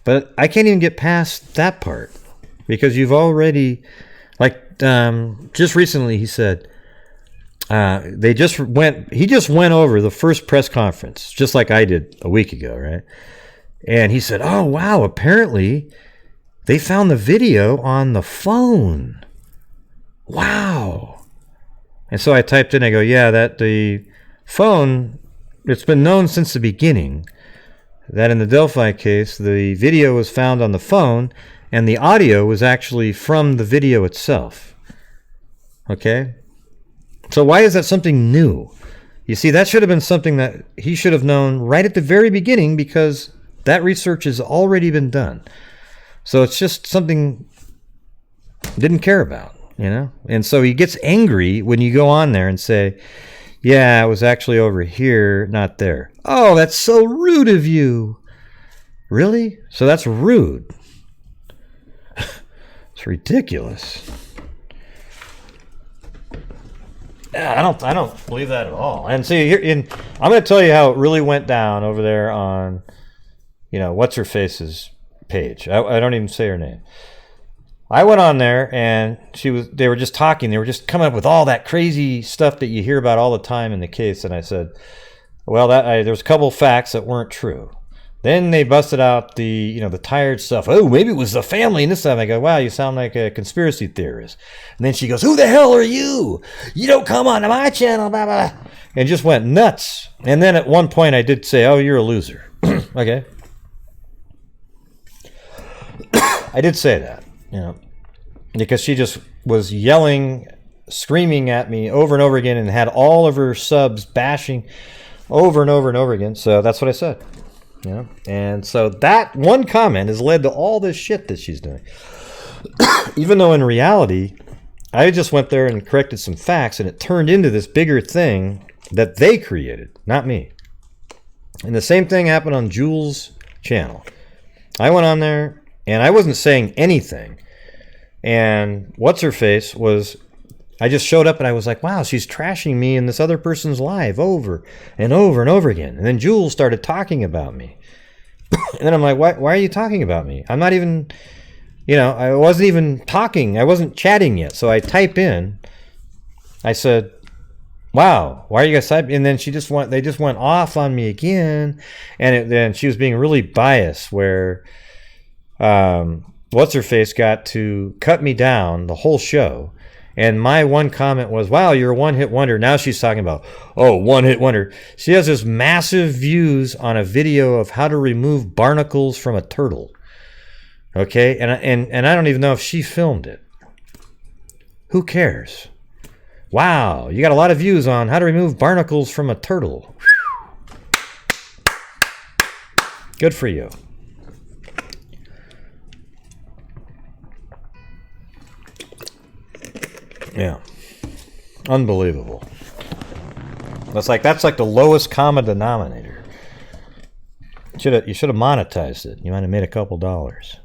But I can't even get past that part because you've already, like, just recently he said, he just went over the first press conference, just like I did a week ago, right? And he said, oh, wow, apparently they found the video on the phone. Wow. And so I typed in, I go, yeah, that the phone, it's been known since the beginning that in the Delphi case, the video was found on the phone and the audio was actually from the video itself. Okay? So why is that something new? You see, that should have been something that he should have known right at the very beginning because that research has already been done. So it's just something he didn't care about, And so he gets angry when you go on there and say, yeah, it was actually over here, not there. Oh, that's so rude of you. Really? So that's rude. It's ridiculous. Yeah, I don't believe that at all. And see, I'm going to tell you how it really went down over there on, what's her face's page. I don't even say her name. I went on there and they were just talking. They were just coming up with all that crazy stuff that you hear about all the time in the case. And I said, well, there's a couple facts that weren't true. Then they busted out the tired stuff. Oh, maybe it was the family. And this time I go, wow, you sound like a conspiracy theorist. And then she goes, who the hell are you? You don't come on to my channel, blah, blah. And just went nuts. And then at one point I did say, oh, you're a loser. Okay. I did say that, because she just was yelling, screaming at me over and over again and had all of her subs bashing over and over and over again. So that's what I said. And so that one comment has led to all this shit that she's doing. Even though in reality, I just went there and corrected some facts and it turned into this bigger thing that they created, not me. And the same thing happened on Jules' channel. I went on there and I wasn't saying anything. And what's-her-face was, I just showed up and I was like, wow, she's trashing me in this other person's live over and over and over again. And then Jules started talking about me. And then I'm like, why are you talking about me? I'm not even, I wasn't even talking. I wasn't chatting yet. So I type in, I said, wow, why are you guys typing? And then they just went off on me again. And then she was being really biased where, what's-her-face got to cut me down the whole show. And my one comment was, wow, you're a one-hit wonder. Now she's talking about, oh, one-hit wonder. She has this massive views on a video of how to remove barnacles from a turtle. Okay? And I don't even know if she filmed it. Who cares? Wow, you got a lot of views on how to remove barnacles from a turtle. Good for you. Yeah. Unbelievable. That's like the lowest common denominator. You should have monetized it. You might have made a couple dollars.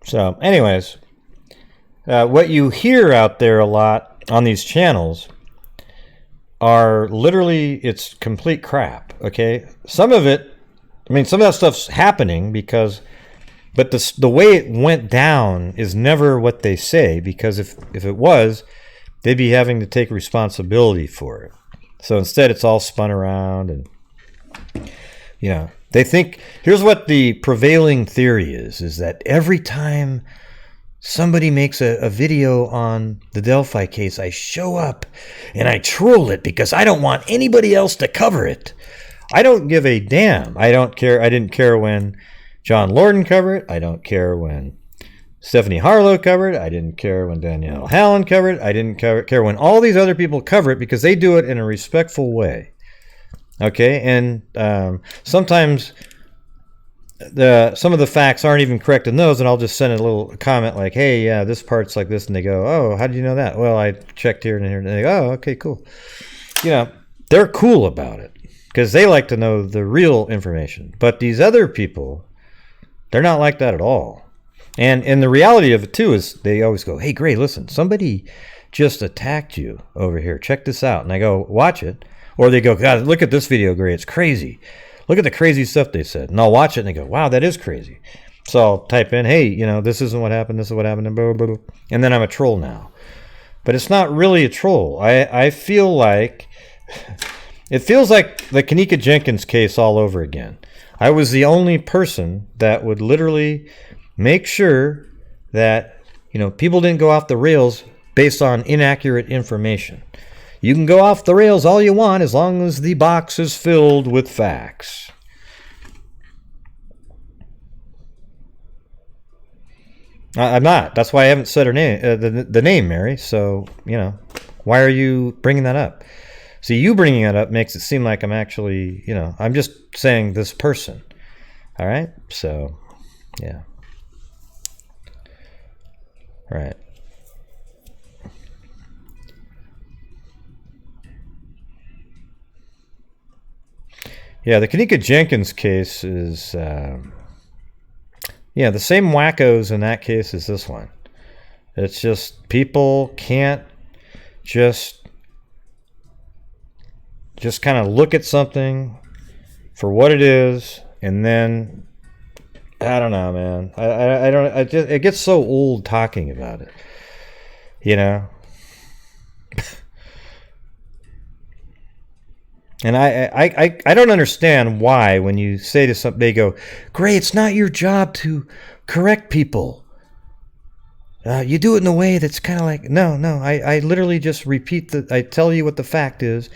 So, anyways, what you hear out there a lot on these channels are literally, it's complete crap, okay? Some of that stuff's happening but the way it went down is never what they say, because if it was, they'd be having to take responsibility for it. So instead, it's all spun around, and they think, here's what the prevailing theory is that every time somebody makes a video on the Delphi case, I show up and I troll it because I don't want anybody else to cover it. I don't give a damn. I don't care. I didn't care when John Lorden covered it. I don't care when Stephanie Harlow covered it. I didn't care when Danielle Hallen covered it. I didn't care when all these other people cover it because they do it in a respectful way. Okay, and sometimes some of the facts aren't even correct in those, and I'll just send a little comment like, hey, yeah, this part's like this, and they go, oh, how did you know that? Well, I checked here and here, and they go, oh, okay, cool. You know, they're cool about it because they like to know the real information. But these other people, they're not like that at all. And the reality of it, too, is they always go, hey, Gray, listen, somebody just attacked you over here. Check this out. And I go, watch it. Or they go, God, look at this video, Gray. It's crazy. Look at the crazy stuff they said. And I'll watch it, and they go, wow, that is crazy. So I'll type in, hey, you know, this isn't what happened. This is what happened. And blah, blah, blah. And then I'm a troll now. But it's not really a troll. I feel like... It feels like the Kenneka Jenkins case all over again. I was the only person that would literally make sure that, you know, people didn't go off the rails based on inaccurate information. You can go off the rails all you want as long as the box is filled with facts. I'm not. That's why I haven't said her name, the name, Mary. So, you know, why are you bringing that up? See, you bringing that up makes it seem like I'm actually, you know, I'm just saying this person. All right? So, yeah. Right. Yeah, the Kenneka Jenkins case is, yeah, the same wackos in that case as this one. It's just people can't just kind of look at something for what it is, and then I don't know, man. I don't. It gets so old talking about it, you know. And I don't understand why when you say to something, they go, "Great, it's not your job to correct people. You do it in a way that's kind of like, no. I literally just repeat I tell you what the fact is."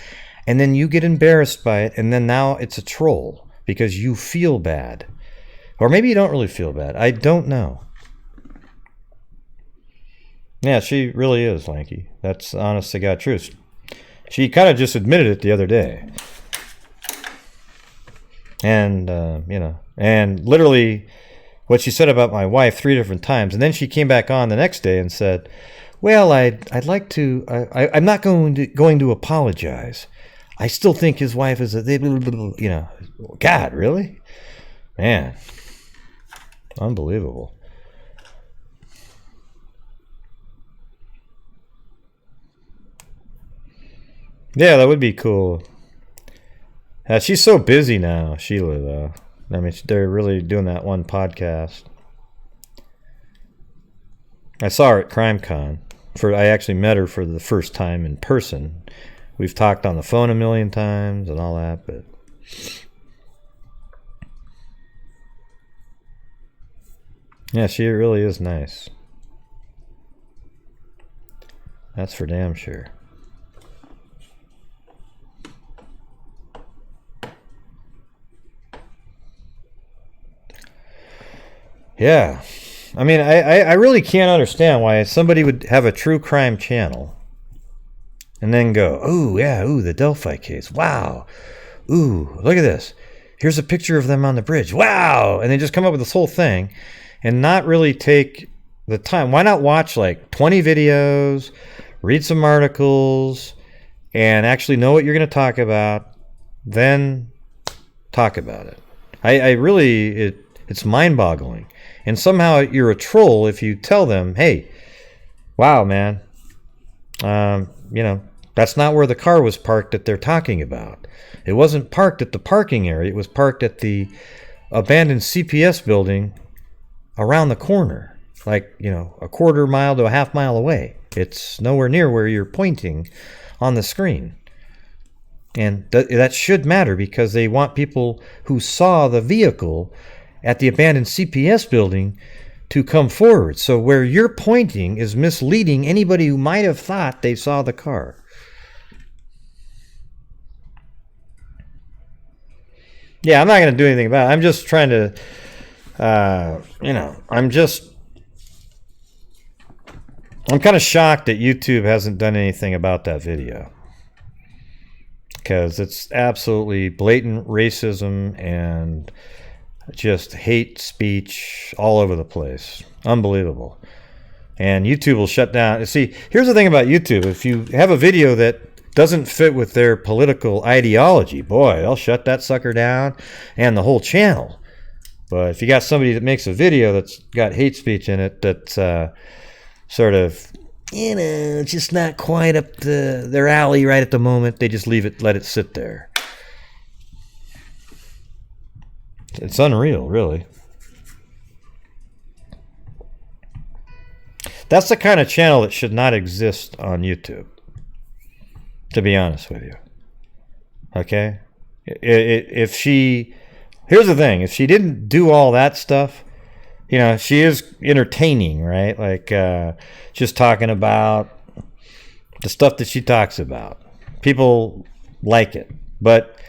And then you get embarrassed by it, and then now it's a troll because you feel bad. Or maybe you don't really feel bad. I don't know. Yeah, she really is, Lanky. That's honest to God truth. She kind of just admitted it the other day. And, you know, and literally what she said about my wife 3 different times. And then she came back on the next day and said, well, I'd like to, I'm not going to apologize. I still think his wife is you know, God, really? Man, unbelievable. Yeah, that would be cool. She's so busy now, Sheila, though. I mean, they're really doing that one podcast. I saw her at CrimeCon. I actually met her for the first time in person. We've talked on the phone a million times and all that, but yeah, she really is nice. That's for damn sure. Yeah. I mean, I really can't understand why somebody would have a true crime channel and then go, oh, yeah, ooh, the Delphi case. Wow. Ooh, look at this. Here's a picture of them on the bridge. Wow. And they just come up with this whole thing and not really take the time. Why not watch like 20 videos, read some articles, and actually know what you're going to talk about, then talk about it. I really, it's mind-boggling. And somehow you're a troll if you tell them, hey, wow, man, you know, that's not where the car was parked that they're talking about. It wasn't parked at the parking area. It was parked at the abandoned CPS building around the corner, like, you know, a quarter mile to a half mile away. It's nowhere near where you're pointing on the screen. And that should matter because they want people who saw the vehicle at the abandoned CPS building to come forward. So where you're pointing is misleading anybody who might have thought they saw the car. Yeah, I'm not going to do anything about it. I'm just trying to, you know, I'm kind of shocked that YouTube hasn't done anything about that video. because it's absolutely blatant racism and just hate speech all over the place. Unbelievable. And YouTube will shut down. See, here's the thing about YouTube. If you have a video that doesn't fit with their political ideology, boy, they'll shut that sucker down and the whole channel. But if you got somebody that makes a video that's got hate speech in it, that's sort of, just not quite up their alley right at the moment, they just let it sit there. It's unreal, really. That's the kind of channel that should not exist on YouTube, to be honest with you. Okay? Here's the thing, if she didn't do all that stuff, she is entertaining, right? Like, just talking about the stuff that she talks about. People like it. But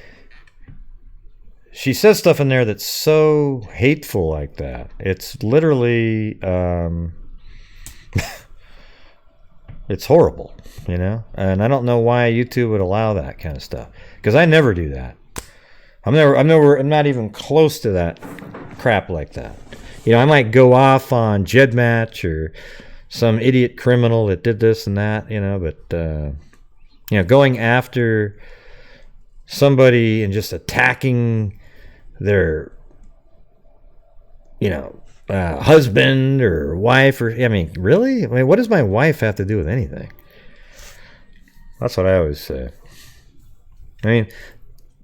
she says stuff in there that's so hateful like that. It's literally, it's horrible, And I don't know why YouTube would allow that kind of stuff. Because I never do that. I'm not even close to that crap like that. I might go off on Jedmatch or some idiot criminal that did this and that, but going after somebody and just attacking their husband or wife, or really? What does my wife have to do with anything? That's what I always say.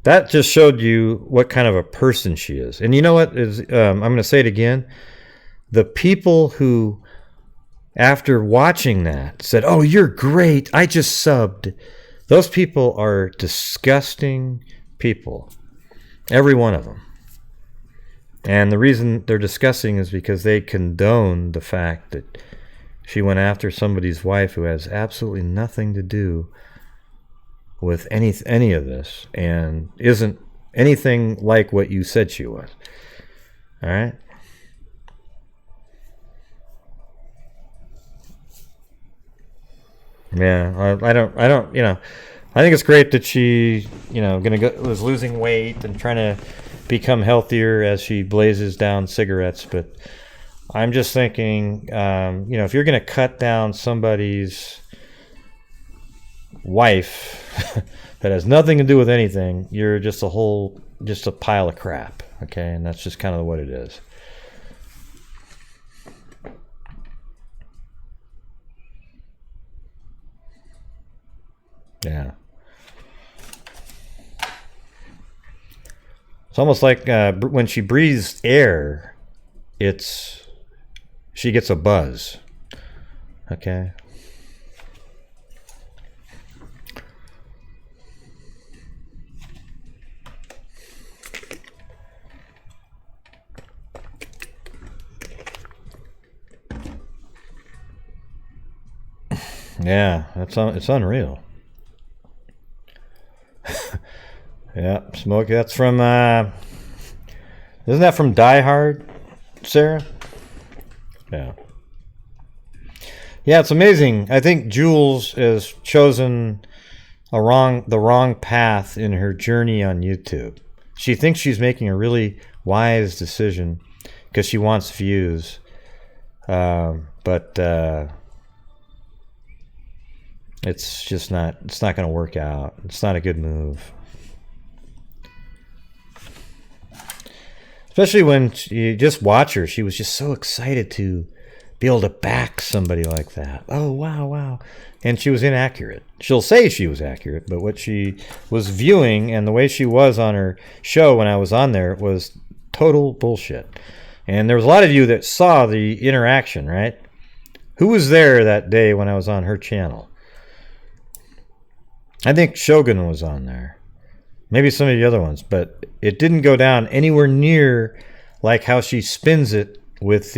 That just showed you what kind of a person she is. And you know what? I'm going to say it again. The people who, after watching that, said, "Oh, you're great. I just subbed." Those people are disgusting people. Every one of them. And the reason they're disgusting is because they condone the fact that she went after somebody's wife who has absolutely nothing to do with any of this and isn't anything like what you said she was. All right? Yeah, I don't I think it's great that she, was losing weight and trying to become healthier as she blazes down cigarettes, but I'm just thinking, if you're going to cut down somebody's wife that has nothing to do with anything, you're just a pile of crap, okay? And that's just kind of what it is. Yeah. It's almost like when she breathes air, she gets a buzz, okay? Yeah, it's unreal. Yeah, Smokey. That's from. Isn't that from Die Hard, Sarah? Yeah. Yeah, it's amazing. I think Jules has chosen the wrong path in her journey on YouTube. She thinks she's making a really wise decision because she wants views, but it's just not. It's not going to work out. It's not a good move. Especially when you just watch her, she was just so excited to be able to back somebody like that. Oh, wow. And she was inaccurate. She'll say she was accurate, but what she was viewing and the way she was on her show when I was on there was total bullshit. And there was a lot of you that saw the interaction, right? Who was there that day when I was on her channel? I think Shogun was on there. Maybe some of the other ones, but it didn't go down anywhere near like how she spins it with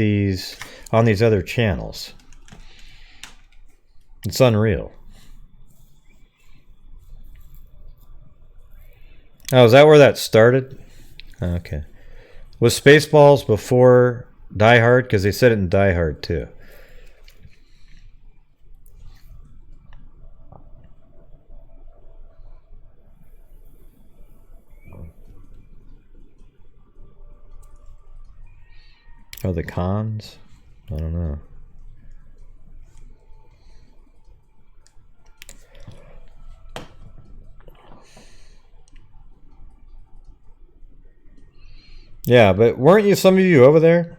on these other channels. It's unreal. Oh, is that where that started? Okay. Was Spaceballs before Die Hard? Because they said it in Die Hard too. Or the cons? I don't know. Yeah, but weren't you, some of you over there?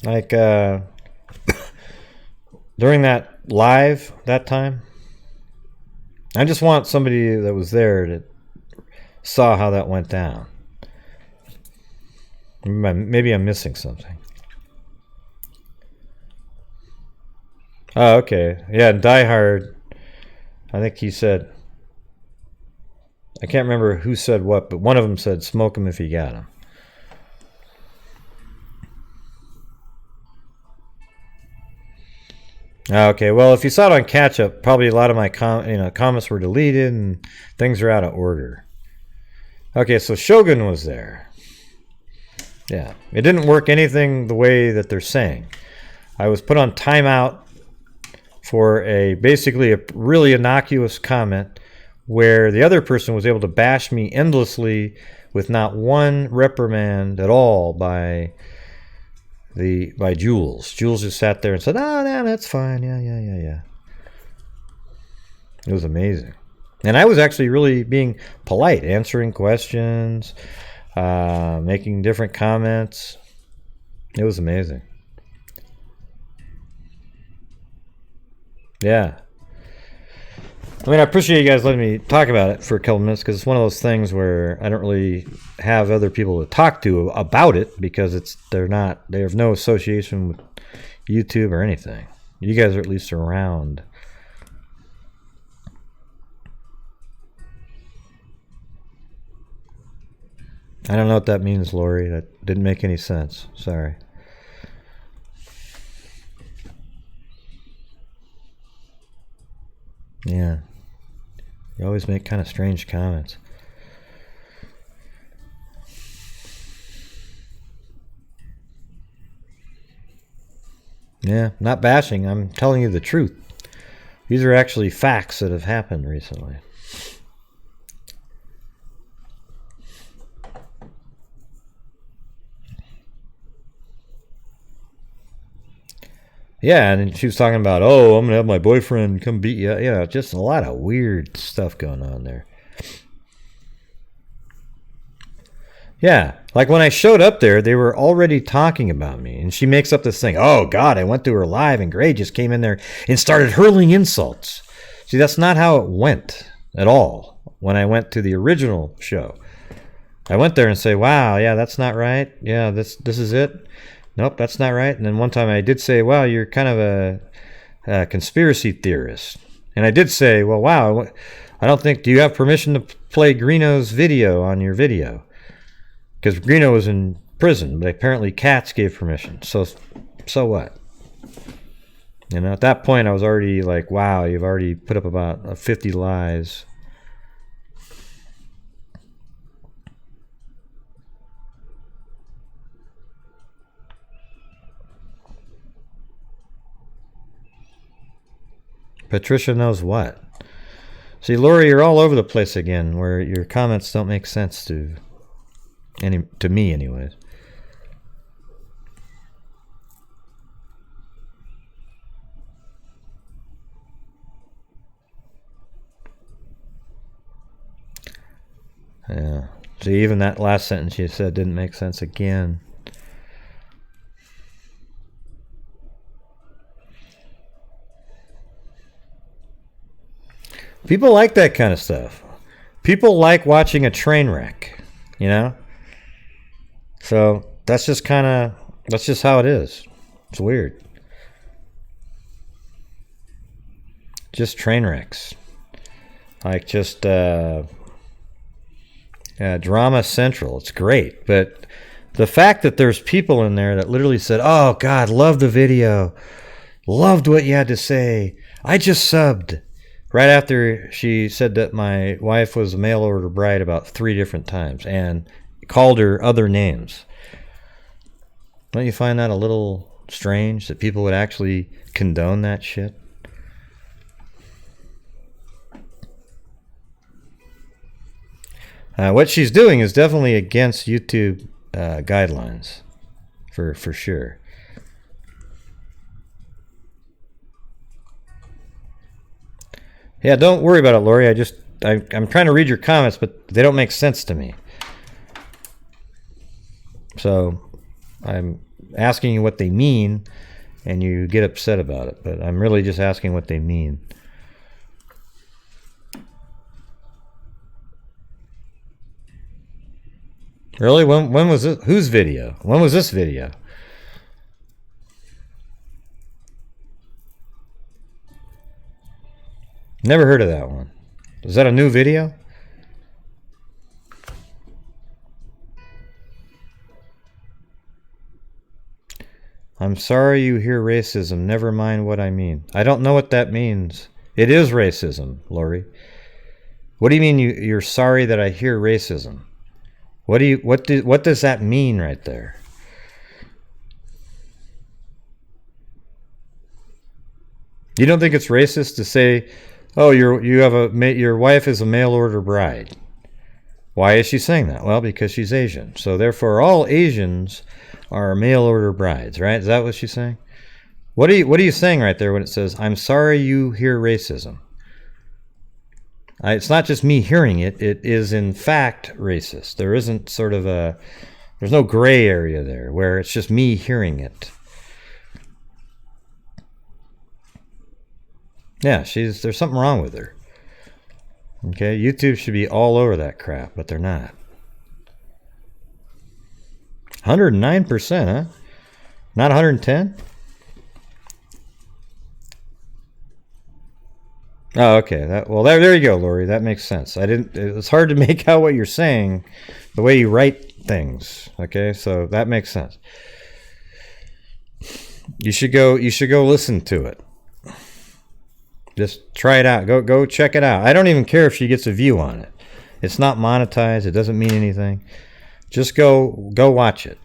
Like, during that live, that time? I just want somebody that was there that saw how that went down. Maybe I'm missing something. Oh, okay. Yeah, Die Hard, I think he said, I can't remember who said what, but one of them said, smoke him if you got him. Okay, well, if you saw it on catch up, probably a lot of my comments were deleted and things are out of order. Okay, so Shogun was there. Yeah, it didn't work anything the way that they're saying. I was put on timeout for basically a really innocuous comment where the other person was able to bash me endlessly with not one reprimand at all by Jules. Jules just sat there and said, "Oh, no, that's fine. Yeah." It was amazing. And I was actually really being polite, answering questions, making different comments. It was amazing. Yeah. I mean, I appreciate you guys letting me talk about it for a couple minutes, because it's one of those things where I don't really have other people to talk to about it, because they have no association with YouTube or anything. You guys are at least around. I don't know what that means, Lori. That didn't make any sense. Sorry. Yeah. You always make kind of strange comments. Yeah, not bashing. I'm telling you the truth. These are actually facts that have happened recently. Yeah, and she was talking about, oh, I'm going to have my boyfriend come beat you. Yeah, just a lot of weird stuff going on there. Yeah, like when I showed up there, they were already talking about me. And she makes up this thing, oh, God, I went to her live and Gray just came in there and started hurling insults. See, that's not how it went at all when I went to the original show. I went there and say, wow, yeah, that's not right. Yeah, this is it. Nope, that's not right. And then one time I did say, wow, you're kind of a conspiracy theorist. And I did say, well, wow, I don't think, do you have permission to play Greeno's video on your video? Because Greeno was in prison, but apparently Katz gave permission. So what? You know, at that point I was already like, wow, you've already put up about 50 lies. Patricia knows what. See, Lori, you're all over the place again, where your comments don't make sense to me, anyways. Yeah. See, even that last sentence you said didn't make sense again. People like that kind of stuff. People like watching a train wreck, you know? So that's just how it is. It's weird. Just train wrecks. Like just Drama Central. It's great. But the fact that there's people in there that literally said, oh, God, loved the video. Loved what you had to say. I just subbed. Right after she said that my wife was a mail order bride about 3 different times and called her other names. Don't you find that a little strange that people would actually condone that shit? What she's doing is definitely against YouTube guidelines, for sure. Yeah, don't worry about it, Lori. I'm trying to read your comments, but they don't make sense to me. So I'm asking you what they mean, and you get upset about it. But I'm really just asking what they mean. Really? When was it? Whose video? When was this video? Never heard of that one. Is that a new video? I'm sorry you hear racism. Never mind what I mean. I don't know what that means. It is racism, Lori. What do you mean you're sorry that I hear racism? What does that mean right there? You don't think it's racist to say, "Oh, your wife is a mail order bride"? Why is she saying that? Well, because she's Asian. So therefore, all Asians are mail order brides, right? Is that what she's saying? What are you saying right there when it says, "I'm sorry you hear racism"? It's not just me hearing it. It is in fact racist. There isn't there's no gray area there where it's just me hearing it. Yeah, there's something wrong with her. Okay, YouTube should be all over that crap, but they're not. 109%, huh? Not 110? Oh, okay. There you go, Lori. That makes sense. It's hard to make out what you're saying the way you write things. Okay, so that makes sense. You should go listen to it. Just try it out. Go check it out. I don't even care if she gets a view on it. It's not monetized. It doesn't mean anything. Just go watch it.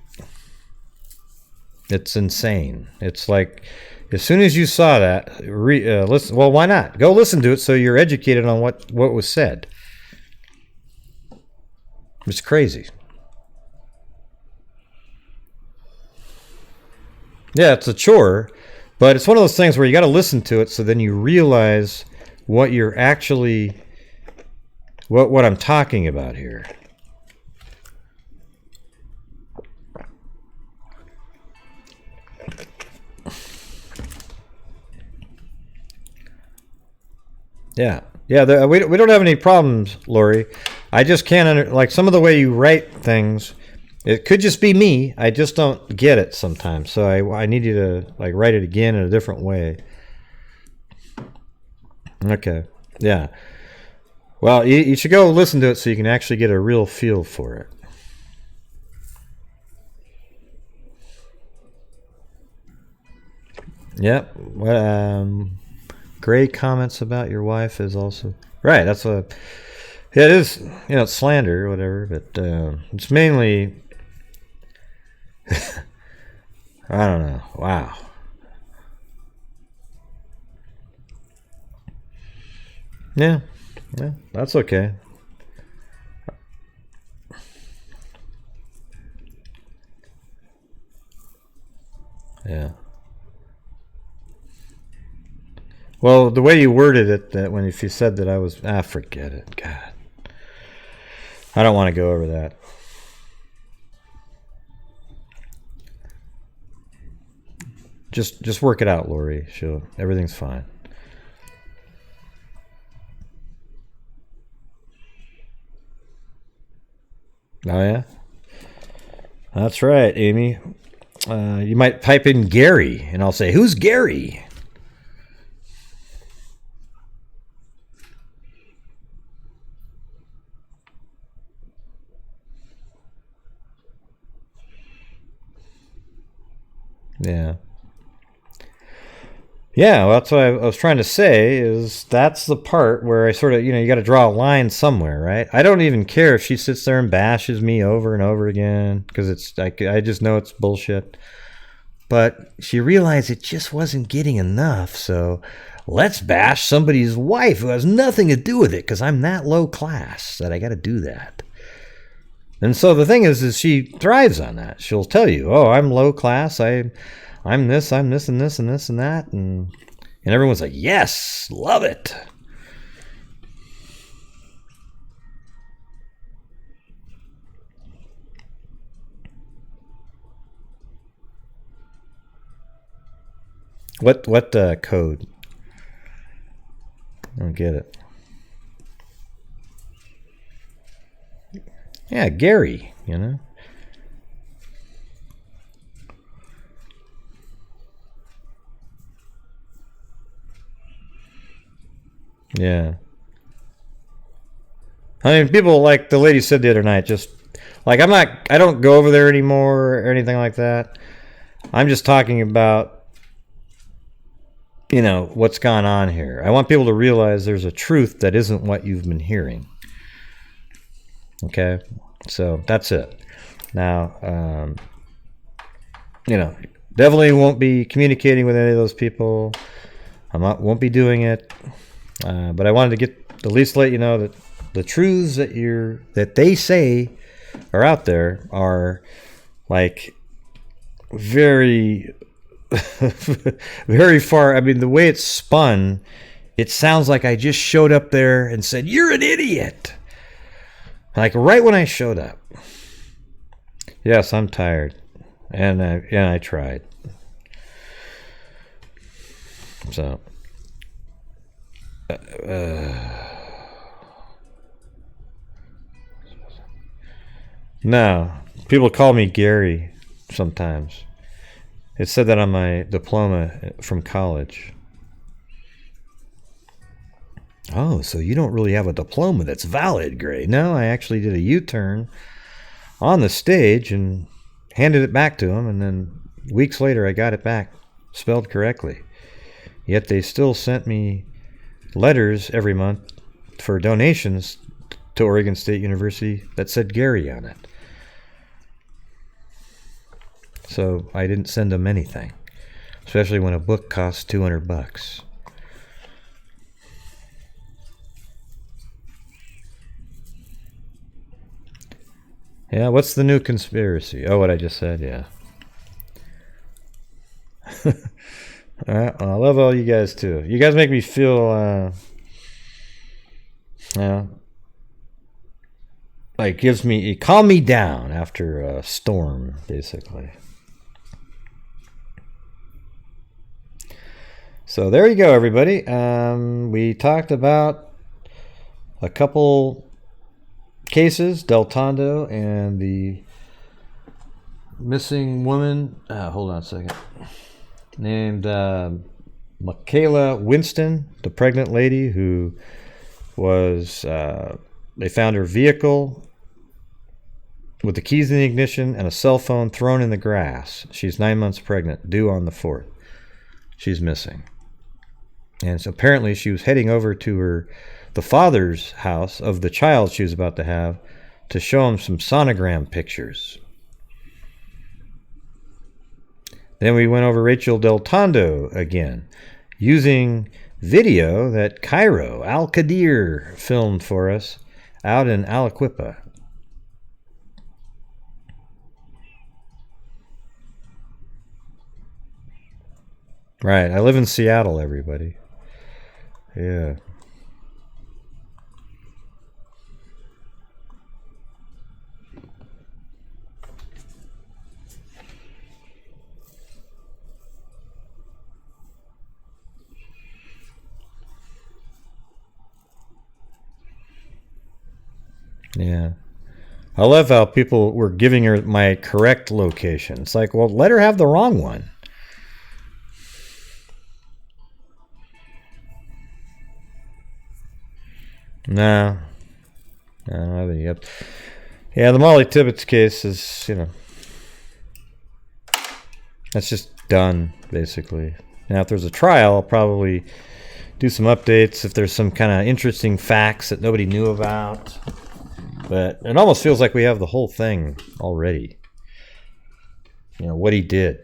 It's insane. It's like, as soon as you saw that, listen. Well, why not? Go listen to it so you're educated on what was said. It's crazy. Yeah, it's a chore, but it's one of those things where you got to listen to it so then you realize what you're actually, what I'm talking about here. Yeah. We don't have any problems, Lori. I just can't like some of the way you write things. It could just be me. I just don't get it sometimes. So I need you to like write it again in a different way. Okay. Yeah. Well, you should go listen to it so you can actually get a real feel for it. Yep. Gray comments about your wife is also right. That's it is. It's slander or whatever, but it's mainly. I don't know. Wow. Yeah, that's okay. Yeah. Well, the way you worded it, if you said that I was, forget it. God, I don't want to go over that. Just work it out, Lori. Everything's fine. Oh yeah, that's right, Amy. You might type in Gary, and I'll say, "Who's Gary?" Yeah. Yeah, well, that's what I was trying to say, is that's the part where I sort of, you got to draw a line somewhere, right? I don't even care if she sits there and bashes me over and over again, because I just know it's bullshit. But she realized it just wasn't getting enough, so let's bash somebody's wife who has nothing to do with it, because I'm that low class that I got to do that. And so the thing is she thrives on that. She'll tell you, "Oh, I'm low class. I'm this and this and this and this and that," and everyone's like, "Yes, love it." What code? I don't get it. Yeah, Gary, you know. Yeah. I mean, people, like the lady said the other night, just like I don't go over there anymore or anything like that. I'm just talking about, you know, what's gone on here. I want people to realize there's a truth that isn't what you've been hearing. Okay? So that's it. Now, you know, definitely won't be communicating with any of those people. Won't be doing it. But I wanted to at least let you know that the truths that they say are out there are like very, very far. I mean, the way it's spun, it sounds like I just showed up there and said, "You're an idiot." Like right when I showed up. Yes, I'm tired. And I tried. So. No, people call me Gary sometimes. It said that on my diploma from college. Oh, so you don't really have a diploma that's valid, Gray. No, I actually did a U-turn on the stage and handed it back to them, and then weeks later I got it back, spelled correctly. Yet they still sent me letters every month for donations to Oregon State University that said Gary on it. So I didn't send them anything, especially when a book costs $200. Yeah, what's the new conspiracy? Oh, what I just said, yeah. All right, well, I love all you guys too. You guys make me feel, like it calm me down after a storm, basically. So there you go, everybody. We talked about a couple cases, DelTondo and the missing woman. Hold on a second. Named Makayla Winston, the pregnant lady who was, they found her vehicle with the keys in the ignition and a cell phone thrown in the grass. She's 9 months pregnant, due on the 4th. She's missing. And so apparently she was heading over to the father's house of the child she was about to have to show him some sonogram pictures. Then we went over Rachael DelTondo again, using video that Cairo Al-Qadir filmed for us out in Aliquippa. Right, I live in Seattle, everybody. Yeah. Yeah. I love how people were giving her my correct location. It's like, well, let her have the wrong one. No. I don't have any yet. Yeah, the Molly Tibbetts case is, you know, that's just done, basically. Now, if there's a trial, I'll probably do some updates if there's some kind of interesting facts that nobody knew about. But it almost feels like we have the whole thing already. You know, what he did.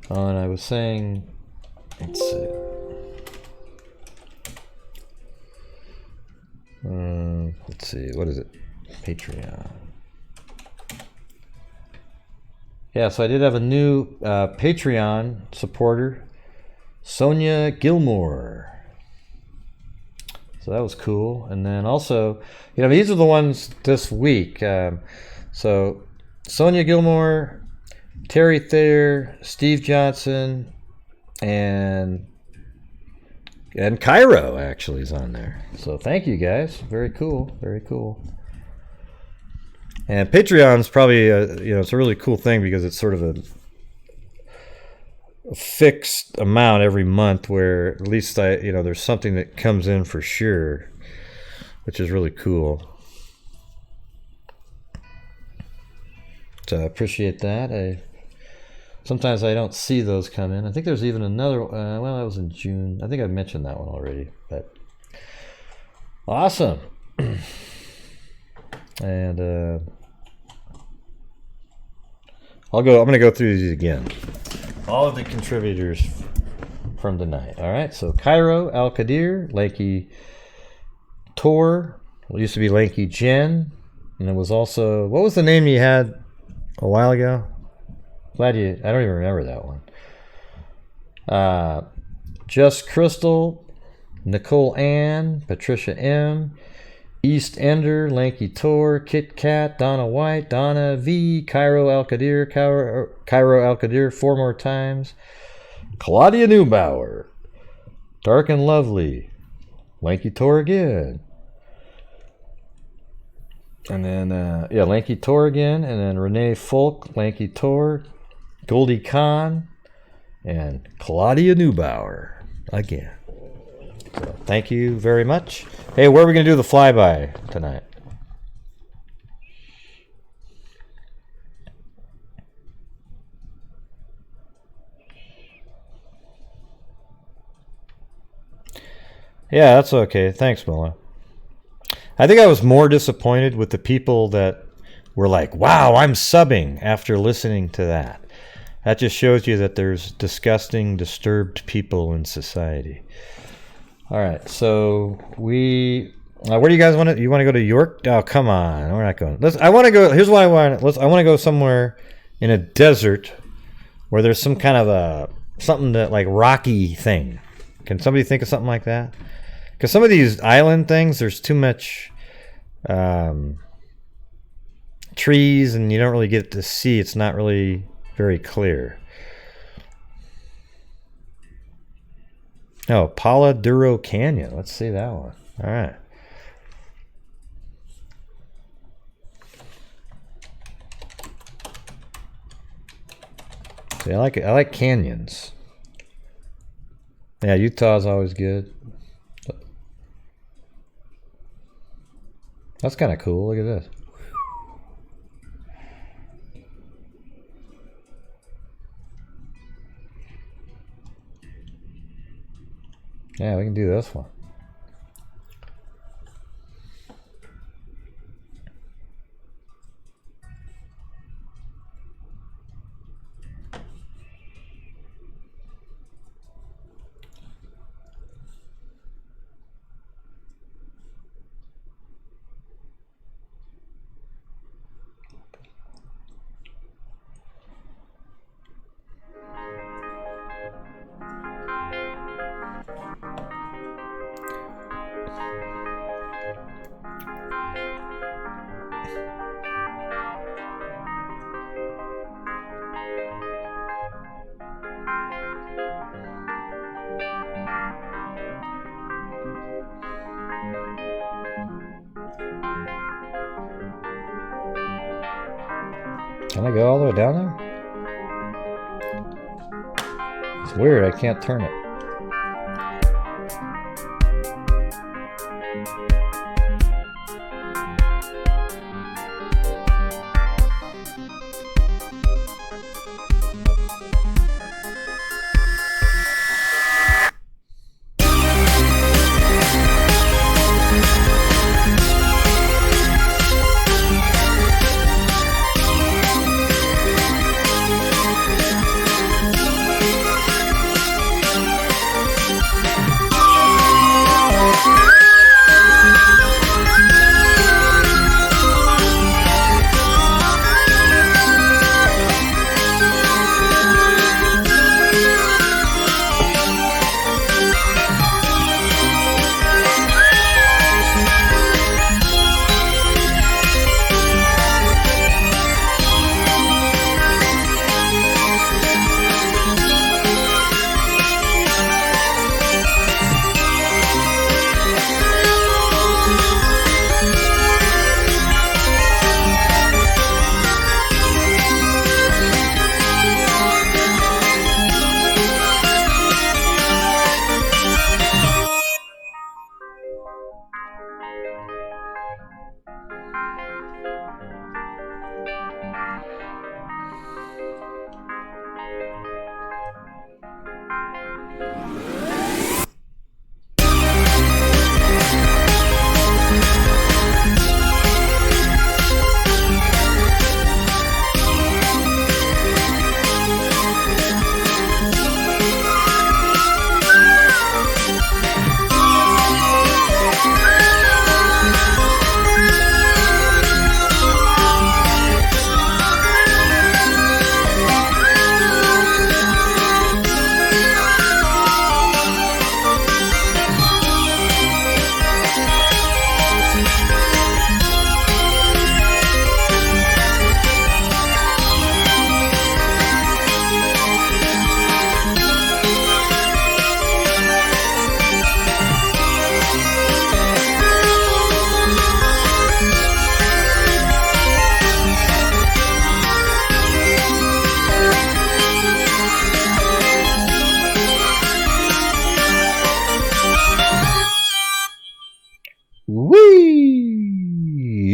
Oh, and I was saying, let's see. Let's see, what is it? Patreon. Yeah, so I did have a new Patreon supporter, Sonia Gilmore. So that was cool. And then also, these are the ones this week. So Sonia Gilmore, Terry Thayer, Steve Johnson, and Cairo actually is on there. So thank you guys. Very cool. Very cool. And Patreon's probably it's a really cool thing because it's sort of a fixed amount every month where at least there's something that comes in for sure, which is really cool. So I appreciate that. Sometimes I don't see those come in. I think there's even another, that was in June. I think I mentioned that one already, but awesome. And I'm going to go through these again. All of the contributors from tonight. All right, so Cairo, Al-Qadir, Lanky Tor, it used to be Lanky Jen, and it was also, what was the name you had a while ago? I don't even remember that one. Just Crystal, Nicole Ann, Patricia M, East Ender, Lanky Tor, Kit Kat, Donna White, Donna V, Cairo Al-Qadir, Cairo Al-Qadir 4 more times, Claudia Neubauer, Dark and Lovely, Lanky Tor again, and then Lanky Tor again, and then Renee Folk, Lanky Tor, Goldie Khan, and Claudia Neubauer again. So thank you very much. Hey, where are we going to do the flyby tonight? Yeah, that's okay. Thanks, Mila. I think I was more disappointed with the people that were like, wow, I'm subbing after listening to that. That just shows you that there's disgusting, disturbed people in society. All right, so where do you guys want to? You want to go to York? Oh, come on, we're not going. I want to go. Here's what I want. I want to go somewhere in a desert where there's some kind of something that like rocky thing. Can somebody think of something like that? Because some of these island things, there's too much trees, and you don't really get to see. It's not really very clear. Oh, Palo Duro Canyon. Let's see that one. All right. See, I like it. I like canyons. Yeah, Utah's always good. That's kind of cool. Look at this. Yeah, we can do this one. Can I go all the way down there? It's weird, I can't turn it.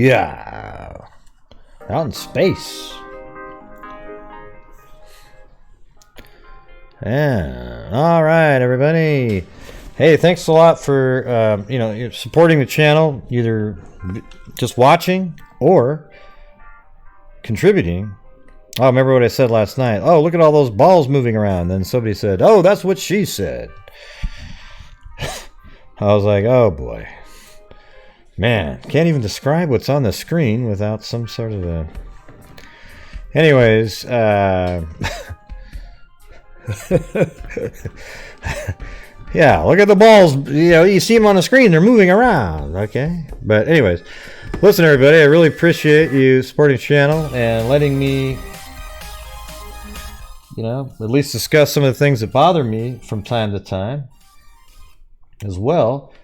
Yeah. Out in space. Yeah. All right, everybody. Hey, thanks a lot for supporting the channel, either just watching or contributing. Oh, remember what I said last night? Oh, look at all those balls moving around. Then somebody said, oh, that's what she said. I was like, oh boy. Man, can't even describe what's on the screen without some sort of a... Anyways, yeah, look at the balls. You see them on the screen. They're moving around, okay? But anyways, listen, everybody, I really appreciate you supporting the channel and letting me, at least discuss some of the things that bother me from time to time as well.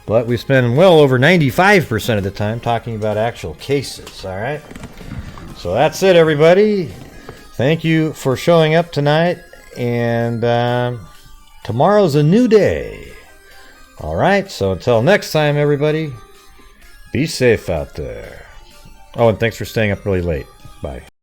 But we spend well over 95% of the time talking about actual cases, all right? So that's it, everybody. Thank you for showing up tonight. And tomorrow's a new day. All right, so until next time, everybody, be safe out there. Oh, and thanks for staying up really late. Bye.